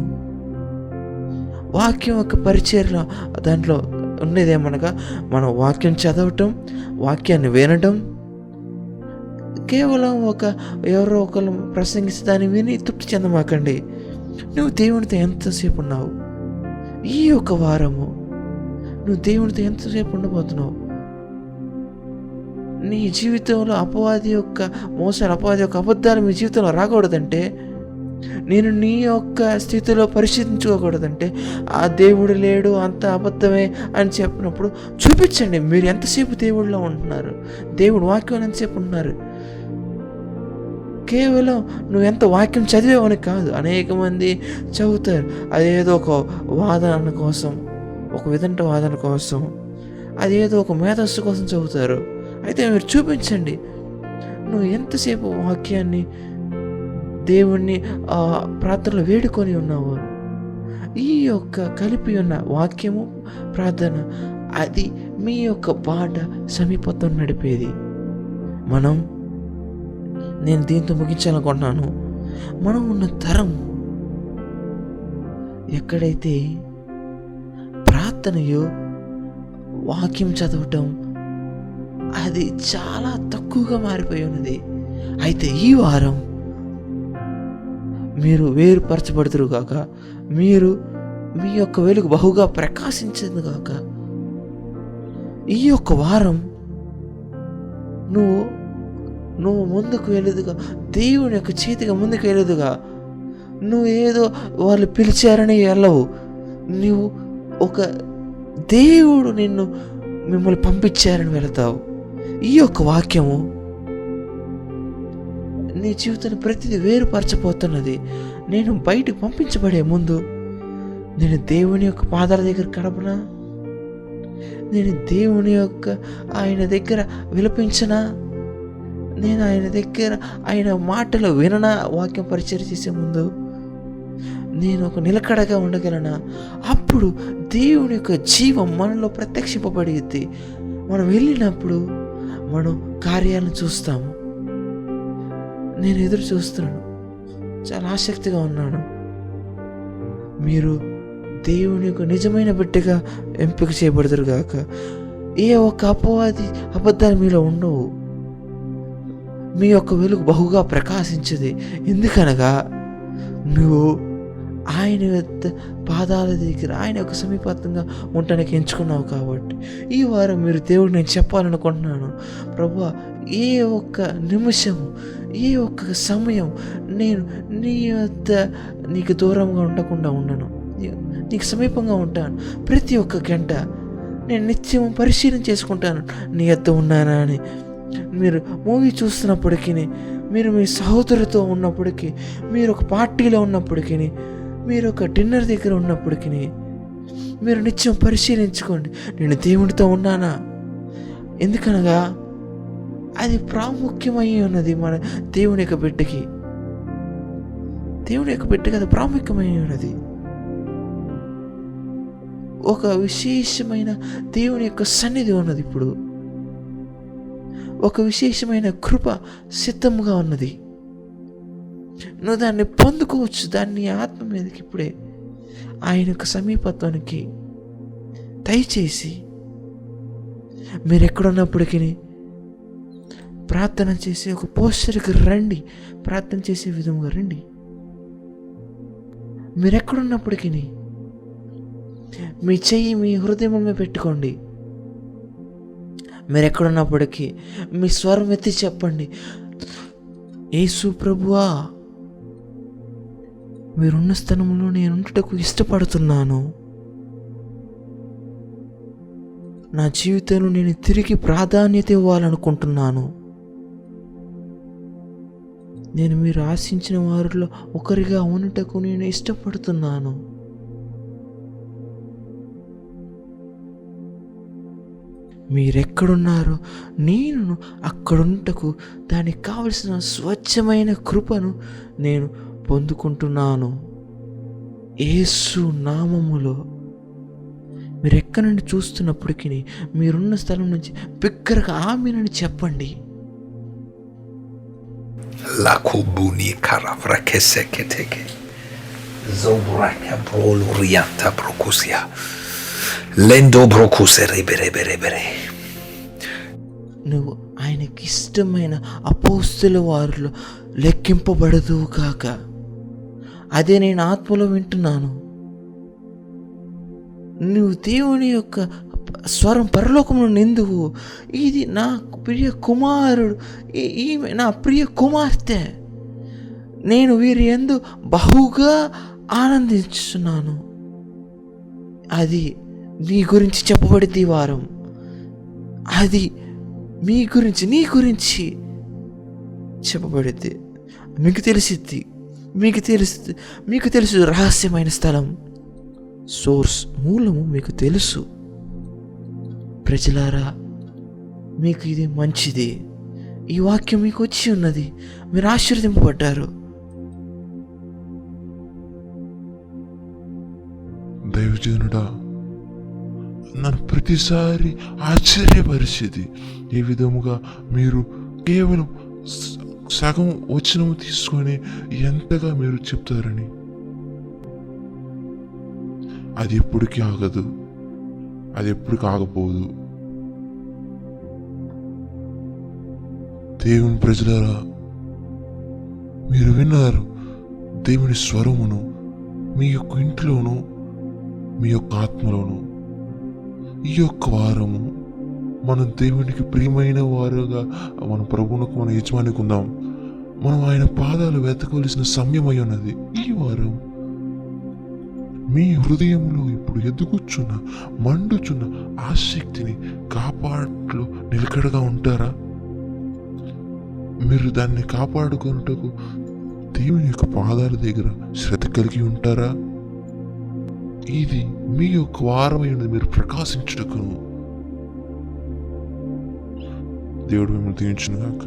వాక్యం యొక్క పరిచర్యలో దాంట్లో ఉండేదేమనగా మనం వాక్యం చదవటం, వాక్యాన్ని వినటం. కేవలం ఎవరో ఒకరు ప్రసంగిస్తే దాన్ని విని తృప్తి చెందమాకండి. నువ్వు దేవునితో ఎంతసేపు ఉన్నావు? ఈ యొక్క వారము నువ్వు దేవునితో ఎంతసేపు ఉండబోతున్నావు? నీ జీవితంలో అపవాది యొక్క మోసాలు, అపవాది యొక్క అబద్ధాలు మీ జీవితంలో రాకూడదంటే, నేను నీ యొక్క స్థితిలో పరిశీలించుకోకూడదంటే, ఆ దేవుడు లేడు, అంత అబద్ధమే అని చెప్పినప్పుడు చూపించండి మీరు ఎంతసేపు దేవుడిలో ఉంటున్నారు, దేవుడు వాక్యం ఎంతసేపు ఉంటున్నారు. కేవలం నువ్వు ఎంత వాక్యం చదివేవని కాదు. అనేక మంది చదువుతారు, అదేదో ఒక వాదన కోసం, ఒక విదంట వాదన కోసం, అదేదో ఒక మేధస్సు కోసం చదువుతారు. అయితే మీరు చూపించండి నువ్వు ఎంతసేపు వాక్యాన్ని, దేవుణ్ణి ప్రార్థనలో వేడుకొని ఉన్నావు. ఈ యొక్క కలిపి ఉన్న వాక్యము ప్రార్థన అది మీ యొక్క బాట సమీపత్వం నడిపేది. నేను దీంతో ముగించాలనుకుంటున్నాను. మనం ఉన్న తరం ఎక్కడైతే ప్రార్థనయో వాక్యం చదవటం అది చాలా తక్కువగా మారిపోయి ఉన్నది. అయితే ఈ వారం మీరు వేరుపరచబడుతురు గాక, మీరు మీ యొక్క వెలుగు బహుగా ప్రకాశించదు గాక. ఈ యొక్క వారం నువ్వు ముందుకు వెళ్ళదుగా, దేవుని యొక్క చేతిగా ముందుకు వెళ్ళదుగా. నువ్వు ఏదో వాళ్ళు పిలిచారని వెళ్ళవు, నువ్వు ఒక దేవుడు మిమ్మల్ని పంపించారని వెళతావు. ఈ యొక్క వాక్యము నీ జీవితాన్ని ప్రతిదీ వేరుపరచబోతున్నది. నేను బయటకు పంపించబడే ముందు నేను దేవుని యొక్క పాదాల దగ్గర గడపనా? నేను దేవుని యొక్క ఆయన దగ్గర విలపించనా? నేను ఆయన దగ్గర ఆయన మాటలు విననా? వాక్యం పరిచయం చేసే ముందు నేను ఒక నిలకడగా ఉండగలనా? అప్పుడు దేవుని యొక్క జీవం మనలో ప్రత్యక్షింపబడిద్ది. మనం వెళ్ళినప్పుడు మనం కార్యాలను చూస్తాము. నేను ఎదురు చూస్తున్నాను, చాలా ఆసక్తిగా ఉన్నాను. మీరు దేవుని యొక్క నిజమైన బిడ్డగా ఎంపిక చేయబడతారు గాక. ఏ ఒక్క అపవాది అబద్ధాలు మీలో ఉండవు. మీ యొక్క వెలుగు బహుగా ప్రకాశించది. ఎందుకనగా నువ్వు ఆయన యొక్క పాదాల దగ్గర ఆయన యొక్క సమీపంగా ఉండటానికి ఎంచుకున్నావు కాబట్టి. ఈ వారం మీరు దేవుడు నేను చెప్పాలనుకుంటున్నాను, ప్రభువా ఏ ఒక్క నిమిషము, ఏ ఒక్క సమయం నేను నీకు దూరంగా ఉండకుండా ఉండను, నీకు సమీపంగా ఉంటాను. ప్రతి ఒక్క గంట నేను నిత్యం పరిశీలన చేసుకుంటాను నీ యొద్ద ఉన్నానా అని. మీరు మూవీ చూస్తున్నప్పటికీ, మీరు మీ సహోదరుతో ఉన్నప్పటికీ, మీరు ఒక పార్టీలో ఉన్నప్పటికీ, మీరు ఒక డిన్నర్ దగ్గర ఉన్నప్పటికీ మీరు నిత్యం పరిశీలించుకోండి, నేను దేవునితో ఉన్నానా. ఎందుకనగా అది ప్రాముఖ్యమై ఉన్నది. మన దేవుని యొక్క బిడ్డకి అది ప్రాముఖ్యమై ఉన్నది. ఒక విశేషమైన దేవుని యొక్క సన్నిధి ఉన్నది. ఇప్పుడు ఒక విశేషమైన కృప సిద్ధంగా ఉన్నది. నువ్వు దాన్ని పొందుకోవచ్చు. దాన్ని ఆత్మ మీదకి ఇప్పుడే ఆయన యొక్క సమీపత్వానికి దయచేసి మీరు ఎక్కడున్నప్పటికీ ప్రార్థన చేసి ఒక పోస్టర్కి రండి, ప్రార్థన చేసే విధంగా రండి. మీరు ఎక్కడున్నప్పటికీ మీ చెయ్యి మీ హృదయం మీద పెట్టుకోండి. మీరు ఎక్కడున్నప్పటికీ మీ స్వరం ఎత్తి చెప్పండి, యేసు ప్రభువా, మీరున్న స్థలంలో నేను ఉండుటకు ఇష్టపడుతున్నాను. నా జీవితంలో నేను తిరిగి ప్రాధాన్యత ఇవ్వాలనుకుంటున్నాను. నేను మీరు ఆశించిన వారిలో ఒకరిగా ఉండుటకు నేను ఇష్టపడుతున్నాను. మీరెక్కడున్నారో నేను అక్కడుంటకు దానికి కావలసిన స్వచ్ఛమైన కృపను నేను పొందుకుంటున్నాను యేసు నామములో. మీరు ఎక్కడి నుండి చూస్తున్నప్పటికీ మీరున్న స్థలం నుంచి బిగ్గరగా ఆమేనని చెప్పండి. La kubuni karavra keseketeke zobraka brolurianta brokusia lendo brokuse rebere. నువ్వు ఆయనకి ఇష్టమైన అపోస్తల వారిలో లెక్కింపబడదు కాక. అదే నేను ఆత్మలో వింటున్నాను. నువ్వు దేవుని యొక్క స్వరం పరలోకంలో నిందువు. ఇది నా ప్రియ కుమారుడు, ఈమె నా ప్రియ కుమార్తె, నేను వీరి యందు బహుగా ఆనందించున్నాను. అది నీ గురించి చెప్పబడింది ఈ వారం. అది మీ గురించి, నీ గురించి చెప్పబడింది. మీకు తెలుసు రహస్యమైన స్థలం, సోర్స్, మూలము మీకు తెలుసు. ప్రజలారా, మీకు ఇది మంచిది. ఈ వాక్యం మీకు వచ్చి ఉన్నది. మీరు ఆశీర్వదింపబడ్డారు. దైవజనుడా, నన్ను ప్రతిసారి ఆశ్చర్యపరిచేది ఏ విధముగా మీరు కేవలం సగం వచనము తీసుకొని ఎంతగా మీరు చెప్తారని. అది ఎప్పటికీ ఆగదు, అది ఎప్పటికీ ఆగపోదు. దేవుని ప్రజలారా, మీరు విన్నారు దేవుని స్వరమును మీ యొక్క ఇంట్లోనూ మీ యొక్క ఆత్మలోను. ఈ యొక్క వారము మనం దేవునికి ప్రియమైన వారుగా మన ప్రభువునకు, మన యజమానికి ఉందాం. మనం ఆయన పాదాలు వెతకవలసిన సమయం అయి ఉన్నది. ఈ వారం మీ హృదయంలో ఇప్పుడు ఎదుగుచున్న మండుచున్న ఆసక్తిని కాపాడులో నిలకడగా ఉంటారా? మీరు దాన్ని కాపాడుకున్నటకు దేవుని యొక్క పాదాల దగ్గర శ్రద్ధ కలిగి ఉంటారా? ఇది మీ యొక్క వారమై ఉన్నది, మీరు ప్రకాశించుటకును. దేవుడు మిమ్మల్ని దీవించును గాక.